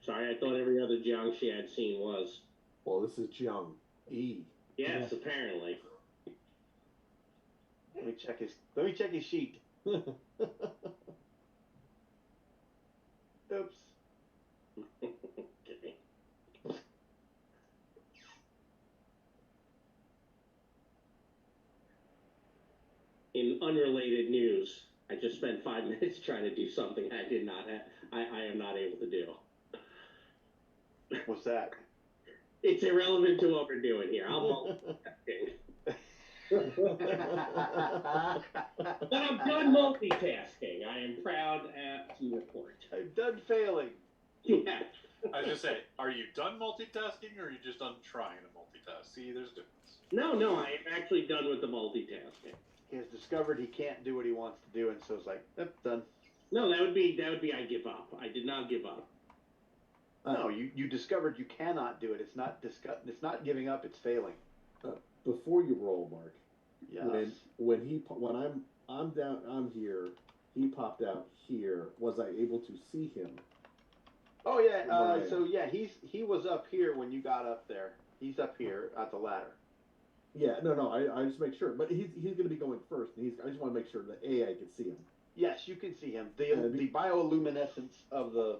Sorry, I thought every other Jiangxi I'd seen was. Well, this is Jiang E. Yes, apparently. Let me check his. Let me check his sheet. Oops. Okay. In unrelated news, I just spent 5 minutes trying to do something I did not have. I am not able to do. What's that? It's irrelevant to what we're doing here. I'll multitasking. But I'm done multitasking. I am proud to report. I'm done failing. Yeah. I was just say, are you done multitasking, or are you just done trying to multitask? See, there's a difference. No, I am actually done with the multitasking. He has discovered he can't do what he wants to do, and so it's like, yep, done. No, that would be I give up. I did not give up. No, you discovered you cannot do it. It's not It's not giving up. It's failing. Before you roll, Mark. Yes. When I'm down, I'm here. He popped out here. Was I able to see him? Oh yeah. Right. So yeah, he was up here when you got up there. He's up here at the ladder. Yeah. No. I just make sure. But he's going to be going first. And I just want to make sure that I can see him. Yes, you can see him. The bioluminescence of the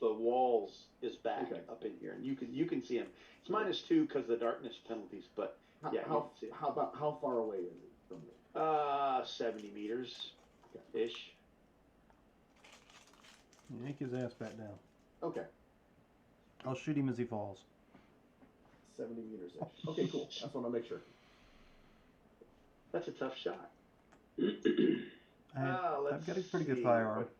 walls is back up in here, and you can see him. It's -2 because of the darkness penalties, but yeah, you can see him. How far away is he from me? 70 meters, ish. Yank his ass back down. Okay. I'll shoot him as he falls. 70 meters ish. Okay, cool. That's what I'll make sure. That's a tough shot. I've got a pretty good firearm.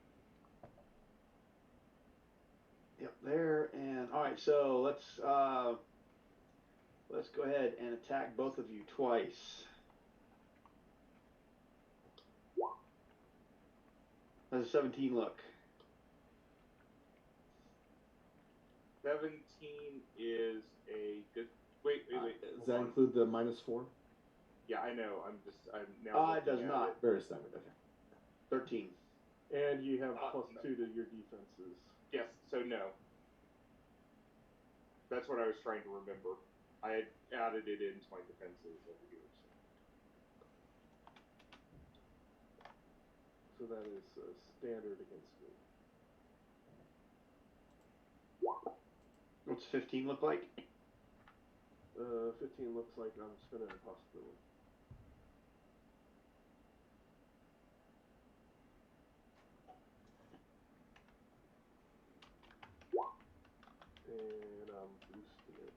Yep, there, and all right. So let's go ahead and attack both of you twice. How's a 17 look? 17 is a good. Wait. Does that include the -4? Yeah, I know. I'm now. It does looking at not. it. Very standard. Okay. 13. And you have No. +2 to your defenses. Yes. So no. That's what I was trying to remember. I had added it into my defenses over here. So that is standard against me. What's 15 look like? 15 looks like I'm spinning a possibility. And I'm boosting it.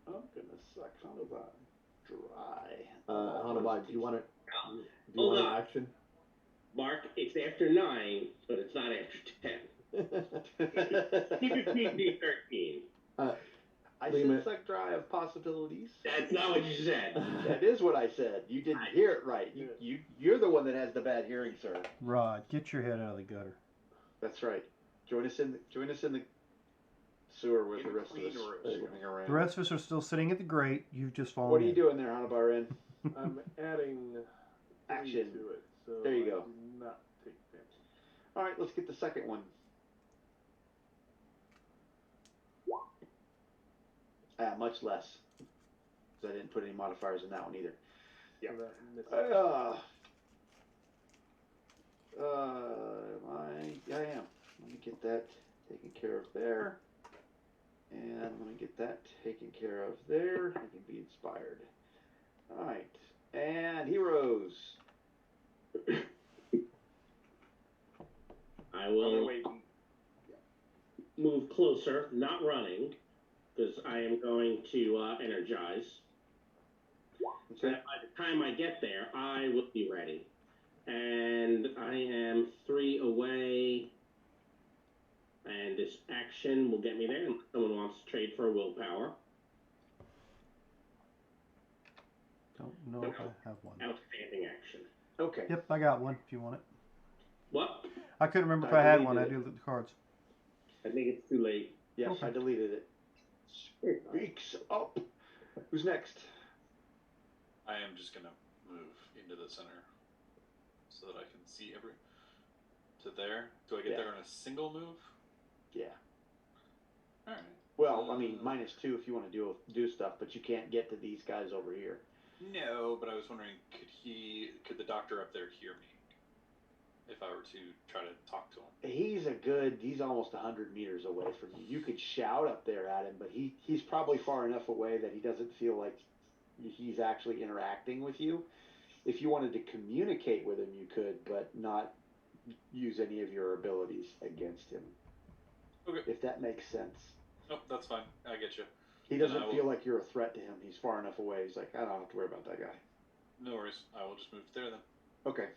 I'm gonna suck Hanoba dry. Hanoba, do you want it? Do you Hold want on. an action? Mark, it's after 9, but it's not after 10. Keep it PG-13. I Leave said it. suck dry of possibilities. That's not what you said. That is what I said. You didn't hear it right. You're the one that has the bad hearing, sir. Rod, get your head out of the gutter. That's right. Join us in the sewer with the rest of us swimming The around. rest of us are still sitting at the grate. You've just fallen What are you in. doing there, Hanabarin? I'm adding 3 Action. to it, so There you I go. do not take damage. All right, let's get the second one. Much less. Because I didn't put any modifiers in that one either. Yeah. So that misses. I am. Let me get that taken care of there. And let me get that taken care of there. I can be inspired. All right. And heroes. I will Wait. move closer, not running, because I am going to energize. So Okay. that by the time I get there, I will be ready. And I am 3 away. And this action will get me there unless someone wants to trade for a willpower. Don't know if I have one. Outstanding action. Okay. Yep, I got one if you want it. What? I couldn't remember if I I had deleted one. I it. did look at the cards. I think it's too late. Yes, Okay. I deleted it. Speaks up. Who's next? I am just gonna move into the center so that I can see to there. Do I get Yeah. there in a single move? Yeah. All right. Well, I mean, -2 if you want to do stuff, but you can't get to these guys over here. No, but I was wondering, could the doctor up there hear me if I were to try to talk to him? He's almost 100 meters away from you. You could shout up there at him, but he's probably far enough away that he doesn't feel like he's actually interacting with you. If you wanted to communicate with him, you could, but not use any of your abilities against him. Okay. If that makes sense. Nope, that's fine. I get you. He doesn't feel like you're a threat to him. He's far enough away. He's like, I don't have to worry about that guy. No worries. I will just move there then. Okay.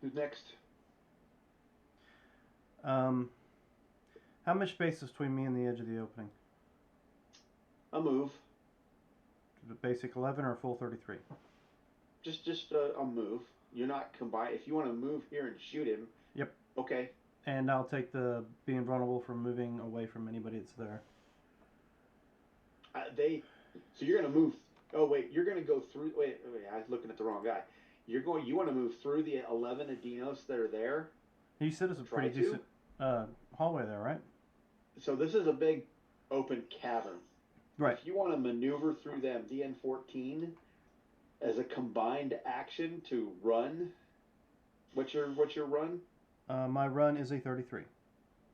Who's next? How much space is between me and the edge of the opening? A move. The basic 11 or a full 33? Just a move. You're not combined. If you want to move here and shoot him. Yep. Okay. And I'll take the being vulnerable from moving away from anybody that's there. So you're gonna move. Oh wait, you're gonna go through. Wait, I was looking at the wrong guy. You want to move through the 11 Adinos that are there. You said it's a pretty decent hallway there, right? So this is a big open cavern. Right. If you want to maneuver through them, DN14 as a combined action to run. What's your run? My run is a 33.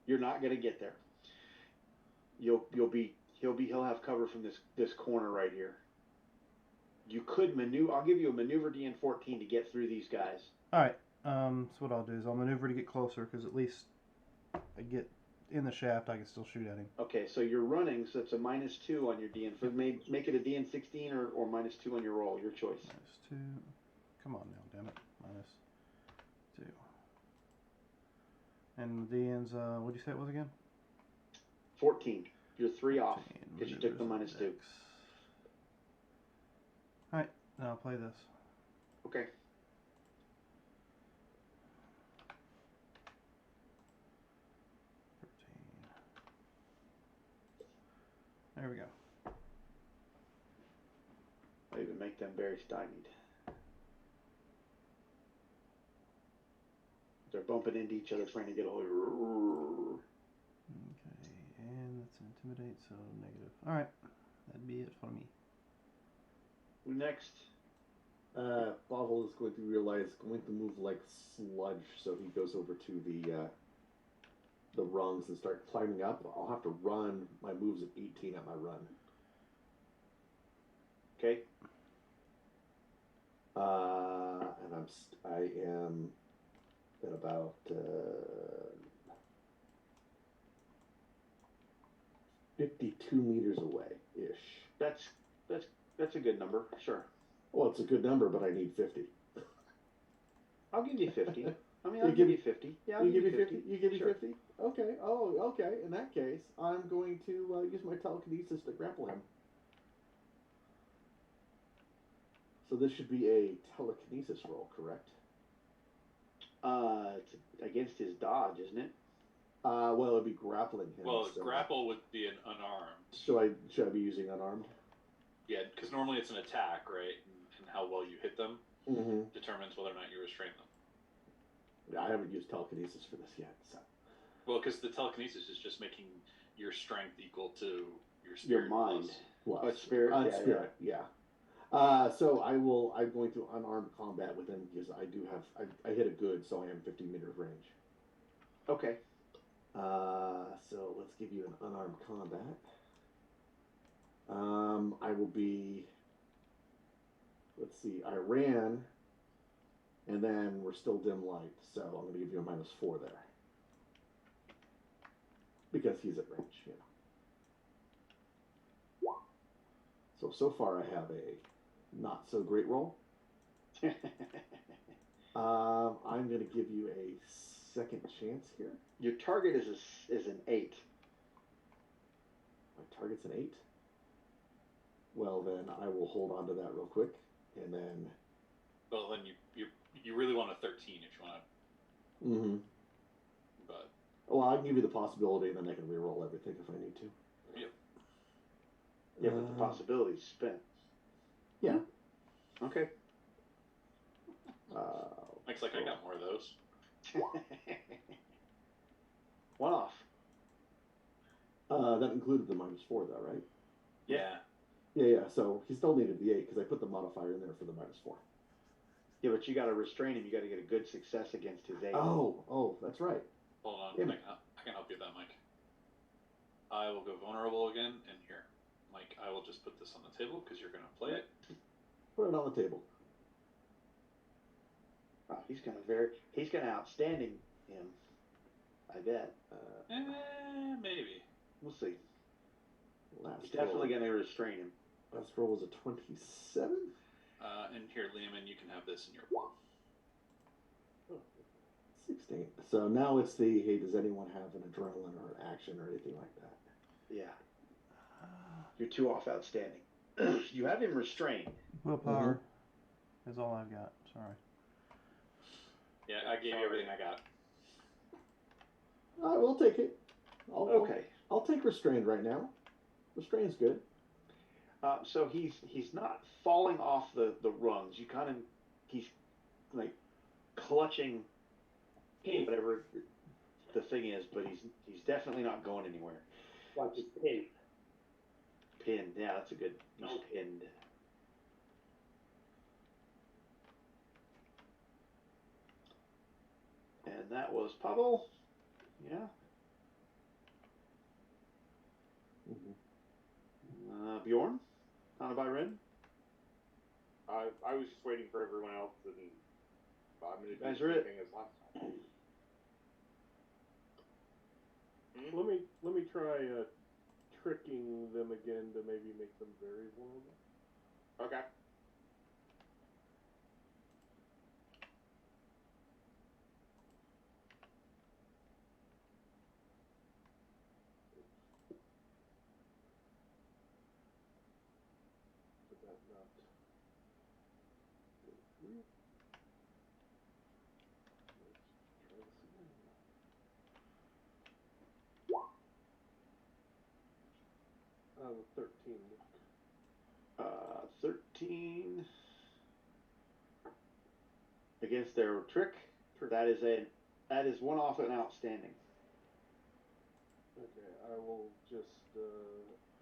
You're not gonna get there. He'll have cover from this corner right here. You could maneuver. I'll give you a maneuver DN14 to get through these guys. All right. So what I'll do is I'll maneuver to get closer because at least I get in the shaft. I can still shoot at him. Okay, so you're running, so it's a -2 on your DN. Make it a DN16 or -2 on your roll. Your choice. -2. Come on now, damn it. -2. And the DN's what'd you say it was again? 14. You're 3 off because you took the -2. All right. Now I'll play this. Okay. There we go. I'll even make them very stymied. They're bumping into each other trying to get a hold of her. Okay, and that's an intimidate, so negative. Alright, that'd be it for me. Who next? Bobble is going to realize going to move like sludge, so he goes over to the rungs and start climbing up. I'll have to run. My move's at 18 at my run. Okay. And I am at about 52 meters away ish. That's a good number. Sure. Well, it's a good number, but I need 50. I'll give you 50. I mean, You I'll give you 50. Yeah, I'll You give me 50? 50. You give me Sure. 50? Okay. Oh, okay. In that case, I'm going to use my telekinesis to grapple him. So this should be a telekinesis roll, correct? It's against his dodge, isn't it? Well, it'd be grappling him. Well, so grapple would be an unarmed. Should I be using unarmed? Yeah, because normally it's an attack, right? And how well you hit them Mm-hmm. determines whether or not you restrain them. Yeah, I haven't used telekinesis for this yet. So. Well, because the telekinesis is just making your strength equal to your spirit. Your mind. plus. Well, But spirit, yeah, spirit, yeah. So I'm going to unarmed combat with him because I hit a good, so I am 50 meters range. Okay. So let's give you an unarmed combat. I will be. Let's see. I ran, and then we're still dim light, so I'm going to give you a -4 there because he's at range. You know. So far I have a not so great roll. I'm going to give you a second chance here. Your target is an 8. My target's an 8. Well, then I will hold on to that real quick, and then. Well, then you really want a 13 if you want to. Mm-hmm. But Well, I can give you the possibility, and then I can re-roll everything if I need to. Yep. Yeah, but the possibility's spent. Yeah. Okay. looks like I got more of those. One off. That included the -4, though, right? Yeah. Yeah. So he still needed the 8 because I put the modifier in there for the -4. Yeah, but you got to restrain him. You got to get a good success against his 8. Oh, that's right. Hold on, Damn I it. can help you with that, Mike. I will go vulnerable again, and here, Mike, I will just put this on the table because you're gonna play it. Put it on the table. Oh, he's gonna outstanding him. I bet. Maybe. We'll see. Last He's definitely roll. gonna restrain him. Last roll was a 27. And here, Lehman, you can have this in your pool. 16. So now it's the, hey, does anyone have an adrenaline or an action or anything like that? Yeah. You're 2 off outstanding. You have him restrained. Willpower is all I've got. Sorry. Yeah, I gave you everything I got. All right, we'll take it. Okay. I'll take restrained right now. Restrained's good. So he's not falling off the rungs. He's like clutching whatever the thing is, but he's definitely not going anywhere. Like it's pinned. Pinned, yeah, that's a good. He's pinned. And that was Pavel. Yeah. Bjorn, Hannah by Ren. I was just waiting for everyone else, and I'm going to do Guys the are same it. thing as last time. Let me try tricking them again to maybe make them very vulnerable. Okay. Did that not go through? Let's try this again. 13. 13 against their trick. That is 1 off an outstanding. Okay, I will just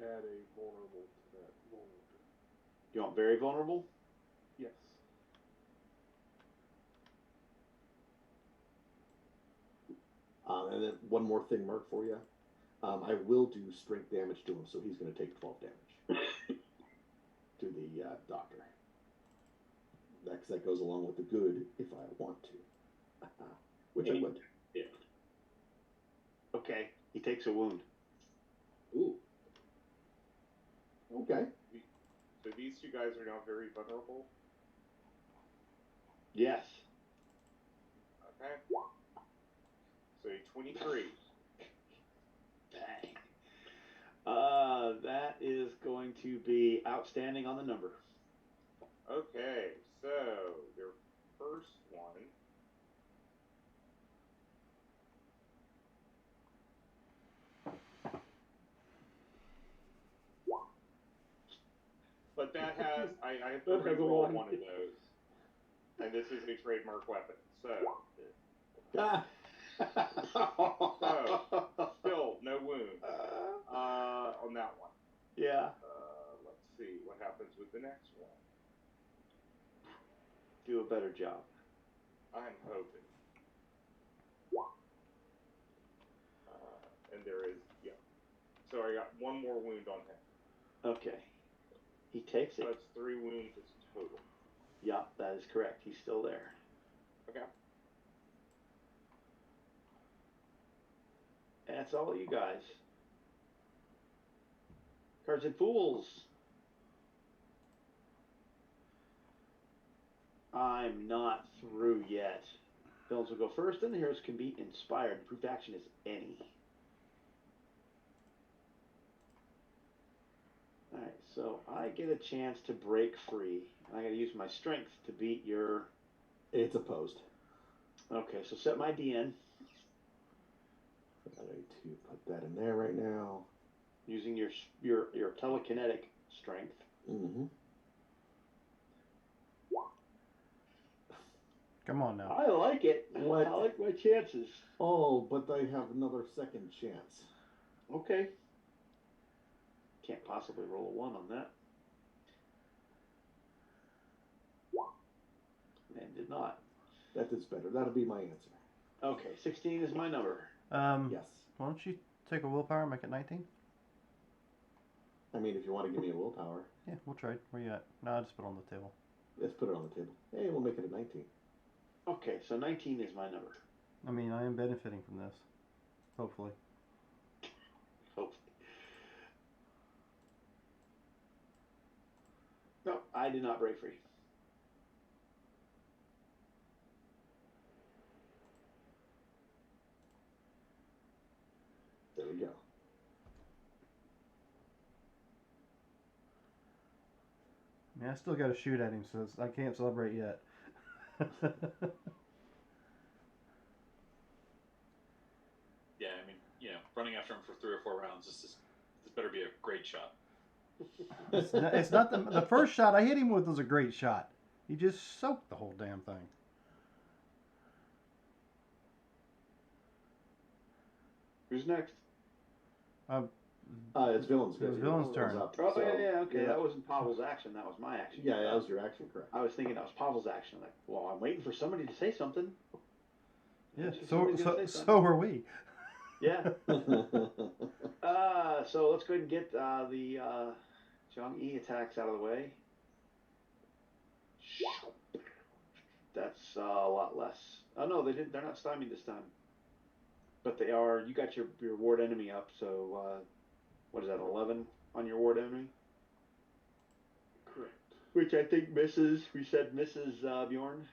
add a vulnerable to that vulnerable. You want very vulnerable? Yes. And then one more thing, Mark, for you. I will do strength damage to him, so he's going to take 12 damage to the doctor. That goes along with the good if I want to, which I would. Yeah. Okay, he takes a wound. Ooh. Okay. So these 2 guys are now very vulnerable. Yes. Okay. So a 23. Dang. That is going to be outstanding on the number. Okay, so your first one. But that has, I have to That has a reroll one. one of those. And this is a trademark weapon, so. So, still no wound on that one. Yeah. Let's see what happens with the next one. Do a better job. I'm hoping. And there is, yeah. So I got 1 more wound on him. Okay. He takes So it. that's 3 wounds total. Yeah, that is correct. He's still there. Okay. That's all you guys. Cards and Fools. I'm not through yet. Villains will go first, and the heroes can be inspired. Improved action is any. Alright, so I get a chance to break free. I gotta use my strength to beat your... It's opposed. Okay, so set my DN. I need to put that in there right now. Using your telekinetic strength. Mm-hmm. Come on now. I like it. What? I like my chances. Oh, but I have another second chance. Okay. Can't possibly roll a 1 on that. And did not. That is better. That'll be my answer. Okay, 16 is my number. Yes. Why don't you take a willpower and make it 19? I mean, if you want to give me a willpower, Yeah, we'll trade. Where you at? No, I'll just put it on the table. let's put it on the table. Hey, we'll make it a 19. Okay, so 19 is my number. I mean, I am benefiting from this. Hopefully. Hopefully. No, I did not break free. There we go. I mean, I still got to shoot at him, so I can't celebrate yet. Yeah, I mean, running after him for 3 or 4 rounds, this better be a great shot. It's not the first shot I hit him with was a great shot. He just soaked the whole damn thing. Who's next? It's Villain's It's Villain's turn. Up, Oh, so, yeah, okay. That wasn't Pavel's action. That was my action. Yeah, that was your action, correct. I was thinking that was Pavel's action. Like, well, I'm waiting for somebody to say something. Yeah, Somebody's gonna say so something. are we. Yeah. So let's go ahead and get the Zhang-Yi attacks out of the way. That's a lot less. Oh no, they didn't. They're not stymied this time. But they are. You got your ward enemy up. So what is that? 11 on your ward enemy. Correct. Which I think misses. We said misses Bjorn.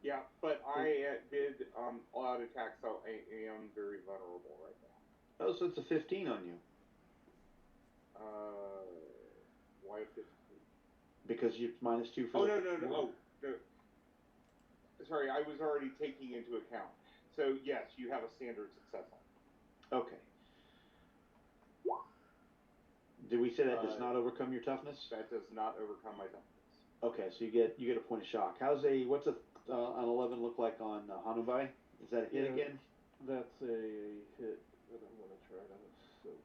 Yeah, but I did all-out attack, so I am very vulnerable right now. Oh, so it's a 15 on you. Why a 15? Because you -2 for. Oh, no. Oh, no. Sorry, I was already taking into account. So, yes, you have a standard success on. Okay. Did we say that does not overcome your toughness? That does not overcome my toughness. Okay, so you get a point of shock. What's an 11 look like on Hanubai? Is that a hit Yeah. again? That's a hit that I'm going to try to soak.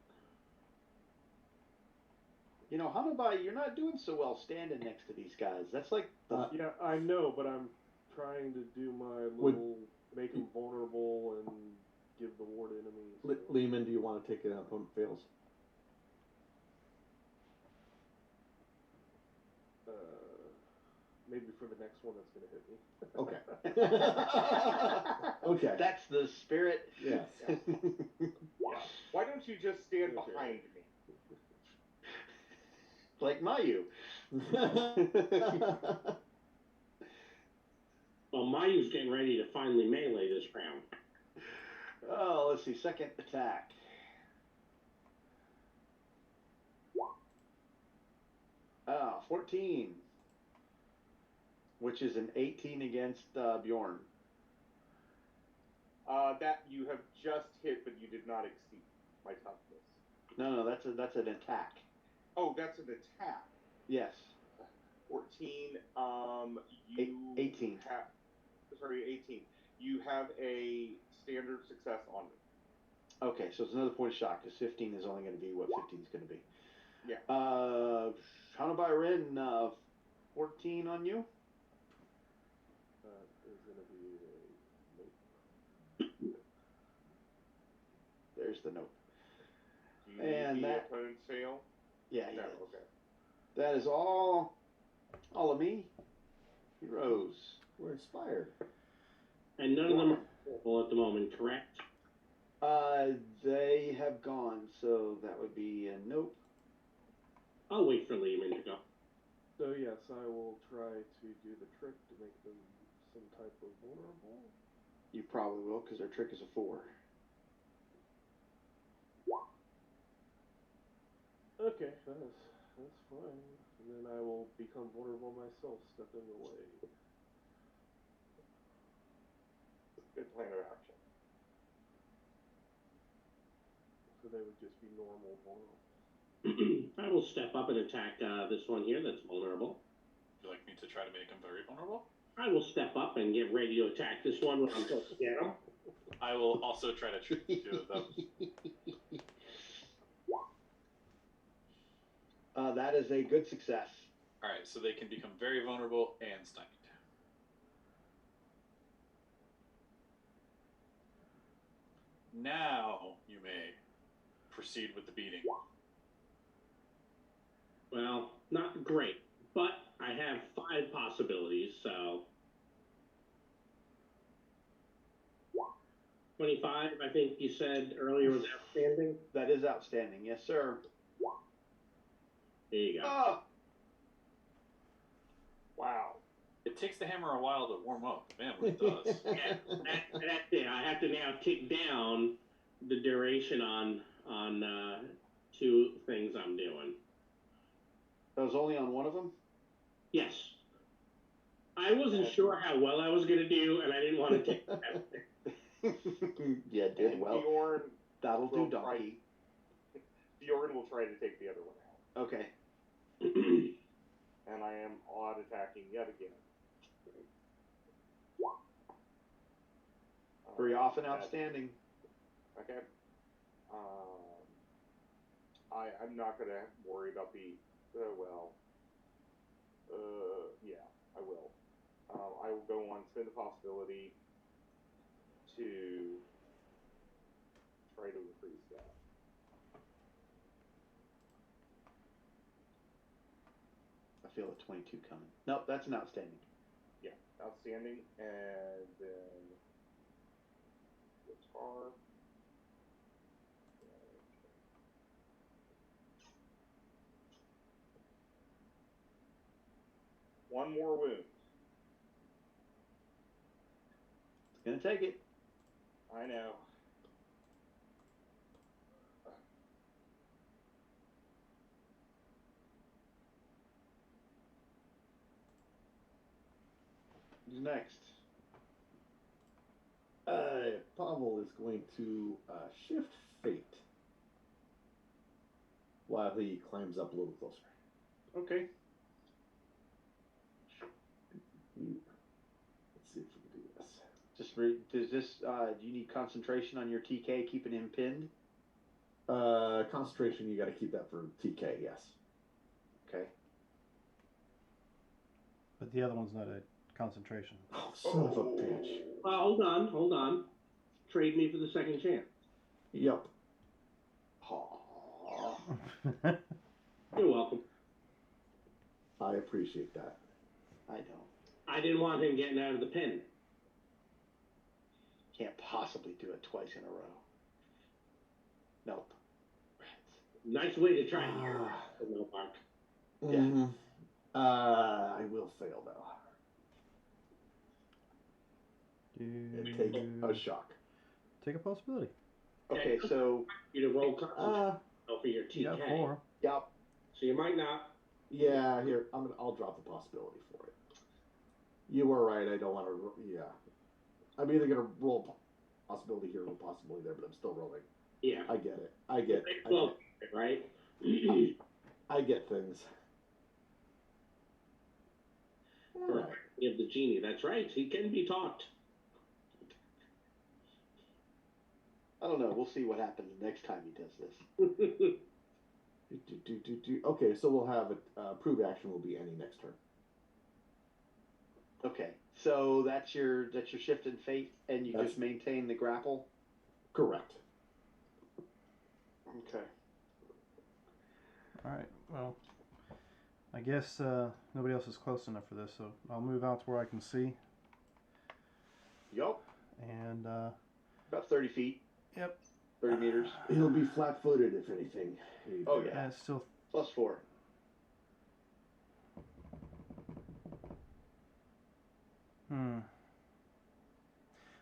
You know, Hanubai, you're not doing so well standing next to these guys. That's like Yeah, I know, but I'm trying to do my little make them vulnerable and give the ward enemy. So. Lehman, do you want to take an opponent fails? Maybe for the next one that's going to hit me. Okay. Okay. That's the spirit. Yes. Yeah. Why don't you just stand Okay. behind me? Like Mayu. Well, Mayu's getting ready to finally melee this round. Oh, let's see. Second attack. Ah, 14. Which is an 18 against Bjorn. That you have just hit, but you did not exceed my toughness. No, that's an attack. Oh, that's an attack. Yes. 14. 18. Sorry, 18. You have a standard success on me. Okay, so it's another point of shock because 15 is only going to be what 15 is going to be. Yeah. Hanubai Rin, 14 on you. Is going to be a nope. There's the note. Do you And need the that- opponent's fail? Yeah, No, yeah. okay. That is all of me. Heroes. We're inspired. And none of them are available at the moment, correct? They have gone, so that would be a nope. I'll wait for Lehman to go. So yes, I will try to do the trick to make them some type of vulnerable. You probably will, because their trick is a 4. Okay, that's fine. And then I will become vulnerable myself, stepping away. Good plan of action. So they would just be normal vulnerable. I will step up and attack this one here that's vulnerable. Would you like me to try to make him very vulnerable? I will step up and get ready to attack this one when I'm supposed to get him. I will also try to trick the 2 of them. That is a good success. Alright, so they can become very vulnerable and stymied. Now you may proceed with the beating. Well, not great, but I have 5 possibilities, so 25. I think you said earlier was outstanding. That is outstanding. Yes, sir. There you go. Ah! Wow. It takes the hammer a while to warm up. Man, what it does. Yeah, that's it. I have to now tick down the duration on 2 things I'm doing. That was only on one of them? Yes. I wasn't sure how well I was going to do, and I didn't want to take Yeah, did And well. Bjorn That'll do, will donkey. Bjorn will try to take the other one out. Okay. And I am odd attacking yet again. Very often That- outstanding. Okay. I'm not going to worry about the. Yeah, I will. I will go on, spend the possibility to try to increase that. I feel a 22 coming. Nope, that's an outstanding. Yeah, outstanding. And then guitar. One more wound. It's going to take it. I know. Who's next? Pavel is going to shift fate while he climbs up a little closer. Okay. Let's see if we can do this. Does this, do you need concentration on your TK keeping him pinned? Concentration, you got to keep that for TK, yes. Okay. But the other one's not a concentration. Oh, son of a bitch. hold on. Trade me for the second chance. Yep. Aw. You're welcome. I appreciate that. I don't. I didn't want him getting out of the pen. Can't possibly do it twice in a row. Nope. Nice way to try here. No, Mark. Mm-hmm. I will fail, though. Take a shock. Take a possibility. Okay, so. You to roll concentration for your You TK. got 4. Yep. So you might not. Yeah, here, I'll drop the possibility for it. You were right, I don't want to, yeah. I'm either going to roll possibility here or possibility there, but I'm still rolling. Yeah. I get it. I get Well, right? I get things. All right. You have the genie. That's right. He can be taught. I don't know. We'll see what happens next time he does this. Okay, so we'll have approved action will be any next turn. Okay, so that's your shift in fate, and you just maintain the grapple. Correct. Okay. All right. Well, I guess nobody else is close enough for this, so I'll move out to where I can see. Yup. And About 30 feet. Yep. 30 meters. He'll be flat-footed if anything. Oh yeah. it's still +4.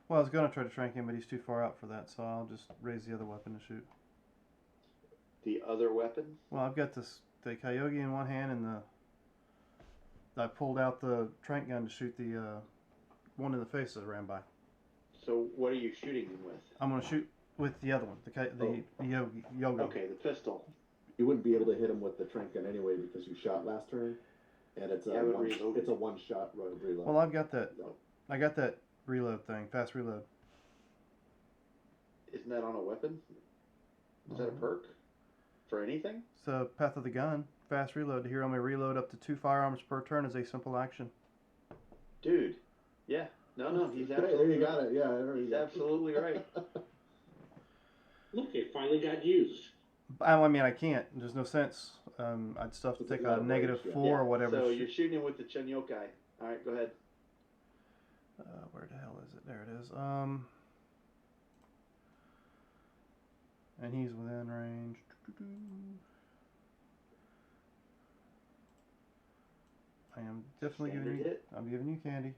Well, I was gonna try to trank him, but he's too far out for that, so I'll just raise the other weapon to shoot. The other weapon? Well, I've got the Coyote in one hand, and I pulled out the trank gun to shoot the one in the face that ran by. So what are you shooting him with? I'm gonna shoot with the other one, the Yogi. Okay, the pistol. You wouldn't be able to hit him with the trank gun anyway because you shot last turn, and it's a one-shot reload. Well, I've got that. I got that reload thing, fast reload. Isn't that on a weapon? Is that a perk for anything? It's a Path of the Gun, fast reload. The hero may reload up to 2 firearms per turn as a simple action. Dude, yeah, no, he's Hey, absolutely. there you got it. Yeah, He's absolutely right. Look, it finally got used. I mean, I can't. There's no sense. I'd still have to It's a take matter a of negative range, yeah. 4 or whatever. So shit. you're shooting him with the Chunyokai. All right, go ahead. Where the hell is it? There it is. And he's within range. I am definitely Standard giving you. hit. I'm giving you candy.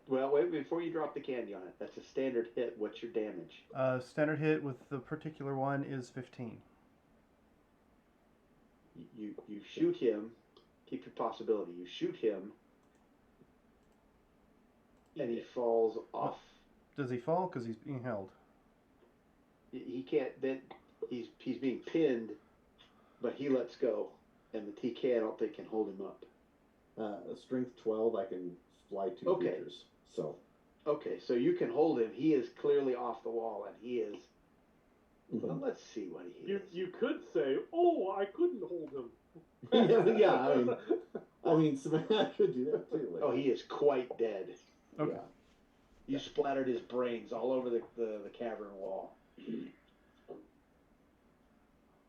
Well, wait before you drop the candy on it. That's a standard hit. What's your damage? Standard hit with the particular one is 15. You shoot him. Keep your possibility. You shoot him, and he falls off. Does he fall? Because he's being held. He can't. Then he's being pinned, but he lets go, and the TK I don't think can hold him up. Strength 12, I can fly 2 Okay. creatures. So. Okay, so you can hold him. He is clearly off the wall, and he is. Well, let's see what he is. You could say, "Oh, I couldn't hold him." yeah, I mean, I could do that too. Like, Oh, he is quite dead. Okay. Yeah. You splattered his brains all over the cavern wall.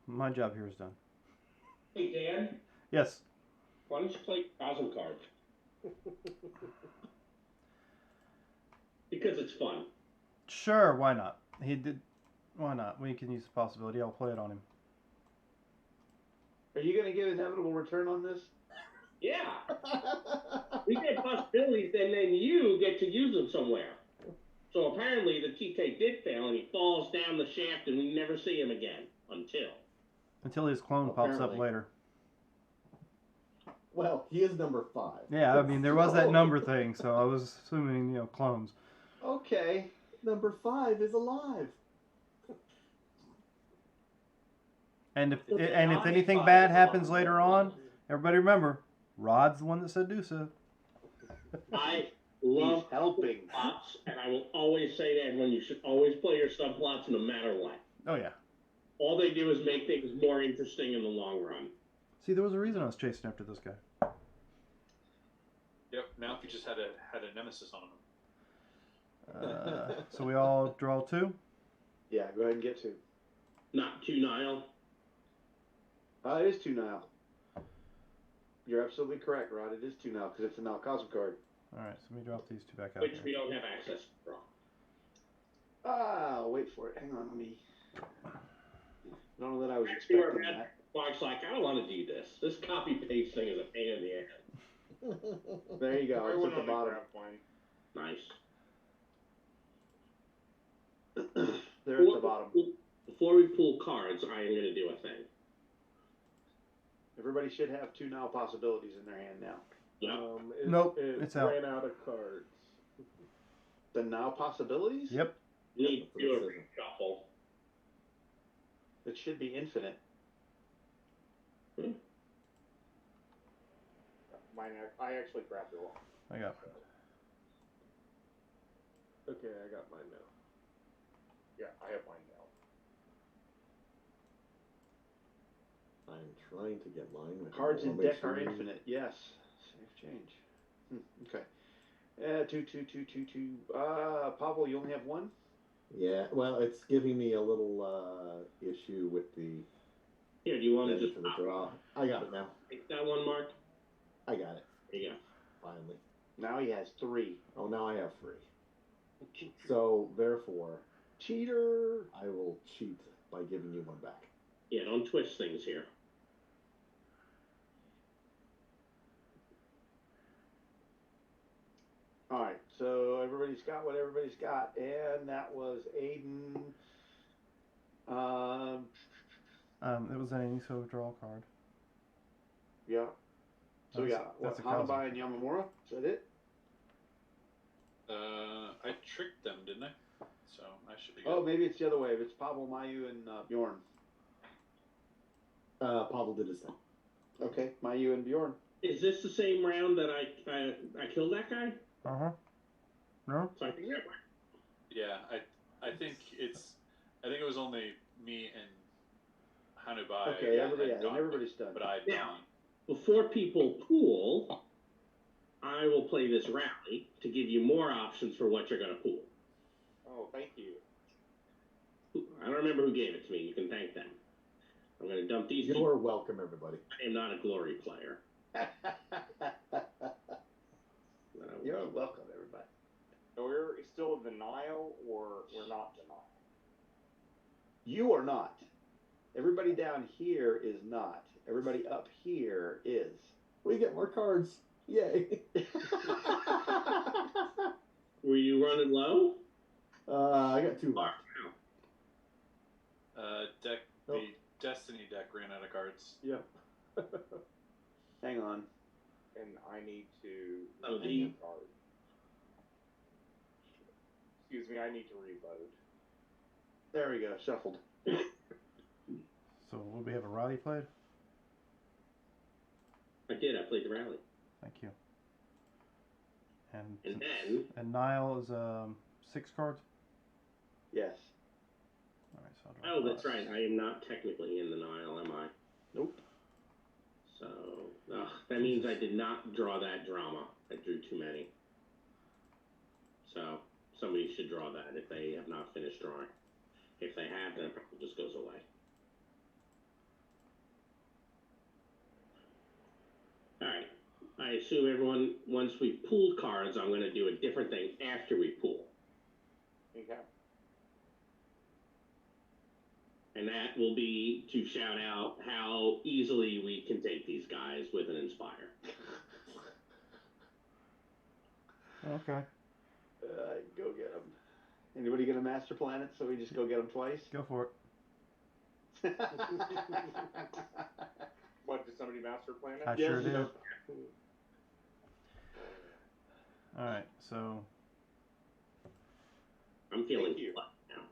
My job here is done. Hey, Dan, Yes. why don't you play Cosm card? Because it's fun. Sure. Why not? He did. Why not? We can use the possibility. I'll play it on him. Are you going to give inevitable return on this? Yeah. We get possibilities, and then you get to use them somewhere. So apparently the TK did fail, and he falls down the shaft, and we never see him again Until his clone pops up Apparently. later. Well, he is number 5. Yeah, I mean, there was that number thing, so I was assuming, clones. Okay. Number 5 is alive. And if anything bad happens later on, everybody remember, Rod's the one that said do so. I love He's helping. subplots, and I will always say that when you should always play your subplots no matter what. Oh yeah. All they do is make things more interesting in the long run. See, there was a reason I was chasing after this guy. Yep. Now if you just had a nemesis on him. So we all draw 2. Yeah, go ahead and get 2. Not too Nile. It is 2 Nile. You're absolutely correct, Rod. It is 2 Nile because it's a Nile Cosm card. All right, so let me drop these 2 back out Which here. we don't have access to. Wait for it. Hang on, let me. I don't know that I was Actually, expecting that. Mark's like, I don't want to do this. This copy paste thing is a pain in the ass. There you go. I It's went at the on the bottom. grab point. Nice. They're at the bottom. Before we pull cards, I am going to do a thing. Everybody should have 2 Nile possibilities in their hand now. Yeah. Nope, It it's out. ran out of cards. The Nile possibilities? Yep. Need to do a reshuffle. It should be infinite. Mine, I actually grabbed it all. I got. Okay, I got mine now. Yeah, I have mine now. I'm trying to get mine. Cards in I'll make deck are sure- infinite. Yes. Save change. Okay. 2, 2, 2, 2, 2. Pavel, you only have 1? Yeah, well, it's giving me a little issue with the Here, do you want to ready just for the draw. I got it now. take that one, Mark? I got it. There you go. Finally. Now he has 3. Oh, now I have 3. So, therefore, Cheater! I will cheat by giving you 1 back. Yeah, don't twist things here. Alright, so everybody's got what everybody's got, and that was Aiden. It was any, so draw a card. Yeah. So we got That's what, a Cosm. Hanabai and Yamamura? Is that it? I tricked them, didn't I? So I should be good. Oh, maybe it's the other way. It's Pavel, Mayu, and Bjorn. Pavel did his thing. Okay, Mayu and Bjorn. Is this the same round that I killed that guy? Uh-huh. No? So I think that Yeah, I think it was only me and Hanubai. Okay, and Doc, everybody's done. But I Yeah. Before people pool, I will play this rally to give you more options for what you're going to pool. Oh, thank you. I don't remember who gave it to me. You can thank them. I'm going to dump these. You're welcome, everybody. I am not a glory player. You're welcome, everybody. So we're still in denial, or we're not denial? You are not. Everybody down here is not. Everybody up here is. We get more cards. Yay. Were you running low? I got 2 left. Deck. Nope. The Destiny deck ran out of cards. Yep. Hang on. And I need to. Oh, reload a card. Excuse me, I need to reload. There we go. Shuffled. So would we have a rally played? I did. I played the rally. Thank you. And And then and Nile is 6 cards. Yes. All right, so I'll oh, draw that's plus. right. I am not technically in the Nile, am I? Nope. So that means I did not draw that drama. I drew too many. So somebody should draw that if they have not finished drawing. If they have, then it probably just goes away. All right. I assume everyone, once we've pooled cards, I'm going to do a different thing after we pool. Okay. And that will be to shout out how easily we can take these guys with an Inspire. Okay, Go get them. Anybody get a master planet? So we just go get them twice. go for it. What, did somebody master planet? I Yes, sure you did. know. All right, so I'm feeling Thank you. flush now.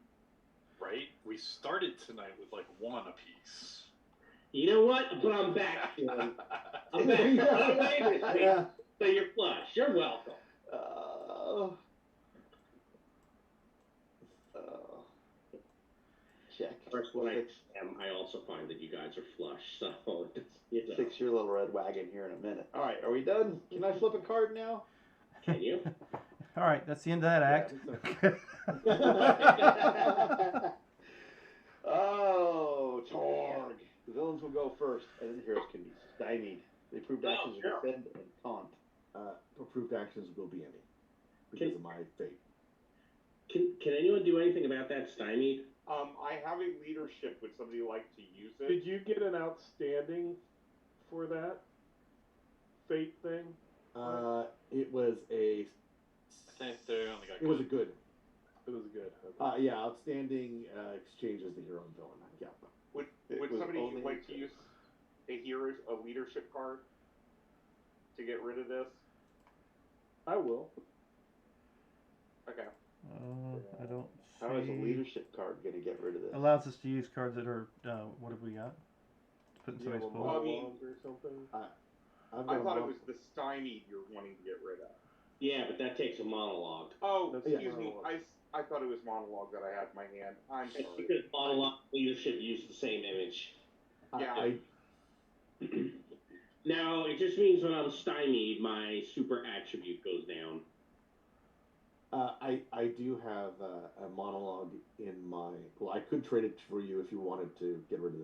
Right? We started tonight with like 1 apiece. You know what? But I'm back. Sean. I'm back. I'm back. Yeah. So you're flush. You're welcome. Check. First, when I Fix, am, I also find that you guys are flush. So, you know. fix your little red wagon here in a minute. All right, are we done? Can I flip a card now? Can you? all right, that's the end of that act. Oh, Torg. The villains will go first, and then the heroes can be stymied. The approved actions sure. are defend and taunt. Approved actions will be any because of my fate. Can anyone do anything about that stymied? I have a leadership. Would somebody like to use it? Did you get an outstanding for that fate thing? It was a. I think they only got It was a good. It was good. Okay. Yeah, outstanding exchanges the hero and villain. Yeah. Would It would was somebody only- like to use a leadership card to get rid of this? I will. Okay. I don't see. How is a leadership card going to get rid of this? Allows us to use cards that are, what have we got? To put in You have somebody's a pool. Well, I mean- monologue or something. I've I got thought a it was the stymied you're wanting to get rid of. Yeah, but that takes a monologue. Oh, That's excuse me. monologue. I thought it was monologue that I had in my hand. I'm It's sorry. because monologue and leadership use the same image. Yeah. Now, it just means when I'm stymied, my super attribute goes down. I do have a monologue in my. Well, I could trade it for you if you wanted to get rid of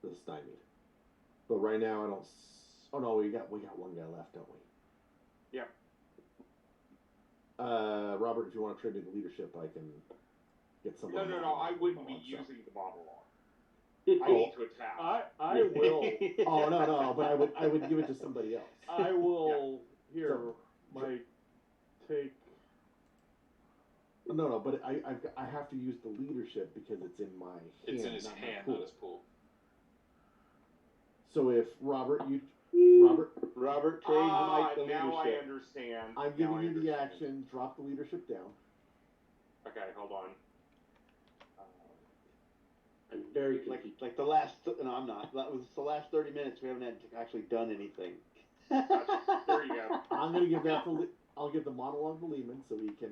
this stymied. But right now I don't. Oh no, we got one guy left, don't we? Yeah. Robert, if you want to trade me the leadership, I can get someone. No. I wouldn't be monologue, so. using the monologue. I need to attack. I will. Oh no, but I would give it to somebody else. I will. Here, So- my take. No, but I have to use the leadership because it's in my hand. It's in his not my hand, pool. not his pool. So if Robert, Robert trades Mike the now I leadership. understand. I'm Now giving I you the understand. action. Drop the leadership down. Okay, hold on. I'm very confused. Like the last. No, I'm not. That was the last 30 minutes. We haven't actually done anything. There you go. I'm gonna give that to. I'll give the monologue to Lehman so he can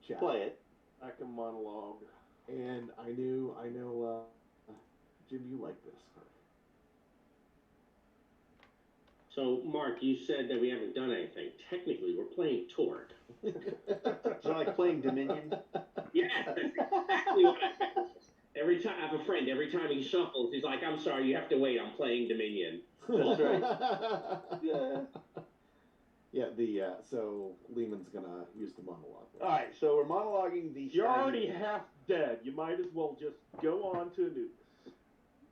chat. Play it. I can monologue. And I know, Jim, you like this card. So, Mark, you said that we haven't done anything. Technically, we're playing Torg. Is it like playing Dominion? Yeah, that's exactly what I meant. Every time friend. Every time he shuffles, he's like, "I'm sorry, you have to wait. I'm playing Dominion." That's right. Yeah. Yeah. So Lehman's gonna use the monologue. All right, so we're monologuing the. You're already half dead. You might as well just go on to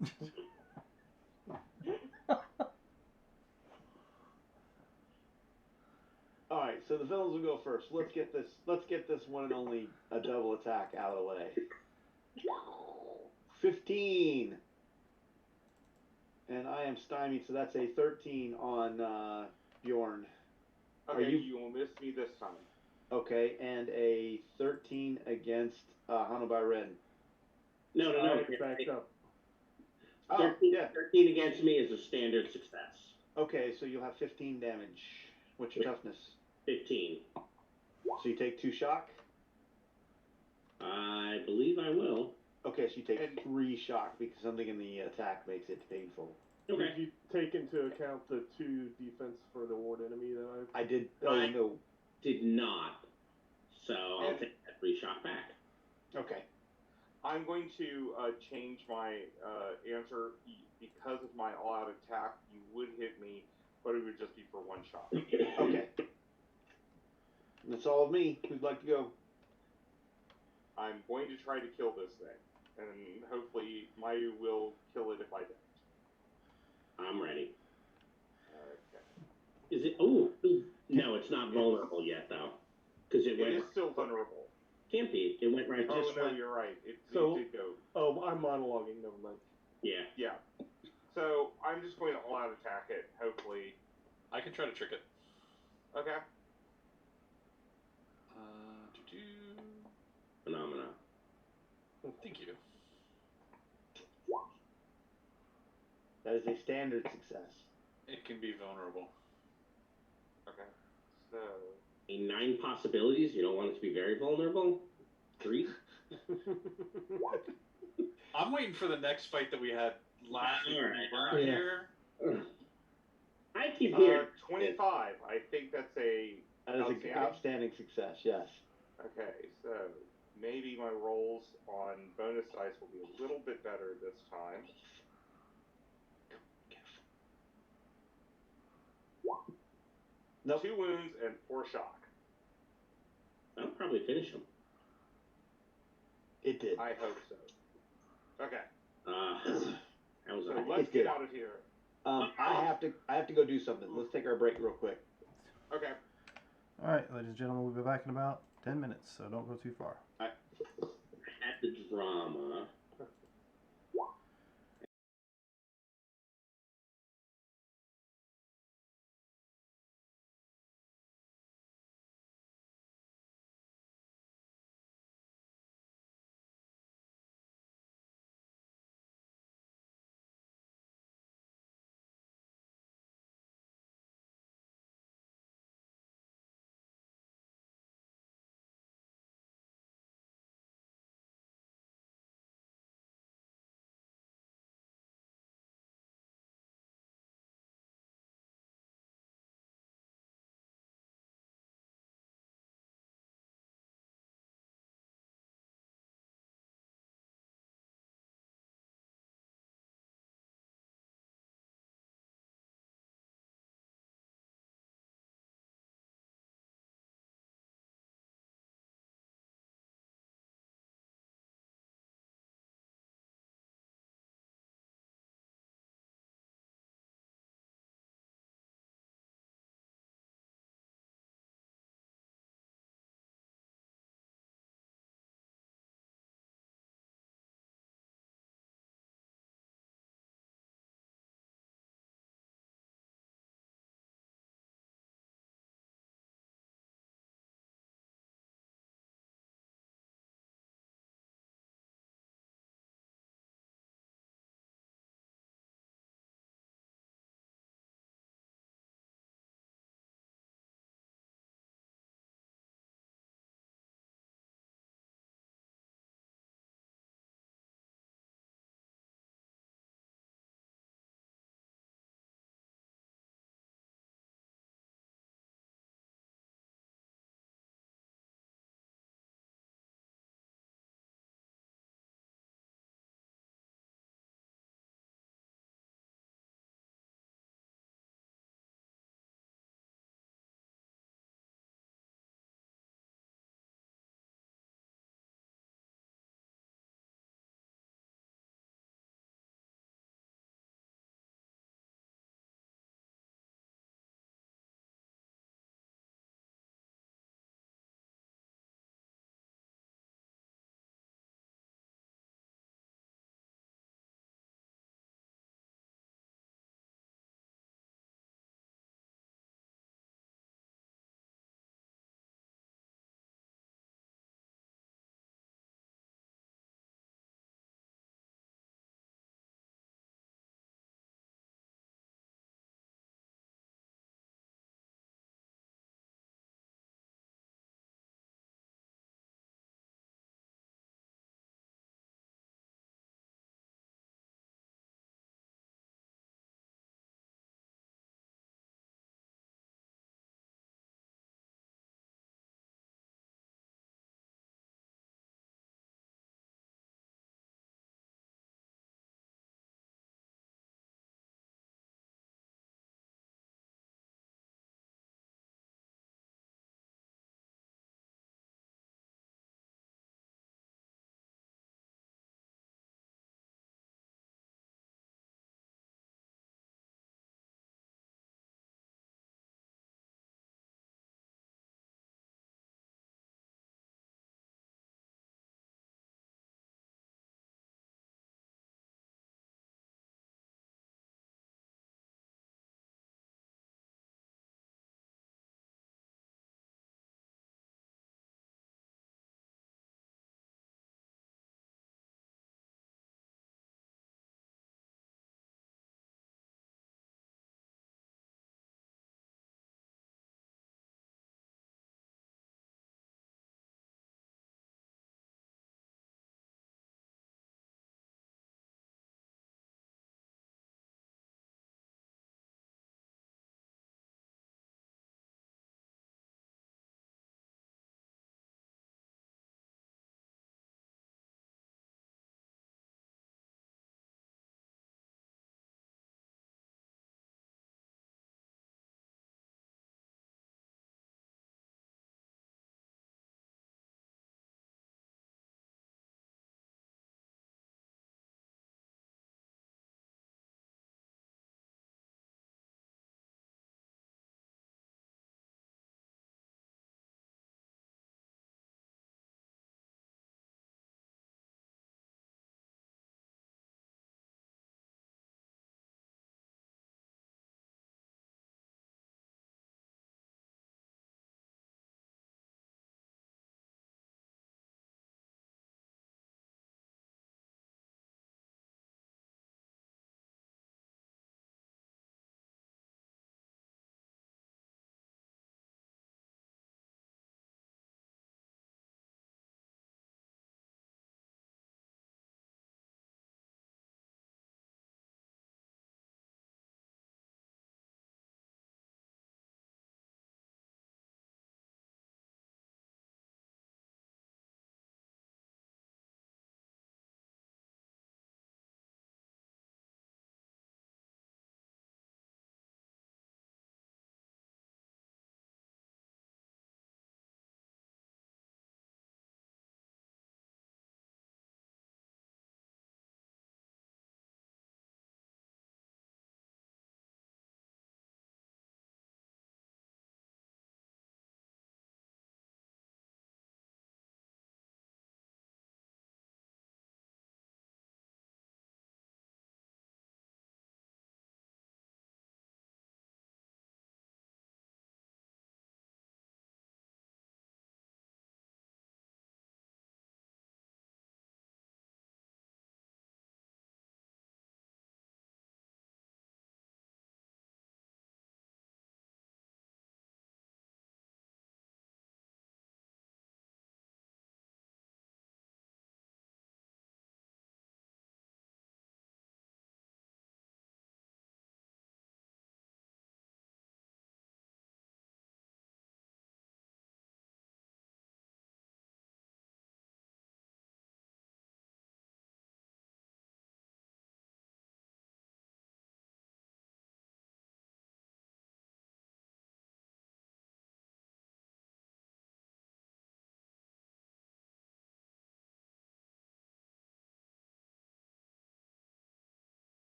Anubis. All right, so the villains will go first. Let's get this one and only a double attack out of the way. 15, and I am stymied, so that's a 13 on Bjorn. Okay, you will miss me this time. Okay, and a 13 against Hanobai Ren. No. Alright, backed up. Oh, 13, yeah. 13 against me is a standard success. Okay, so you'll have 15 damage. What's your toughness? 15. So you take 2 shock? I believe I will. Okay, so you take 3 shock because something in the attack makes it painful. Okay. Did you take into account the 2 defense for the ward enemy that I did. Oh, I- no. Did not. So I'll take that 3 shot back. Okay. I'm going to change my answer because of my all-out attack. You would hit me, but it would just be for 1 shot. Okay. That's all of me. Who'd like to go? I'm going to try to kill this thing, and hopefully Mayu will kill it if I don't. I'm ready. Okay. Is it? Oh, no, it's not vulnerable yet though, because it It went. is still vulnerable. Can't be. It went right. Oh just no, went- you're right. It So- did go. Oh, I'm monologuing. Never mind. Yeah. Yeah. So I'm just going to all-out attack it. Hopefully. I can try to trick it. Okay. Phenomena. Thank you. That is a standard success. It can be vulnerable. Okay. So. In 9 possibilities, you don't want it to be very vulnerable. 3. I'm waiting for the next fight that we had last week when we weren't Yeah. here. I keep hearing. 25. I think that's a. That is Outstanding. an outstanding success, yes. Okay, so maybe my rolls on bonus dice will be a little bit better this time. Nope. 2 wounds and 4 shock. I'll probably finish him. It did. I hope so. Okay, That was so a let's It get did. out of here. I have to go do something. Let's take our break real quick. Okay. All right, ladies and gentlemen, we'll be back in about 10 minutes, so don't go too far. at the drama.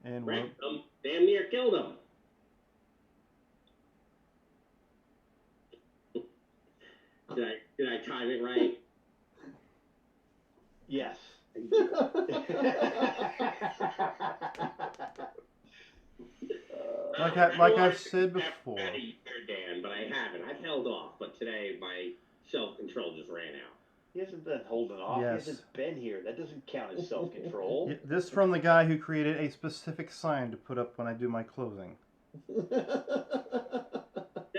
And Wrecked him. Damn near killed him. Did I time it right? Yes. like I've said before. I've had a year, Dan, but I haven't. I've held off, but today my self-control just ran out. He hasn't been holding off. Yes. He hasn't been here. That doesn't count as self-control. This from the guy who created a specific sign to put up when I do my closing. That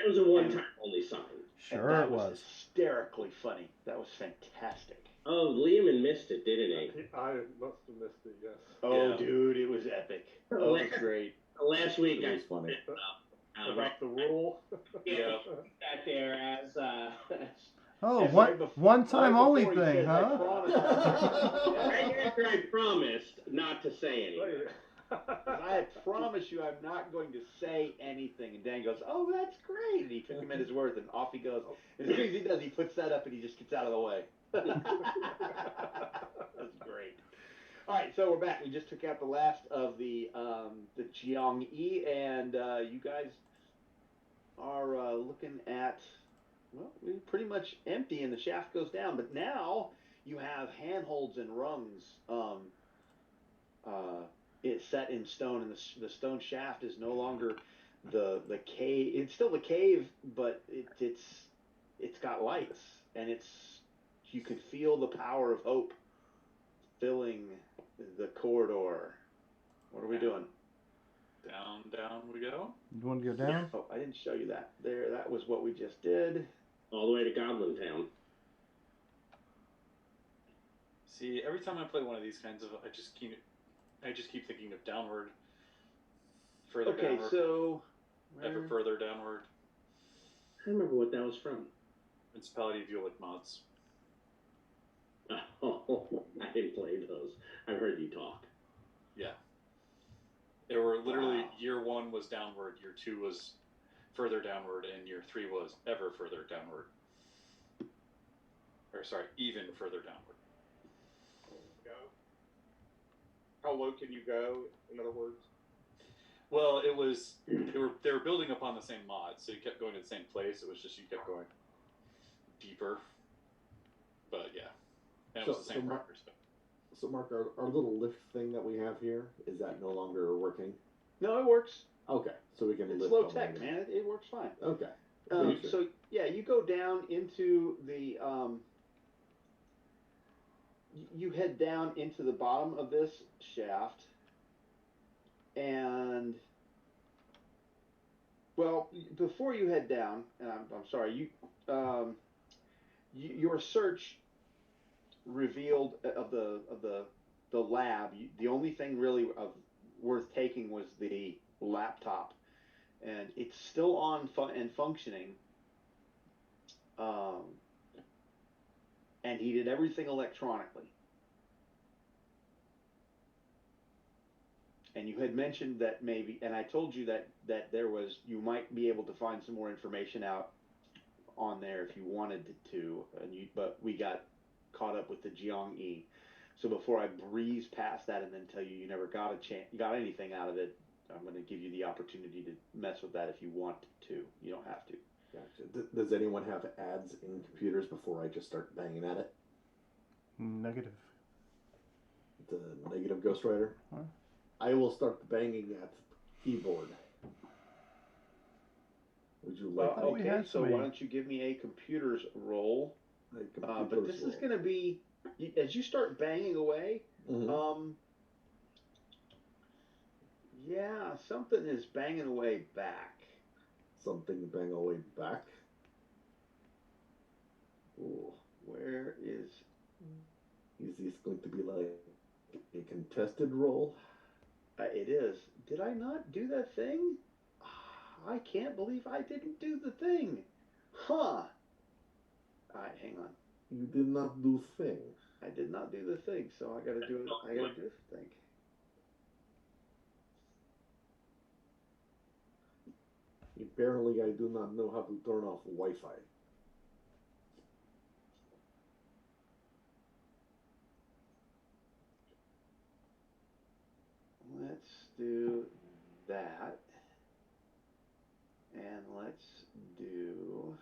was a one-time only sign. Sure, that it was. Hysterically funny. That was fantastic. Oh, Liam missed it, didn't he? I must have missed it, yes. Oh, Yeah. Dude, it was epic. Oh, it was great. Last week It I was funny. About the rule. yeah, sat there as Oh, And one time right only before he thing, says, I huh? promise. right after I promised not to say anything. I promise you I'm not going to say anything. And Dan goes, oh, that's great. And he took him at his word, and off he goes. And as soon as he does, he puts that up and he just gets out of the way. That's great. All right, so we're back. We just took out the last of the Jiangyi, and you guys are looking at, well, we're pretty much empty, and the shaft goes down. But now you have handholds and rungs. It's set in stone, and the stone shaft is no longer the cave. It's still the cave, but it's got lights, and you can feel the power of hope filling the corridor. What are we doing? Down we go. You want to go down? Oh, I didn't show you that. There, that was what we just did. All the way to Goblin Town. See, every time I play one of these kinds of, I just keep thinking of downward, further Okay, downward, so ever further downward. I remember what that was from. Principality of Ulick mods. Oh, I didn't play those. I've heard you talk. Yeah. They were literally, Wow. year 1 was downward, year 2 was further downward, and year 3 was ever further downward. Or sorry, even further downward. How low can you go? In other words. Well, it was they were building upon the same mod, so you kept going to the same place. It was just you kept going deeper. But yeah, and it was the same markers. So, Mark, our little lift thing that we have here, is that no longer working? no, it works. Okay, so we can It's lift low on tech, it. man. It works fine. Okay. Sure. So yeah, you go down into the you head down into the bottom of this shaft, and well, before you head down, and I'm sorry, your search revealed of the lab. The only thing really worth taking was the laptop, and it's still on and functioning. And he did everything electronically. And you had mentioned that maybe, and I told you that there was, you might be able to find some more information out on there if you wanted to, but we got caught up with the Jiangyi. So before I breeze past that and then tell you never got anything out of it, I'm going to give you the opportunity to mess with that if you want to. You don't have to. Gotcha. Does anyone have ads in computers before I just start banging at it? Negative. The negative Ghost Rider? Huh? I will start banging at keyboard. Would you like thought we Okay, had so somebody- why don't you give me a computers roll? a But computers this is roll? going to be, as you start banging away, Mhm. yeah, something is banging away back. Something bang away back. Ooh. Where is, Is this going to be like a contested roll? it is. Did I not do that thing? I can't believe I didn't do the thing. Huh. Alright, hang on. You did not do thing. I did not do the thing, so I gotta do it. I gotta do the thing. Apparently, I do not know how to turn off Wi-Fi. Let's do that. And let's do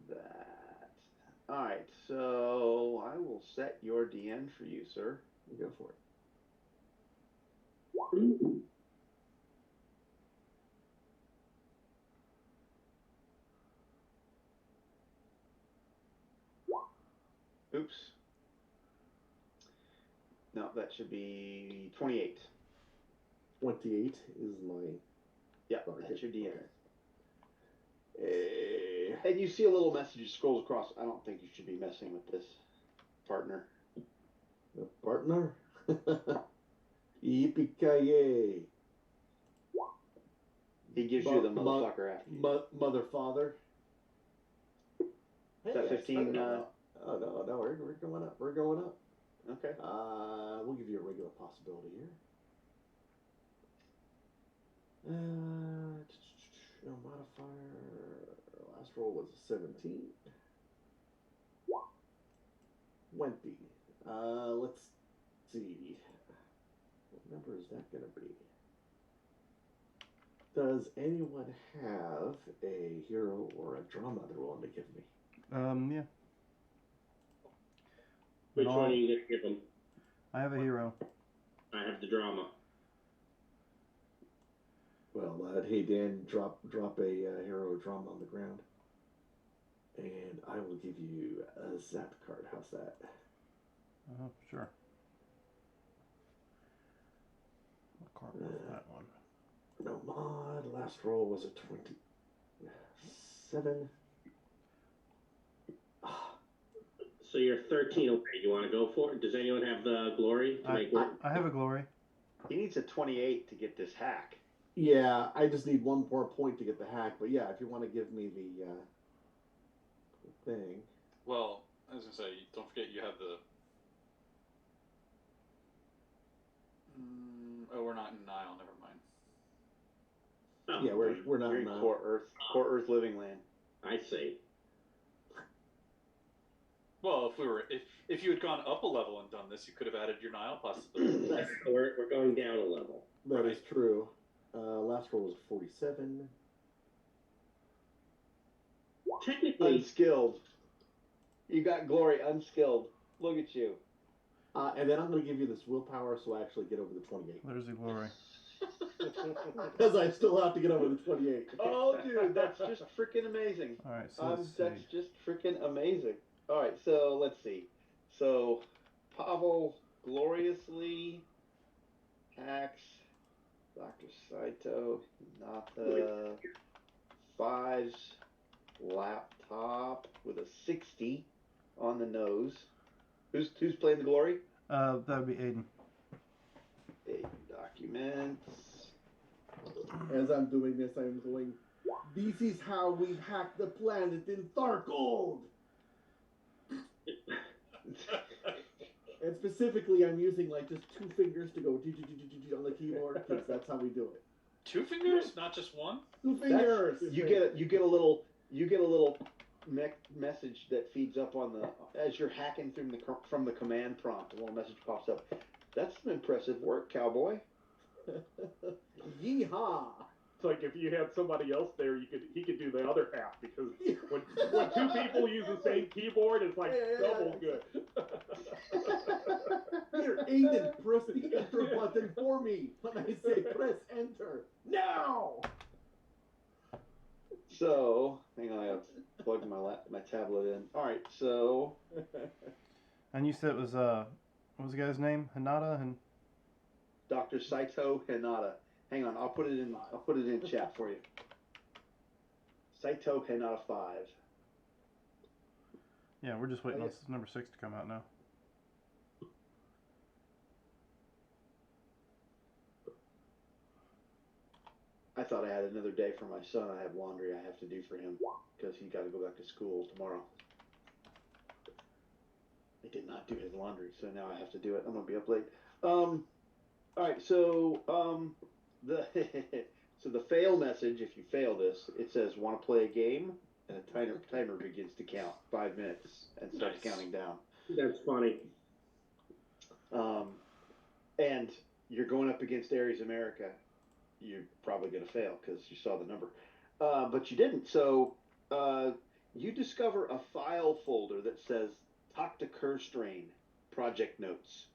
that. Alright, so I will set your DN for you, sir. Go for it. Oops. No, that should be 28. 28 is my Yeah, target. that's your DN. Okay. And you see a little message that scrolls across. I don't think you should be messing with this, partner. The partner? Yippee-ki-yay. He gives you the motherfucker after you. Mother, father. Is that 15? Oh, no, we're going up. We're going up. Okay. We'll give you a regular possibility here. No modifier. Last roll was a 17. 20. Let's see. What number is that going to be? Does anyone have a hero or a drama they're willing to give me? Yeah. Which No. one are you going to give them? I have a hero. I have the drama. Well, hey Dan, drop a hero drama on the ground, and I will give you a Zap card. How's that? Sure. What card was that one? No mod. Last roll was a 27. So you're 13 away. You want to go for it? Does anyone have the glory to make work? I have a glory. He needs a 28 to get this hack. Yeah, I just need one more point to get the hack. But yeah, if you want to give me the thing. Well, I was gonna say, don't forget you have the. Oh, we're not in Nile. Never mind. Oh, Yeah, we're not You're in in Core Earth Living Land. I see. Well, if you had gone up a level and done this, you could have added your Nile possibility. We're going down a level. That is true. Last roll was 47. Technically, Unskilled. You got glory unskilled. Look at you. And then I'm going to give you this willpower so I actually get over the 28. There's the glory. Because I still have to get over the 28. Oh, dude, that's just freaking amazing. All right, so let's see. That's just freaking amazing. All right, so let's see. So Pavel gloriously hacks Dr. Saito, Nata, Five's laptop with a 60 on the nose. Who's playing the glory? That would be Aiden. Documents. As I'm doing this, I'm going, this is how we hack the planet in Thargold! And specifically, I'm using like just two fingers to go on the keyboard, because that's how we do it. 2 fingers, not just one. 2 fingers! You get a little message that feeds up on the as you're hacking from the command prompt. A little message pops up. That's some impressive work, cowboy. Yeehaw! It's like if you had somebody else there, he could do the other half, because when two people use the same keyboard, it's like double good. Here, Aiden, press the enter button for me when I say press enter. Now! So, hang on, I have to plug my tablet in. All right, so And you said it was what was the guy's name? Hinata and Dr. Saito Hinata. Hang on, I'll put it in chat for you. Saito Hinata 5. yeah, we're just waiting on number 6 to come out now. I thought I had another day for my son. I have laundry I have to do for him because he got to go back to school tomorrow. I did not do his laundry, so now I have to do it. I'm gonna be up late. All right, so the fail message. If you fail this, it says "Want to play a game?" and a timer begins to count 5 minutes and starts Nice. counting down. That's funny. And you're going up against Ares America. You're probably going to fail because you saw the number. But you didn't. So you discover a file folder that says Takta Kerstrain Project Notes.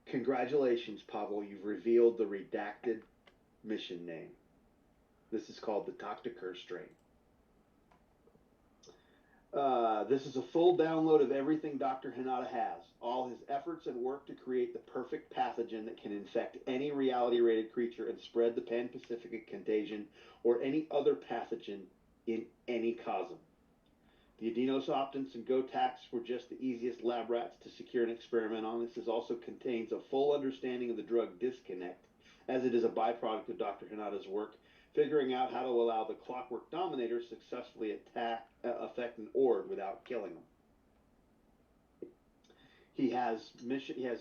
Congratulations, Pavel. You've revealed the redacted mission name. This is called the Takta Kerstrain. This is a full download of everything Dr. Hinata has. All his efforts and work to create the perfect pathogen that can infect any reality-rated creature and spread the Pan-Pacific contagion or any other pathogen in any cosm. The Adinos Optants and Gotax were just the easiest lab rats to secure an experiment on. This also contains a full understanding of the drug disconnect, as it is a byproduct of Dr. Hinata's work, figuring out how to allow the Clockwork Dominator successfully affect an Ord without killing them. He has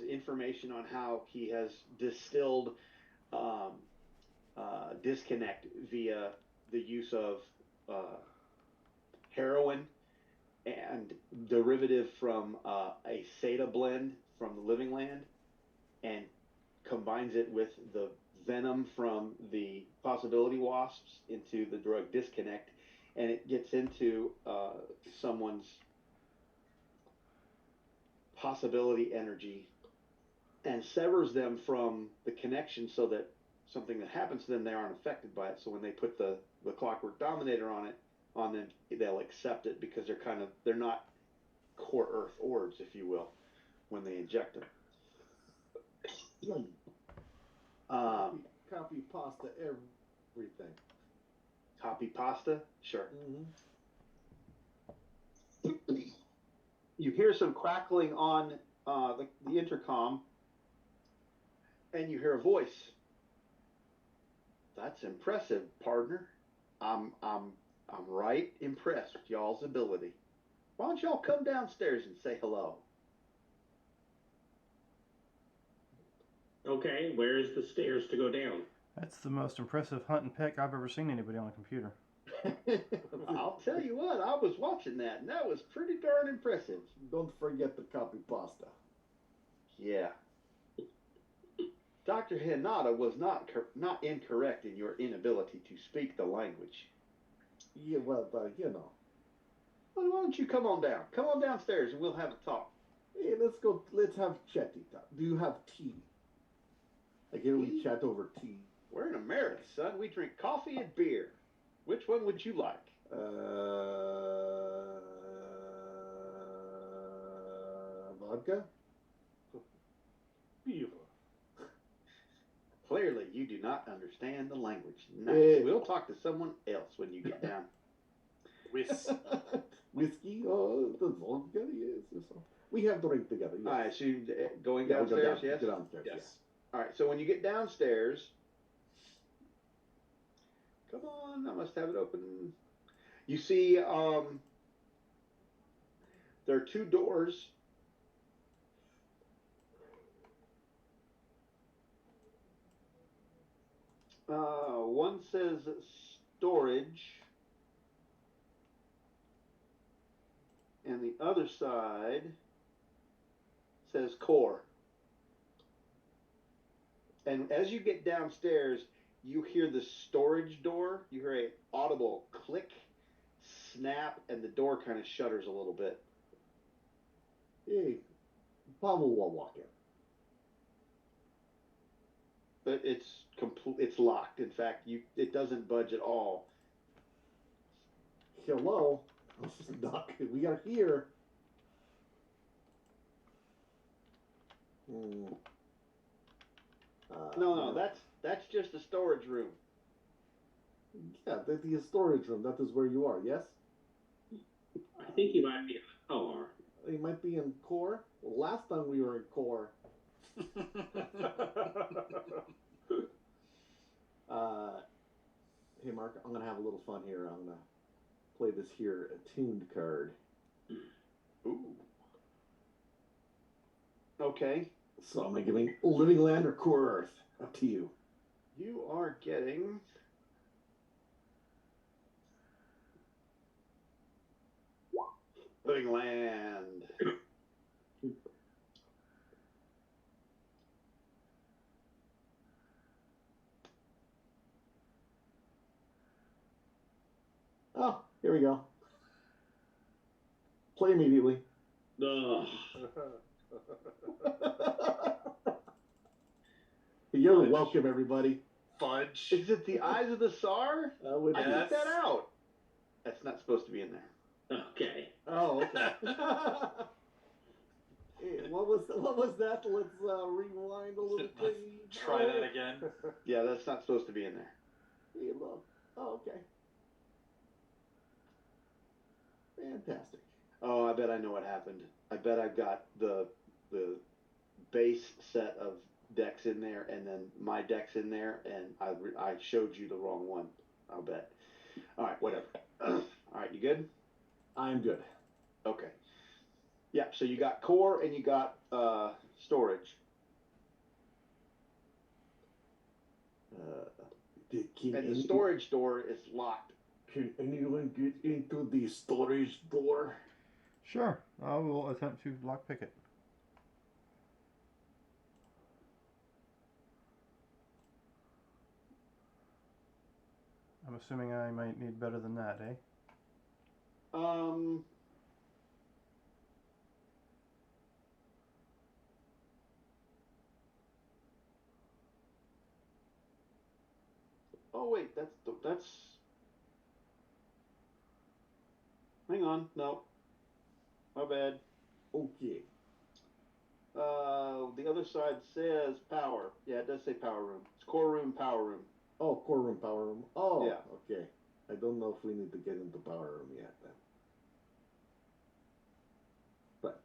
information on how he has distilled disconnect via the use of heroin and derivative from a Seda blend from the Living Land, and combines it with the venom from the possibility wasps into the drug disconnect, and it gets into someone's possibility energy and severs them from the connection so that something that happens to them, they aren't affected by it. So when they put the Clockwork Dominator on them, they'll accept it because they're not core Earth Ords, if you will, when they inject them. Copy pasta everything. Copy pasta? Sure. Mm-hmm. You hear some crackling on the intercom, and you hear a voice. That's impressive, partner. I'm right impressed with y'all's ability. Why don't y'all come downstairs and say hello? Okay, where's the stairs to go down? That's the most impressive hunt and peck I've ever seen anybody on a computer. I'll tell you what, I was watching that, and that was pretty darn impressive. Don't forget the copy pasta. Yeah. Dr. Hinata was not incorrect in your inability to speak the language. Yeah, well, you know. Well, why don't you come on down? Come on downstairs and we'll have a talk. Hey, let's have chatty talk. Do you have tea? I hear we chat over tea. We're in America, son. We drink coffee and beer. Which one would you like? Vodka? Beaver. Clearly, you do not understand the language. Nice. Hey. We'll talk to someone else when you get down. Whiskey? Oh, the vodka, yes. We have drink together, yes. All right, so you're going Yeah, downstairs, yes? Go downstairs, Yes. yes. All right, so when you get downstairs, come on, I must have it open. You see, there are two doors. One says storage, and the other side says core. And as you get downstairs, you hear the storage door. You hear an audible click, snap, and the door kind of shudders a little bit. Hey, Pavel will walk in. But it's locked. In fact, it doesn't budge at all. Hello? Doc, we are here. No, that's just a storage room. Yeah, the storage room. That is where you are, yes? I think you might be in the car. You might be in core. Well, last time we were in core. Hey, Mark, I'm going to have a little fun here. I'm going to play this here attuned card. Ooh. Okay. So am I giving Living Land or Core Earth? Up to you. You are getting Living Land. Here we go. Play immediately. Ugh. You're Fudge. welcome, everybody. Fudge. Is it the eyes of the Tsar? Would I be- took that Yes. out. That's not supposed to be in there. Okay. Oh, okay. Hey, what was that? Let's rewind a little Let's bit. Try that again. Yeah, that's not supposed to be in there. Hey, look. Oh, okay. Fantastic. Oh, I bet I know what happened. I bet I've got the base set of decks in there, and then my deck's in there, and I showed you the wrong one. I'll bet. All right, whatever. All right, you good? I'm good. Okay. Yeah. So you got core and you got storage. And the storage door is locked. Can anyone get into the storage door? Sure, I will attempt to lockpick it. I'm assuming I might need better than that, eh? Oh wait, that's. Hang on, no. My bad. Okay. The other side says power. Yeah, it does say power room. It's core room, power room. Oh, core room, power room. Oh, Yeah. okay. I don't know if we need to get into power room yet then. But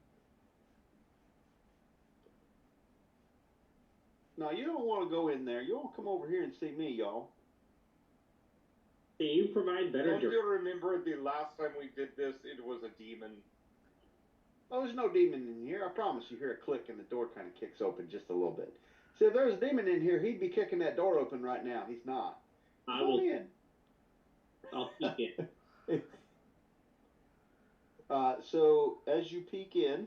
Now you don't want to go in there. You want to come over here and see me, y'all. Can you provide better Don't you remember the last time we did this? It was a demon. Oh, there's no demon in here. I promise you hear a click and the door kind of kicks open just a little bit. See, if there's a demon in here, he'd be kicking that door open right now. He's not. I Come will. in. I'll peek in. So as you peek in,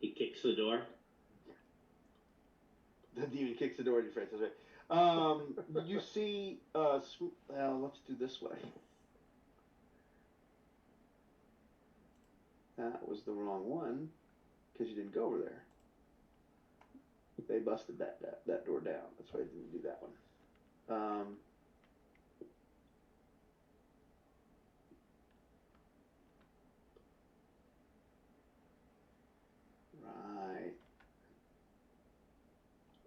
He kicks the door. the demon kicks the door in your face. That's right. You see, well, let's do this way. That was the wrong one because you didn't go over there. They busted that door down. That's why I didn't do that one. Right.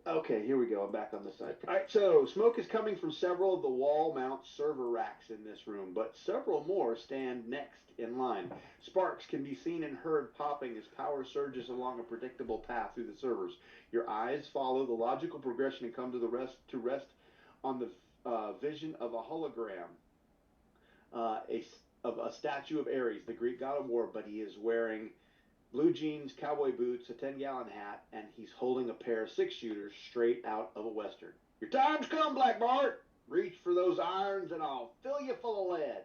Okay, here we go. I'm back on this side. All right, so smoke is coming from several of the wall mount server racks in this room, but several more stand next in line. Sparks can be seen and heard popping as power surges along a predictable path through the servers. Your eyes follow the logical progression and come to rest on the vision of a hologram, of a statue of Ares, the Greek god of war, but he is wearing blue jeans, cowboy boots, a 10-gallon hat, and he's holding a pair of 6-shooters straight out of a Western. Your time's come, Black Bart! Reach for those irons and I'll fill you full of lead.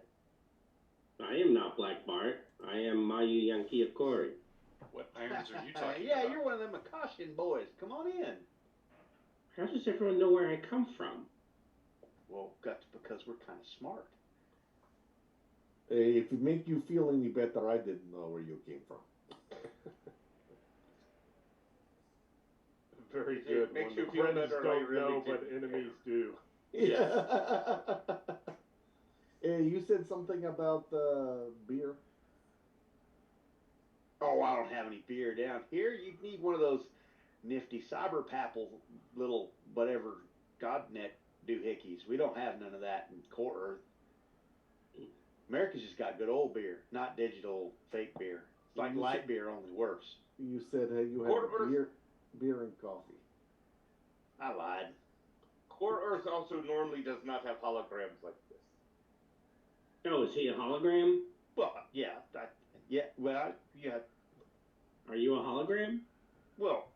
I am not Black Bart. I am Mayu Yankee of Cory. What irons are you talking Yeah, about? you're one of them Akashian boys. Come on in. How does everyone know where I come from? Well, because we're kind of smart. if it make you feel any better, I didn't know where you came from. Very It good. makes When you the feel friends better, don't I really know, but didn't enemies do. Hey, you said something about beer. Oh, I don't have any beer down here. You need one of those nifty cyber papple little whatever godnet doohickeys. We don't have none of that in core Earth. America's just got good old beer, not digital fake beer. It's like You light said- beer, only worse. You said you Quarter had Earth. beer and coffee. I lied. Core Earth also normally does not have holograms like this. Oh, is he a hologram? Well, yeah, yeah. Are you a hologram? Well,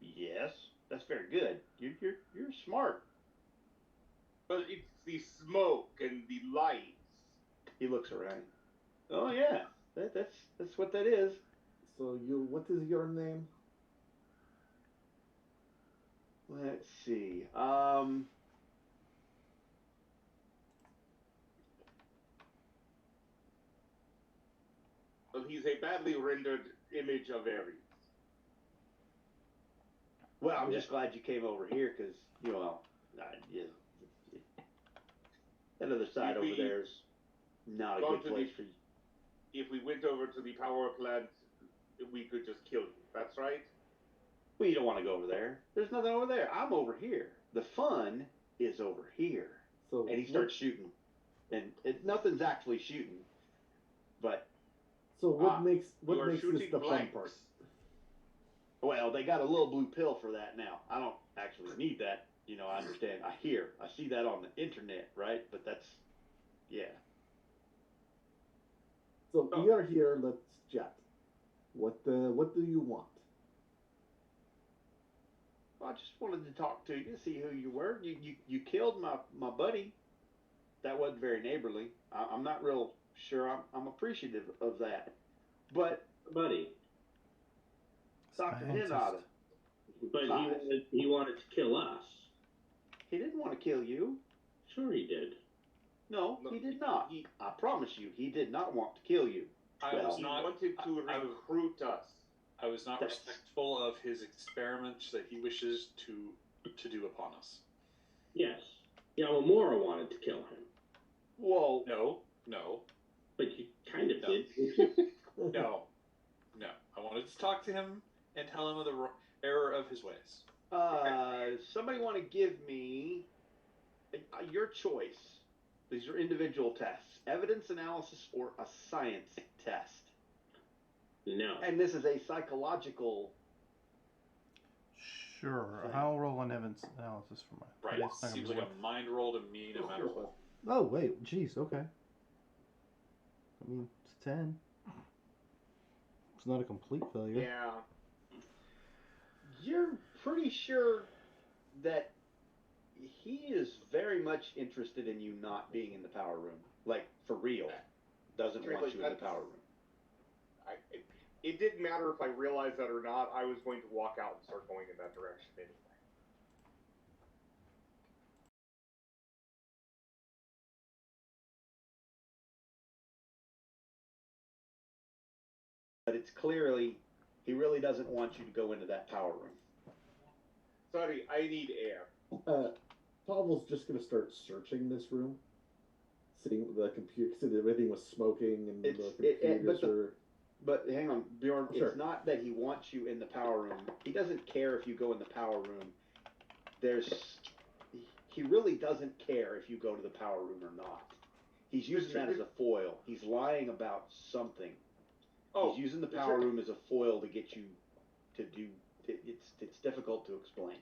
yes, that's very good. You're smart. But it's the smoke and the lights. He looks around. Oh yeah, that's what that is. So what is your name? Let's see. he's a badly rendered image of Ares. Well, I'm just glad you came over here because, yeah, that other side over there is not a Gone good to place the- for you. If we went over to the power plant, we could just kill you. That's right? Well, you don't want to go over there. There's nothing over there. I'm over here. The fun is over here. So And he starts shooting. And nothing's actually shooting. But, So what makes you are this shooting the fun blanks. part? well, they got a little blue pill for that now. I don't actually need that. I understand. I see that on the internet, right? But that's, yeah. So we are here. Let's chat. What do you want? I just wanted to talk to you, see who you were. You killed my buddy. That wasn't very neighborly. I'm not real sure I'm appreciative of that. But buddy. Dr. Scientist. Hinata, But he wanted to kill us. he didn't want to kill you. Sure he did. No, he did not. I promise you, he did not want to kill you. I Well, was He not. wanted to I- recruit us. I was not That's- respectful of his experiments that he wishes to do upon us. Yes. Yamamura wanted to kill him. Whoa. No, But you kind of No. did. didn't you? no. I wanted to talk to him and tell him of the error of his ways. Somebody want to give me your choice. These are individual tests: evidence analysis or a science test. No. And this is a psychological. Sure. Thing. I'll roll an evidence analysis for my. Right. It's not gonna Seems be like worth- a mind roll to me, no matter what. Oh wait, jeez. Okay. I mean, it's 10. It's not a complete failure. Yeah. You're pretty sure that he is very much interested in you not being in the power room, like for real. Doesn't want Really, you in the that's- power room. It didn't matter if I realized that or not. I was going to walk out and start going in that direction anyway. But it's clearly he really doesn't want you to go into that power room. Sorry, I need air. Pavel's just gonna start searching this room, seeing the computer. Because everything was smoking and the computers are. But hang on, Bjorn. Sure. It's not that he wants you in the power room. He doesn't care if you go in the power room. He really doesn't care if you go to the power room or not. He's using that as a foil. He's lying about something. Oh, He's using the power room as a foil to get you to do. It's difficult to explain.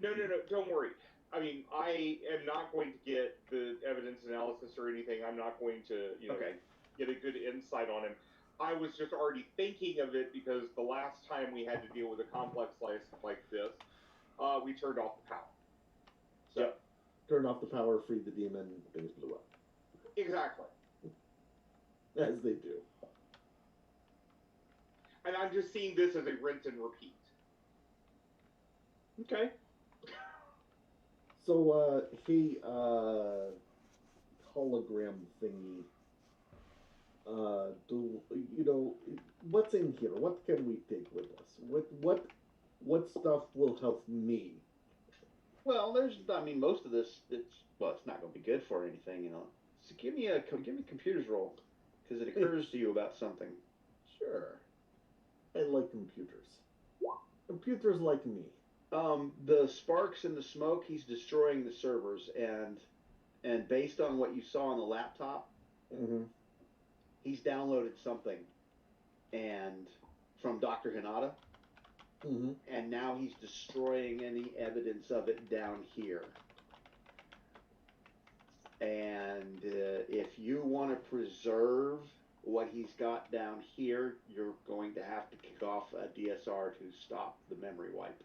no, don't worry. I mean, I am not going to get the evidence analysis or anything. I'm not going to, Okay. get a good insight on him. I was just already thinking of it because the last time we had to deal with a complex like this, we turned off the power. So, Yep. Turned off the power, freed the demon, things blew up. exactly. As they do. And I'm just seeing this as a rinse and repeat. Okay. So, hey, hologram thingy. What's in here? What can we take with us? What stuff will help me? Well, most of this. It's not going to be good for anything, So give me a computer's roll, because it occurs to you about something. Sure. I like computers. Computers like me. The sparks and the smoke, he's destroying the servers, and based on what you saw on the laptop, Mm-hmm. he's downloaded something, and from Dr. Hinata, Mm-hmm. and now he's destroying any evidence of it down here. And if you want to preserve what he's got down here, you're going to have to kick off a DSR to stop the memory wipe.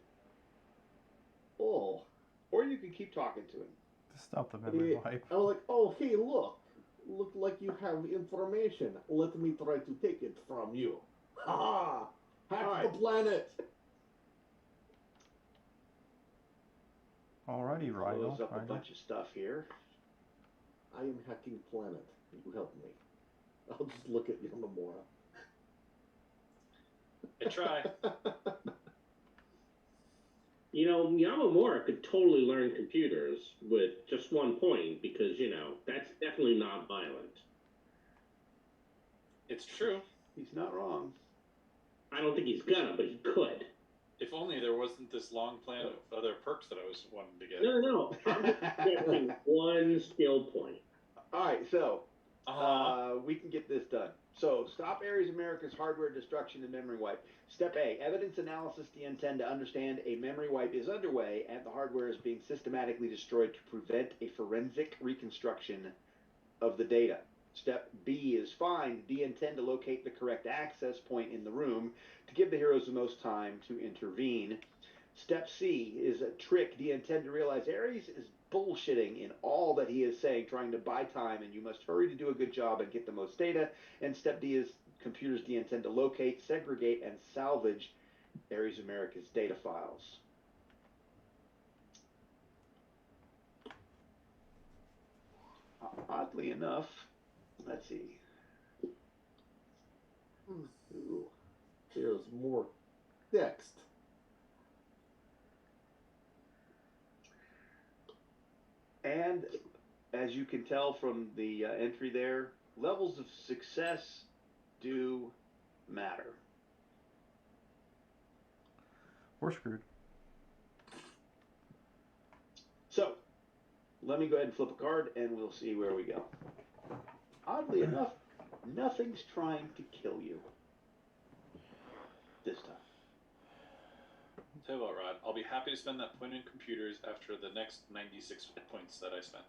Oh. Or you can keep talking to him. To stop the memory wipe. I was like, oh, hey, look like you have information. Let me try to take it from you. Ha ha! Hack Alright. the planet. Alrighty, Close Rydell. up a bunch of stuff here. I am hacking planet. You help me. I'll just look at Yamamura. I try. You know, Yamamura could totally learn computers with just 1 point because, you know, that's definitely not violent. It's true. He's not wrong. I don't think he's gonna, but he could. If only there wasn't this long plan of other perks that I was wanting to get. No. I'm just getting 1 skill point. All right, so Uh-huh. we can get this done. So, stop Ares America's hardware destruction and memory wipe. Step A, evidence analysis D10 to understand a memory wipe is underway and the hardware is being systematically destroyed to prevent a forensic reconstruction of the data. Step B is find D10 to locate the correct access point in the room to give the heroes the most time to intervene. Step C is a trick D10 to realize Ares is bullshitting in all that he is saying, trying to buy time, and you must hurry to do a good job and get the most data. And step D is computers D10 to locate, segregate, and salvage Ares America's data files. Oddly enough, let's see. Ooh, there's more next. And as you can tell from the entry there, levels of success do matter. We're screwed. So, let me go ahead and flip a card and we'll see where we go. Oddly enough, nothing's trying to kill you this time. Tell you what, Rod, I'll be happy to spend that point in computers after the next 96 hit points that I spend.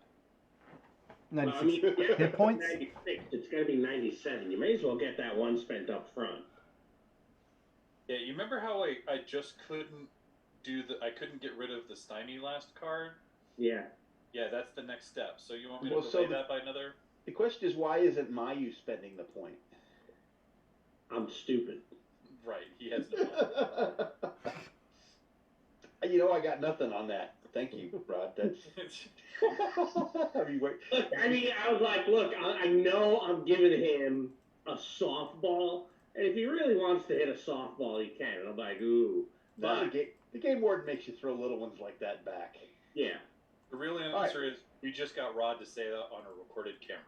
96 yeah, hit points? 96. It's going to be 97. You may as well get that 1 spent up front. Yeah, you remember how I just couldn't I couldn't get rid of the Stymie last card? Yeah. Yeah, that's the next step. So you want me Well, to so delay that by another? The question is, why isn't Mayu spending the point? I'm stupid. Right, he has no money. You know, I got nothing on that. Thank you, Rod. That's. I mean, wait. Look, I was like, look, I know I'm giving him a softball, and if he really wants to hit a softball, he can. And I'm like, ooh. But the game warden makes you throw little ones like that back. Yeah. The real answer is we just got Rod to say that on a recorded camera.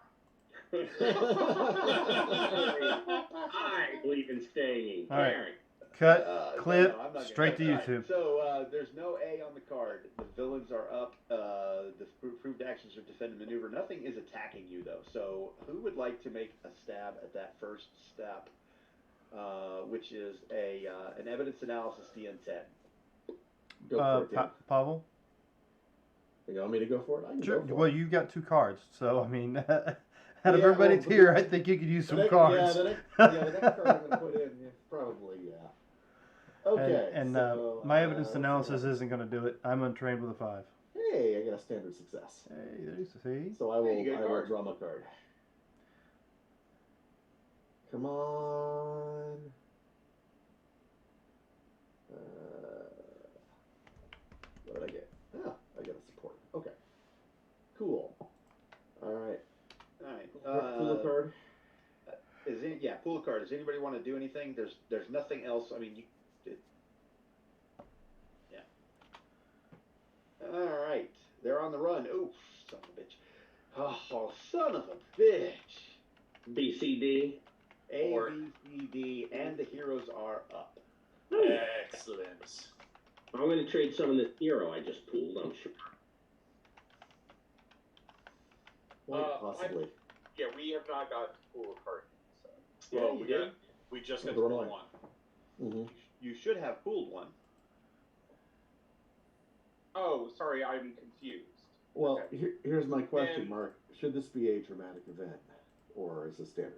I believe in staying in All right. caring. Cut, clip, no, I'm not straight to gonna- All YouTube. So there's no A on the card. The villains are up. The proved actions are defend and maneuver. Nothing is attacking you though. So who would like to make a stab at that first step, which is an evidence analysis DN10? Go for it, Dan. Pavel? You want me to go for it? I can Sure. go for Well, it. you've got 2 cards, so I mean, out of Yeah, everybody well, here, I think you could use some cards. Yeah, the next card I'm going to put in, yeah, probably, yeah. Okay. And so, my evidence let's see analysis what- isn't going to do it. I'm untrained with a 5. Hey, I got a standard success. Hey, there you see. So I Hey, will, you got a I will card. draw my card. Come on. What did I get? Ah, I got a support. Okay. Cool. All right. All right. Pull a card. Pull a card. Does anybody want to do anything? There's nothing else. I mean, yeah. All right. They're on the run. Ooh, son of a bitch. Oh, son of a bitch. BCD. A, Or- B, C, D, and the heroes are up. Excellent. I'm going to trade some of this hero I just pulled, I'm sure. Quite possibly. Yeah, we have not got to pull a card. So. Yeah, Well, you did. we just got Oh, to the roll one. one. Mm-hmm. You should have pulled one. Oh, sorry, I'm confused. Well, Okay. here's my question, And- Mark. Should this be a dramatic event, or is it standard?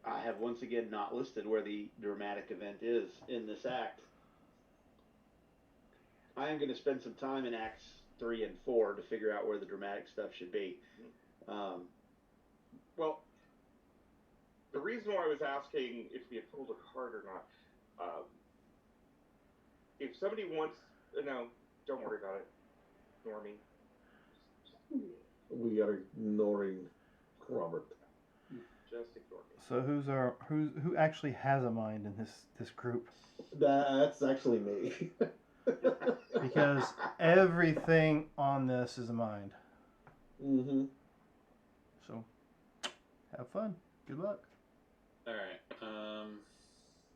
I have once again not listed where the dramatic event is in this act. I am going to spend some time in Acts 3 and 4 to figure out where the dramatic stuff should be. Well, the reason why I was asking if we had pulled a card or not, if somebody wants, no, don't worry about it, Normie. We are ignoring Robert. Majestic TORGanized. So who actually has a mind in this group? That's actually me. Because everything on this is a mind. Mm-hmm. So have fun. Good luck. All right.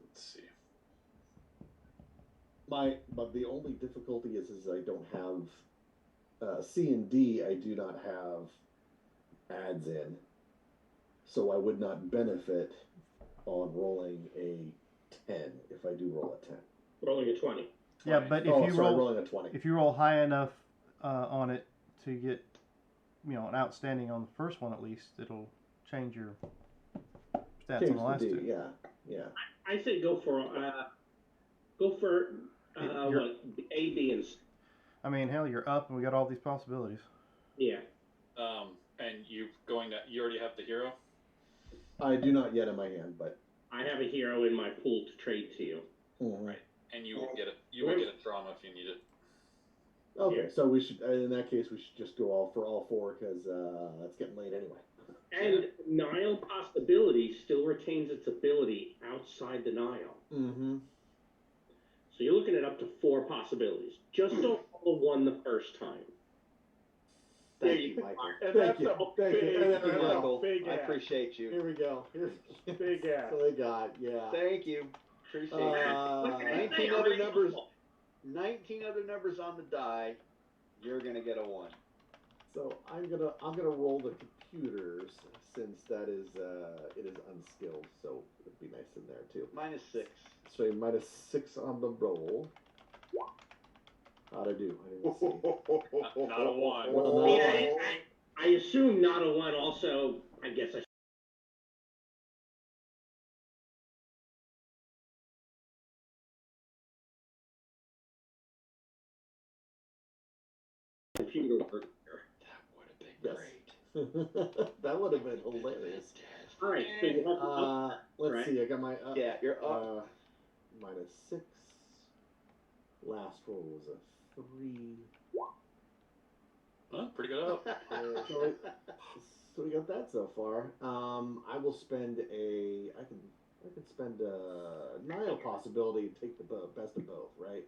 Let's see. But the only difficulty is I don't have C and D. I do not have adds in, so I would not benefit on rolling a 10 if I do roll a 10. Rolling a 20. Yeah, but if you rolling a 20. if you roll high enough on it to get an outstanding on the first one at least, it'll change your stats on the last D, two. yeah. I say go for what A, B, and C. I mean, hell, you're up, and we got all these possibilities. Yeah. And you already have the hero? I do not yet in my hand, but I have a hero in my pool to trade to you. Right. And you will get a drama if you need it. okay. Yeah. So we should, in that case, we should just go all four because it's getting late anyway. And Nile Possibility still retains its ability outside the Nile. Mm-hmm. So you're looking at up to 4 possibilities. Just don't roll a 1 the first time. Thank you, Michael. And Thank that's you. a Thank you. big, Thank you, Michael. big I ass. appreciate you. Here we go. Big ass. So they got, yeah. Thank you. Appreciate it. 19 other numbers. 19 other numbers on the die. You're gonna get a 1. So I'm gonna roll the computers since that is it is unskilled, so it'd be nice in there too. -6. So -6 on the roll. How'd I do? I didn't see. Not a 1. Well, I mean, I assume not a 1 also, I guess I computer work here. That would have been great. That would have been hilarious. All right, so you have Let's right? see. I got my Yeah, you're up. -6. Last roll was a 3. Huh? Pretty good up. So we got that so far. I will spend I can spend a Nile Possibility to take the best of both, right?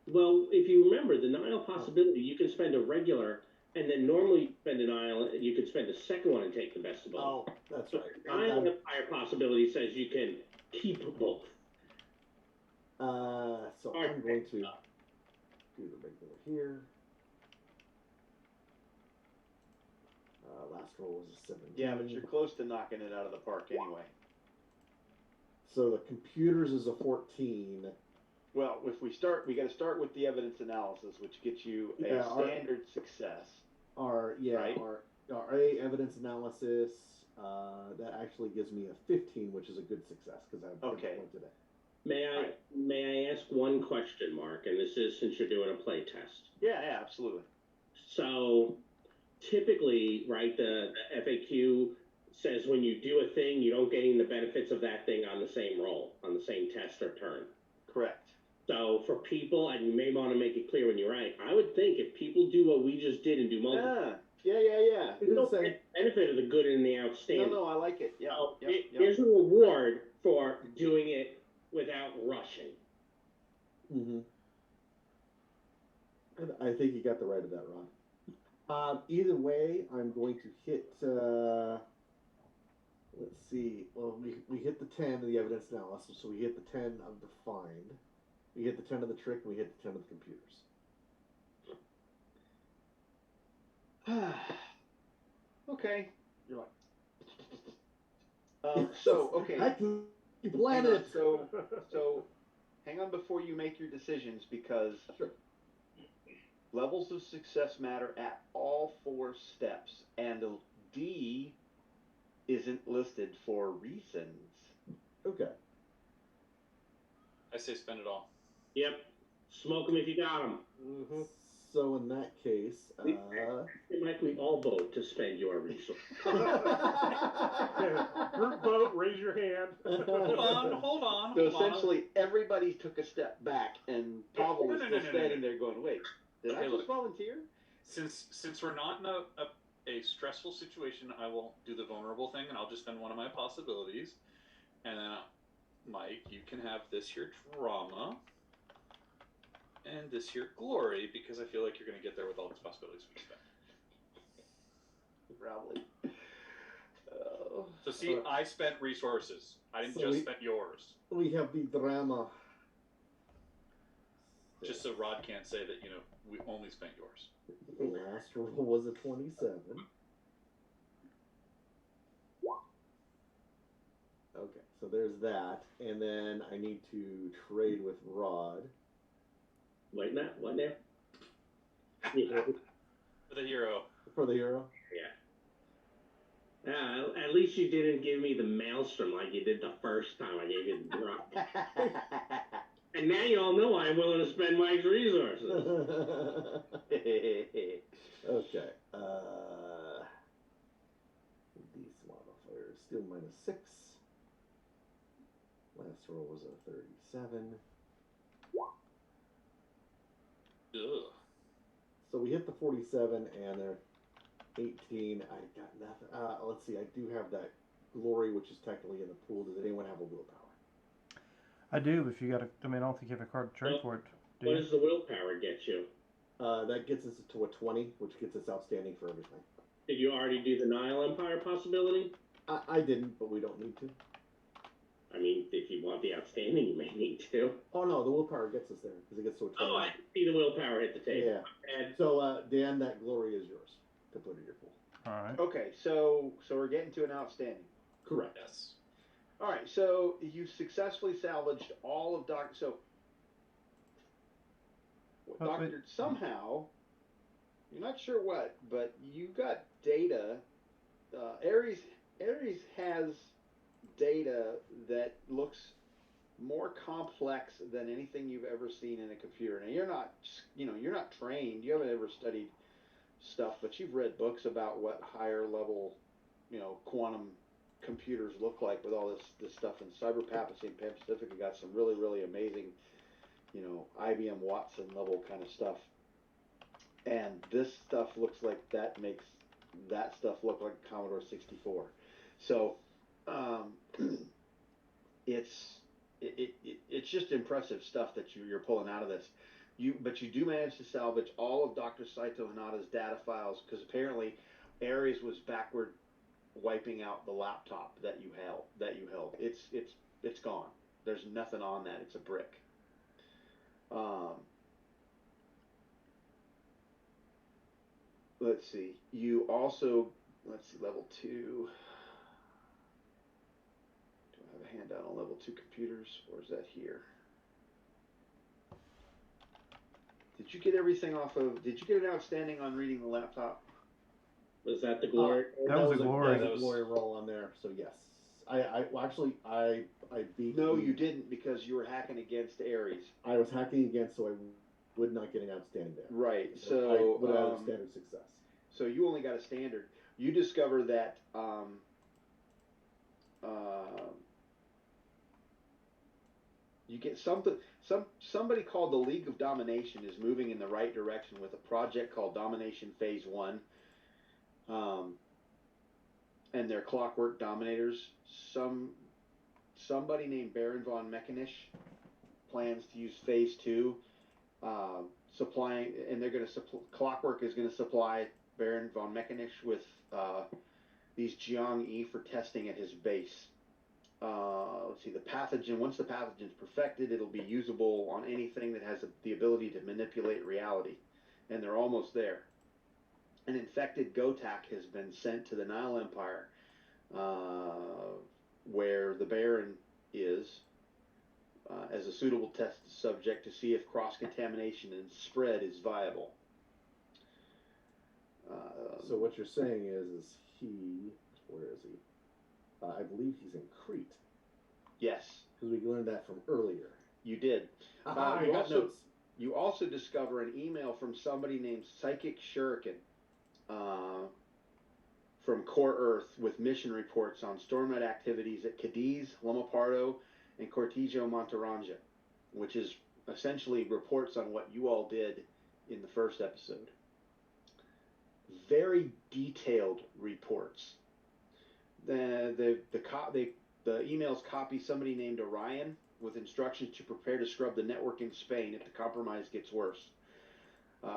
Well, if you remember the Nile Possibility, you can spend a regular, and then normally you spend a Nile, you could spend a second one and take the best of both. Oh, that's right. Nile Empire Possibility says you can keep both. So I'm going to do the regular here. Last roll was a 17. Yeah, but you're close to knocking it out of the park anyway. So the computers is a 14. Well, if we got to start with the evidence analysis, which gets you a standard success. Right? our A evidence analysis, that actually gives me a 15, which is a good success because I've pointed it. May I ask one question, Mark? And this is since you're doing a play test. Yeah, absolutely. So typically, right, the FAQ says when you do a thing, you don't gain the benefits of that thing on the same roll, on the same test or turn. Correct. So for people, and you may want to make it clear when you're right, I would think if people do what we just did and do multiple, Yeah. you don't get the benefit of the good and the outstanding. No, I like it. Yeah. So Yep. Here's a reward for doing it without rushing. Mm-hmm. I think you got the right of that, Ron. Either way, I'm going to hit. Let's see. Well, we hit the 10 of the evidence analysis, so we hit the 10 of the find. We hit the 10 of the trick, and we hit the 10 of the computers. Okay. You're like, So okay. Planet. So hang on before you make your decisions because levels of success matter at all 4 steps, and D isn't listed for reasons. Okay. I say spend it all. Yep. Smoke them if you got them. mm-hmm. So in that case, Mike, we all vote to spend your resources. Group vote, raise your hand. Hold on. So essentially, everybody took a step back, and Pavel was still standing there going, "Wait, did I just volunteer?" Since we're not in a stressful situation, I will do the vulnerable thing, and I'll just spend one of my possibilities. And then, Mike, you can have this here drama and this here glory, because I feel like you're going to get there with all these possibilities we spent. Probably. Oh. So see, I spent resources. I didn't just spend yours. We have the drama. Just so Rod can't say that, we only spent yours. The last roll was a 27. Okay, so there's that. And then I need to trade with Rod. Wait, Matt, what now? For the hero. For the hero? Yeah. At least you didn't give me the maelstrom like you did the first time I gave you the drop. And now you all know I'm willing to spend Mike's resources. Okay. These modifiers. Still -6. Last roll was a 37. Ugh. So we hit the 47 and they're 18. I got nothing. Let's see. I do have that glory, which is technically in the pool. Does anyone have a willpower? I do, but if you got I don't think you have a card to trade for it. What does the willpower get you? That gets us to a 20, which gets us outstanding for everything. Did you already do the Nile Empire possibility? I didn't, but we don't need to. I mean, if you want the outstanding, you may need to. Oh no, the willpower gets us there because it gets to a 20. Oh, I see the willpower hit the table. Yeah. And So Dan, that glory is yours to put in your pool. All right. Okay, so we're getting to an outstanding. Correct. Yes. All right, so you successfully salvaged all of Doctor. So, Doctor, somehow, you're not sure what, but you got data. Ares has data that looks more complex than anything you've ever seen in a computer. Now, you're not trained. You haven't ever studied stuff, but you've read books about what higher level, quantum computers look like with all this stuff. And Cyber Papacy and Pan Pacific have got some really, really amazing, IBM Watson level kind of stuff. And this stuff looks like that makes that stuff look like Commodore 64. So it's just impressive stuff that you're pulling out of this. But you do manage to salvage all of Dr. Saito Hanada's data files, because apparently Ares was backward wiping out the laptop that you held. It's gone. There's nothing on that. It's a brick. Let's see. You also level 2. Do I have a handout on level 2 computers, or is that here? Did you get everything off of? Did you get an outstanding on reading the laptop? was that the glory? That was a glory. That was a glory roll on there. So yes, I beat. No, you didn't, because you were hacking against Ares. I was hacking against, so I would not get an outstanding there. Right. I So would have a standard success. So you only got a standard. You discover that you get somebody called the League of Domination is moving in the right direction with a project called Domination Phase 1. And they're clockwork dominators. Somebody named Baron von Mechanisch plans to use Phase 2, supplying, and they're going to Clockwork is going to supply Baron von Mechanisch with these Jiang-E for testing at his base. Let's see, the pathogen, once the pathogen's perfected, it'll be usable on anything that has the ability to manipulate reality. And they're almost there. An infected Gotak has been sent to the Nile Empire, where the Baron is, as a suitable test subject to see if cross-contamination and spread is viable. So what you're saying is where is he? I believe he's in Crete. Yes. Because we learned that from earlier. You did. I got notes. You also discover an email from somebody named Psychic Shuriken from Core Earth with mission reports on Stormnet activities at Cadiz, Loma Pardo, and Cortijo Monteranja, which is essentially reports on what you all did in the first episode. very detailed reports. The emails copy somebody named Orion with instructions to prepare to scrub the network in Spain if the compromise gets worse.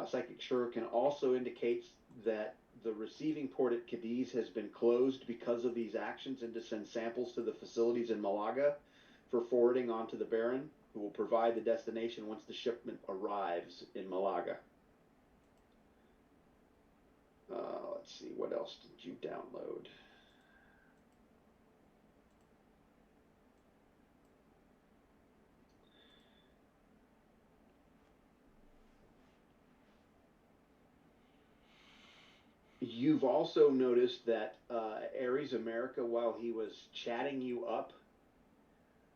Psychic Shuriken also indicates that the receiving port at Cadiz has been closed because of these actions and to send samples to the facilities in Malaga for forwarding onto the Baron, who will provide the destination once the shipment arrives in Malaga. Let's see, what else did you download? You've also noticed that Ares America, while he was chatting you up,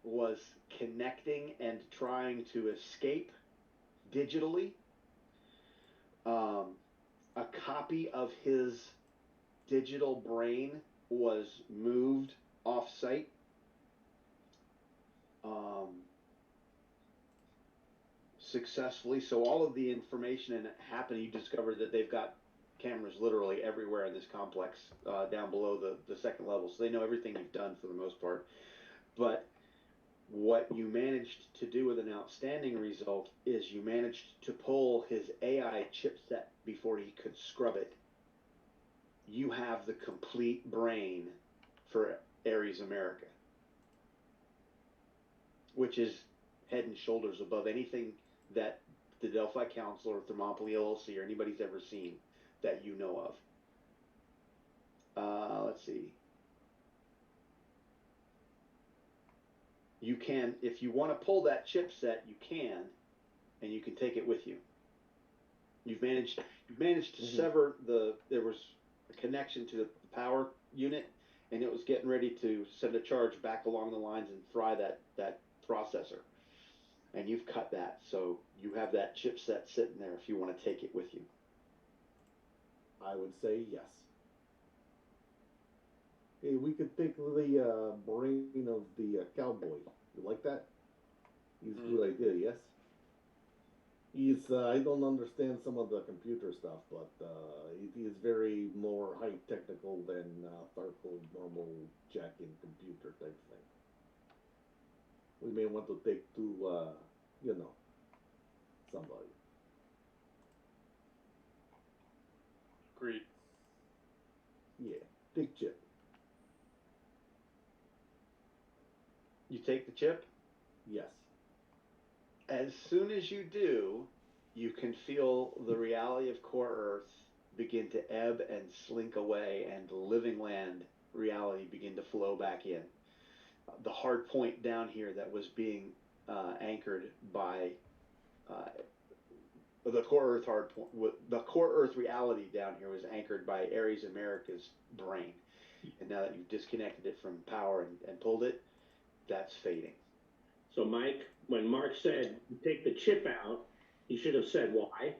was connecting and trying to escape digitally. A copy of his digital brain was moved off-site. Successfully. So all of the information happened. You discovered that they've got cameras literally everywhere in this complex, down below the second level. So they know everything you've done for the most part. But what you managed to do with an outstanding result is you managed to pull his AI chipset before he could scrub it. You have the complete brain for Ares America, which is head and shoulders above anything that the Delphi Council or Thermopylae LLC or anybody's ever seen that you know of. Let's see. You can, if you want to pull that chipset, you can, and you can take it with you. You've managed to sever there was a connection to the power unit, and it was getting ready to send a charge back along the lines and fry that processor. And you've cut that, so you have that chipset sitting there if you want to take it with you. I would say yes. Hey, we could take the brain of the cowboy. You like that? He's a good idea, yes? He's, I don't understand some of the computer stuff, but he is very more high technical than Tharkle normal jacking computer type thing. We may want to take to, somebody. Agreed. Yeah, big chip. You take the chip? Yes. As soon as you do, you can feel the reality of Core Earth begin to ebb and slink away, and the living land reality begin to flow back in. The hard point down here that was being anchored by the Core Earth hard point, the Core Earth reality down here was anchored by Ares America's brain, and now that you've disconnected it from power and pulled it, that's fading. So, Mike, when Mark said take the chip out, he should have said why.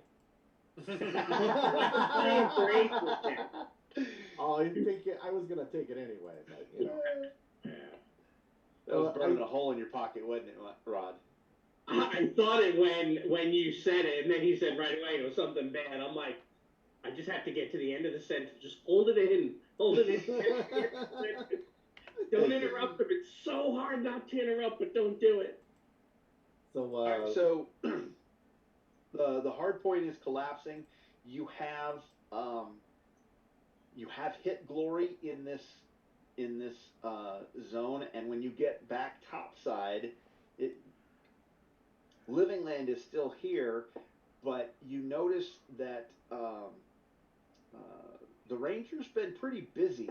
Oh, I think I was gonna take it anyway, but you know. That was burning a hole in your pocket, wasn't it, Rod? I thought it when you said it, and then he said right away it was something bad. I'm like, I just have to get to the end of the sentence. Just hold it in. Hold it in. Don't interrupt him. It's so hard not to interrupt, but don't do it. So, so the hard point is collapsing. You have hit glory in this zone, and when you get back topside, living land is still here, but you notice that the ranger's been pretty busy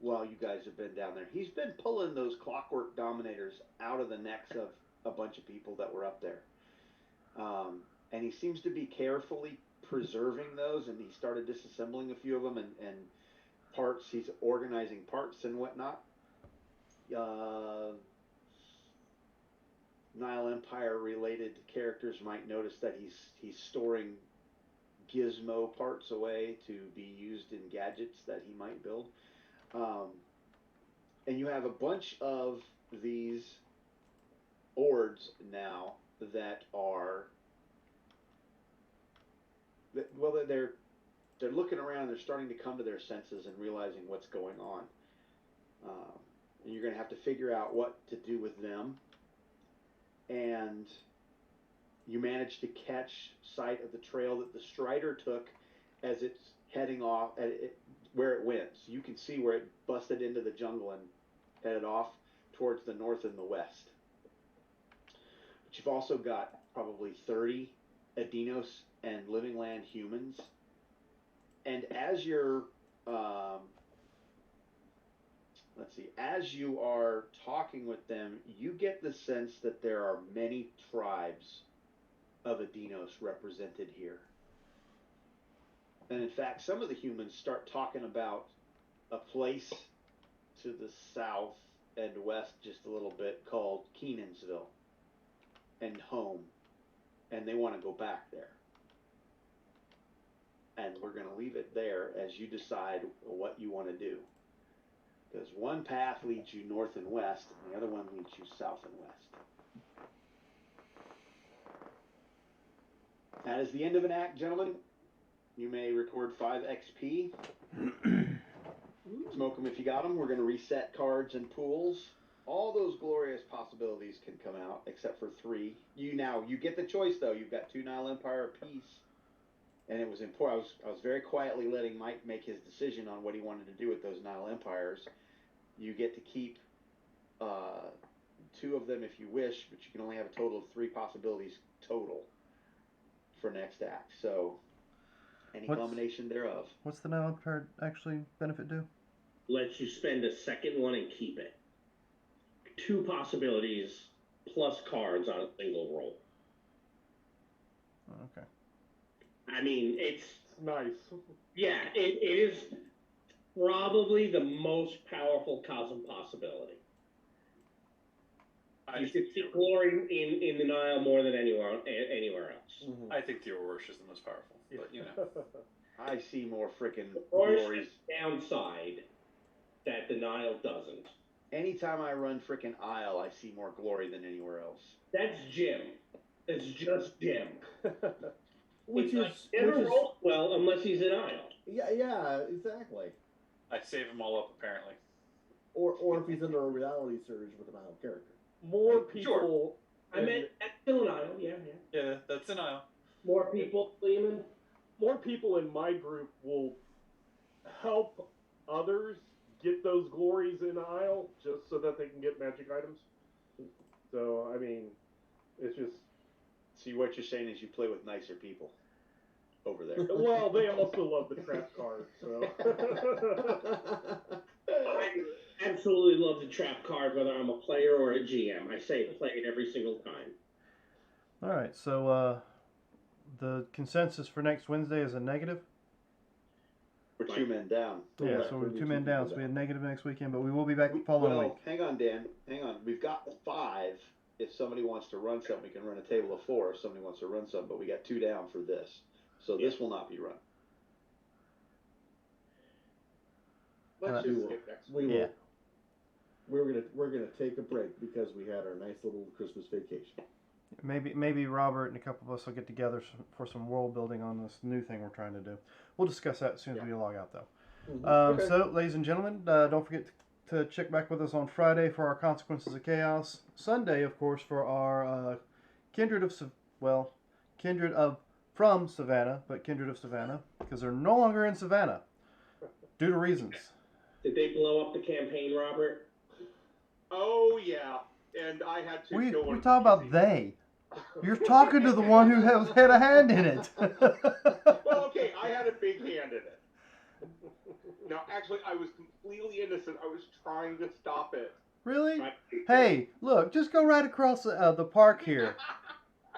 while you guys have been down there. He's been pulling those clockwork dominators out of the necks of a bunch of people that were up there. And he seems to be carefully preserving those, and he started disassembling a few of them and parts. He's organizing parts and whatnot. Nile Empire related characters might notice that he's storing gizmo parts away to be used in gadgets that he might build. And you have a bunch of these ords now that are, well, they're they're looking around and they're starting to come to their senses and realizing what's going on. And you're going to have to figure out what to do with them. And you manage to catch sight of the trail that the Strider took as it's heading off, where it went. So you can see where it busted into the jungle and headed off towards the north and the west. But you've also got probably 30 Adinos and living land humans. And as you're, as you are talking with them, you get the sense that there are many tribes of Adinos represented here. And in fact, some of the humans start talking about a place to the south and west just a little bit called Kenansville and home. And they want to go back there. And we're going to leave it there as you decide what you want to do. Because one path leads you north and west, and the other one leads you south and west. That is the end of an act, gentlemen. You may record 5 XP. Smoke them if you got them. We're going to reset cards and pools. All those glorious possibilities can come out, except for 3. You get the choice, though. You've got 2 Nile Empire apiece. And it was important. I was very quietly letting Mike make his decision on what he wanted to do with those Nile Empires. You get to keep 2 of them if you wish, but you can only have a total of 3 possibilities total for next act. So, any combination thereof. What's the Nile Empire actually benefit do? Lets you spend a second one and keep it. 2 possibilities plus cards on a single roll. Okay. I mean, it's Nice. yeah, it is probably the most powerful cosm possibility. You should see glory in the Nile more than anywhere else. Mm-hmm. I think the Orosh is the most powerful, but you know. I see more frickin' Or glories. downside that the Nile doesn't. Anytime I run frickin' Isle, I see more glory than anywhere else. That's Jim. It's just Jim. Which Never rolls well unless he's an Isle. Yeah, exactly. I save them all up, apparently. Or if he's under a reality surge with an Isle character. More people. Sure. I meant that's still an Isle, yeah. Yeah, that's an Isle. More people, Lehman. More people in my group will help others get those glories in Isle just so that they can get magic items. So, I mean, it's just... See, what you're saying is you play with nicer people over there. Well, they also love the trap card, so... I absolutely love the trap card, whether I'm a player or a GM. I say play it every single time. All right, so the consensus for next Wednesday is a negative? We're 2 men down. Yeah, Right, so we're we 2 need men two down, people so we down. had negative next weekend, but we will be back the following week. Hang on, Dan. Hang on. We've got 5. If somebody wants to run something, we can run a table of 4 if somebody wants to run something, but we got 2 down for this. So this will not be run. Let's We just will. skip next We week. will. Yeah. We're gonna take a break because we had our nice little Christmas vacation. Maybe Robert and a couple of us will get together for some world building on this new thing we're trying to do. We'll discuss that as soon as we log out, though. Mm-hmm. Okay. So, ladies and gentlemen, don't forget to check back with us on Friday for our Consequences of Chaos. Sunday, of course, for our Kindred of from Savannah, but Kindred of Savannah, because they're no longer in Savannah due to reasons. Did they blow up the campaign, Robert? Oh yeah, and I had to We kill one. talk about they. You're talking to the one who has had a hand in it. Well, okay, I had a big hand in it. No, actually, I was completely innocent. I was trying to stop it. Really? Hey, look, just go right across the park here.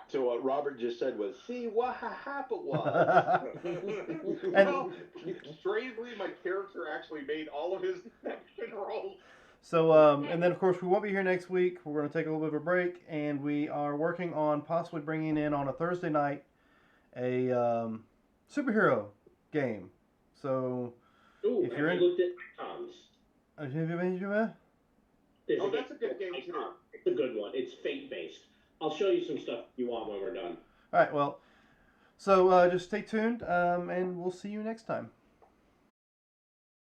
So what Robert just said was, see what happened was. Well, strangely, my character actually made all of his action rolls. So, and then of course we won't be here next week. We're going to take a little bit of a break, and we are working on possibly bringing in on a Thursday night a superhero game. So, Ooh, if you're have in, you looked at Tom's? There's Oh, that's a good game, too. It's a good one. It's fate based. I'll show you some stuff if you want when we're done. All right. Well, So just stay tuned, and we'll see you next time.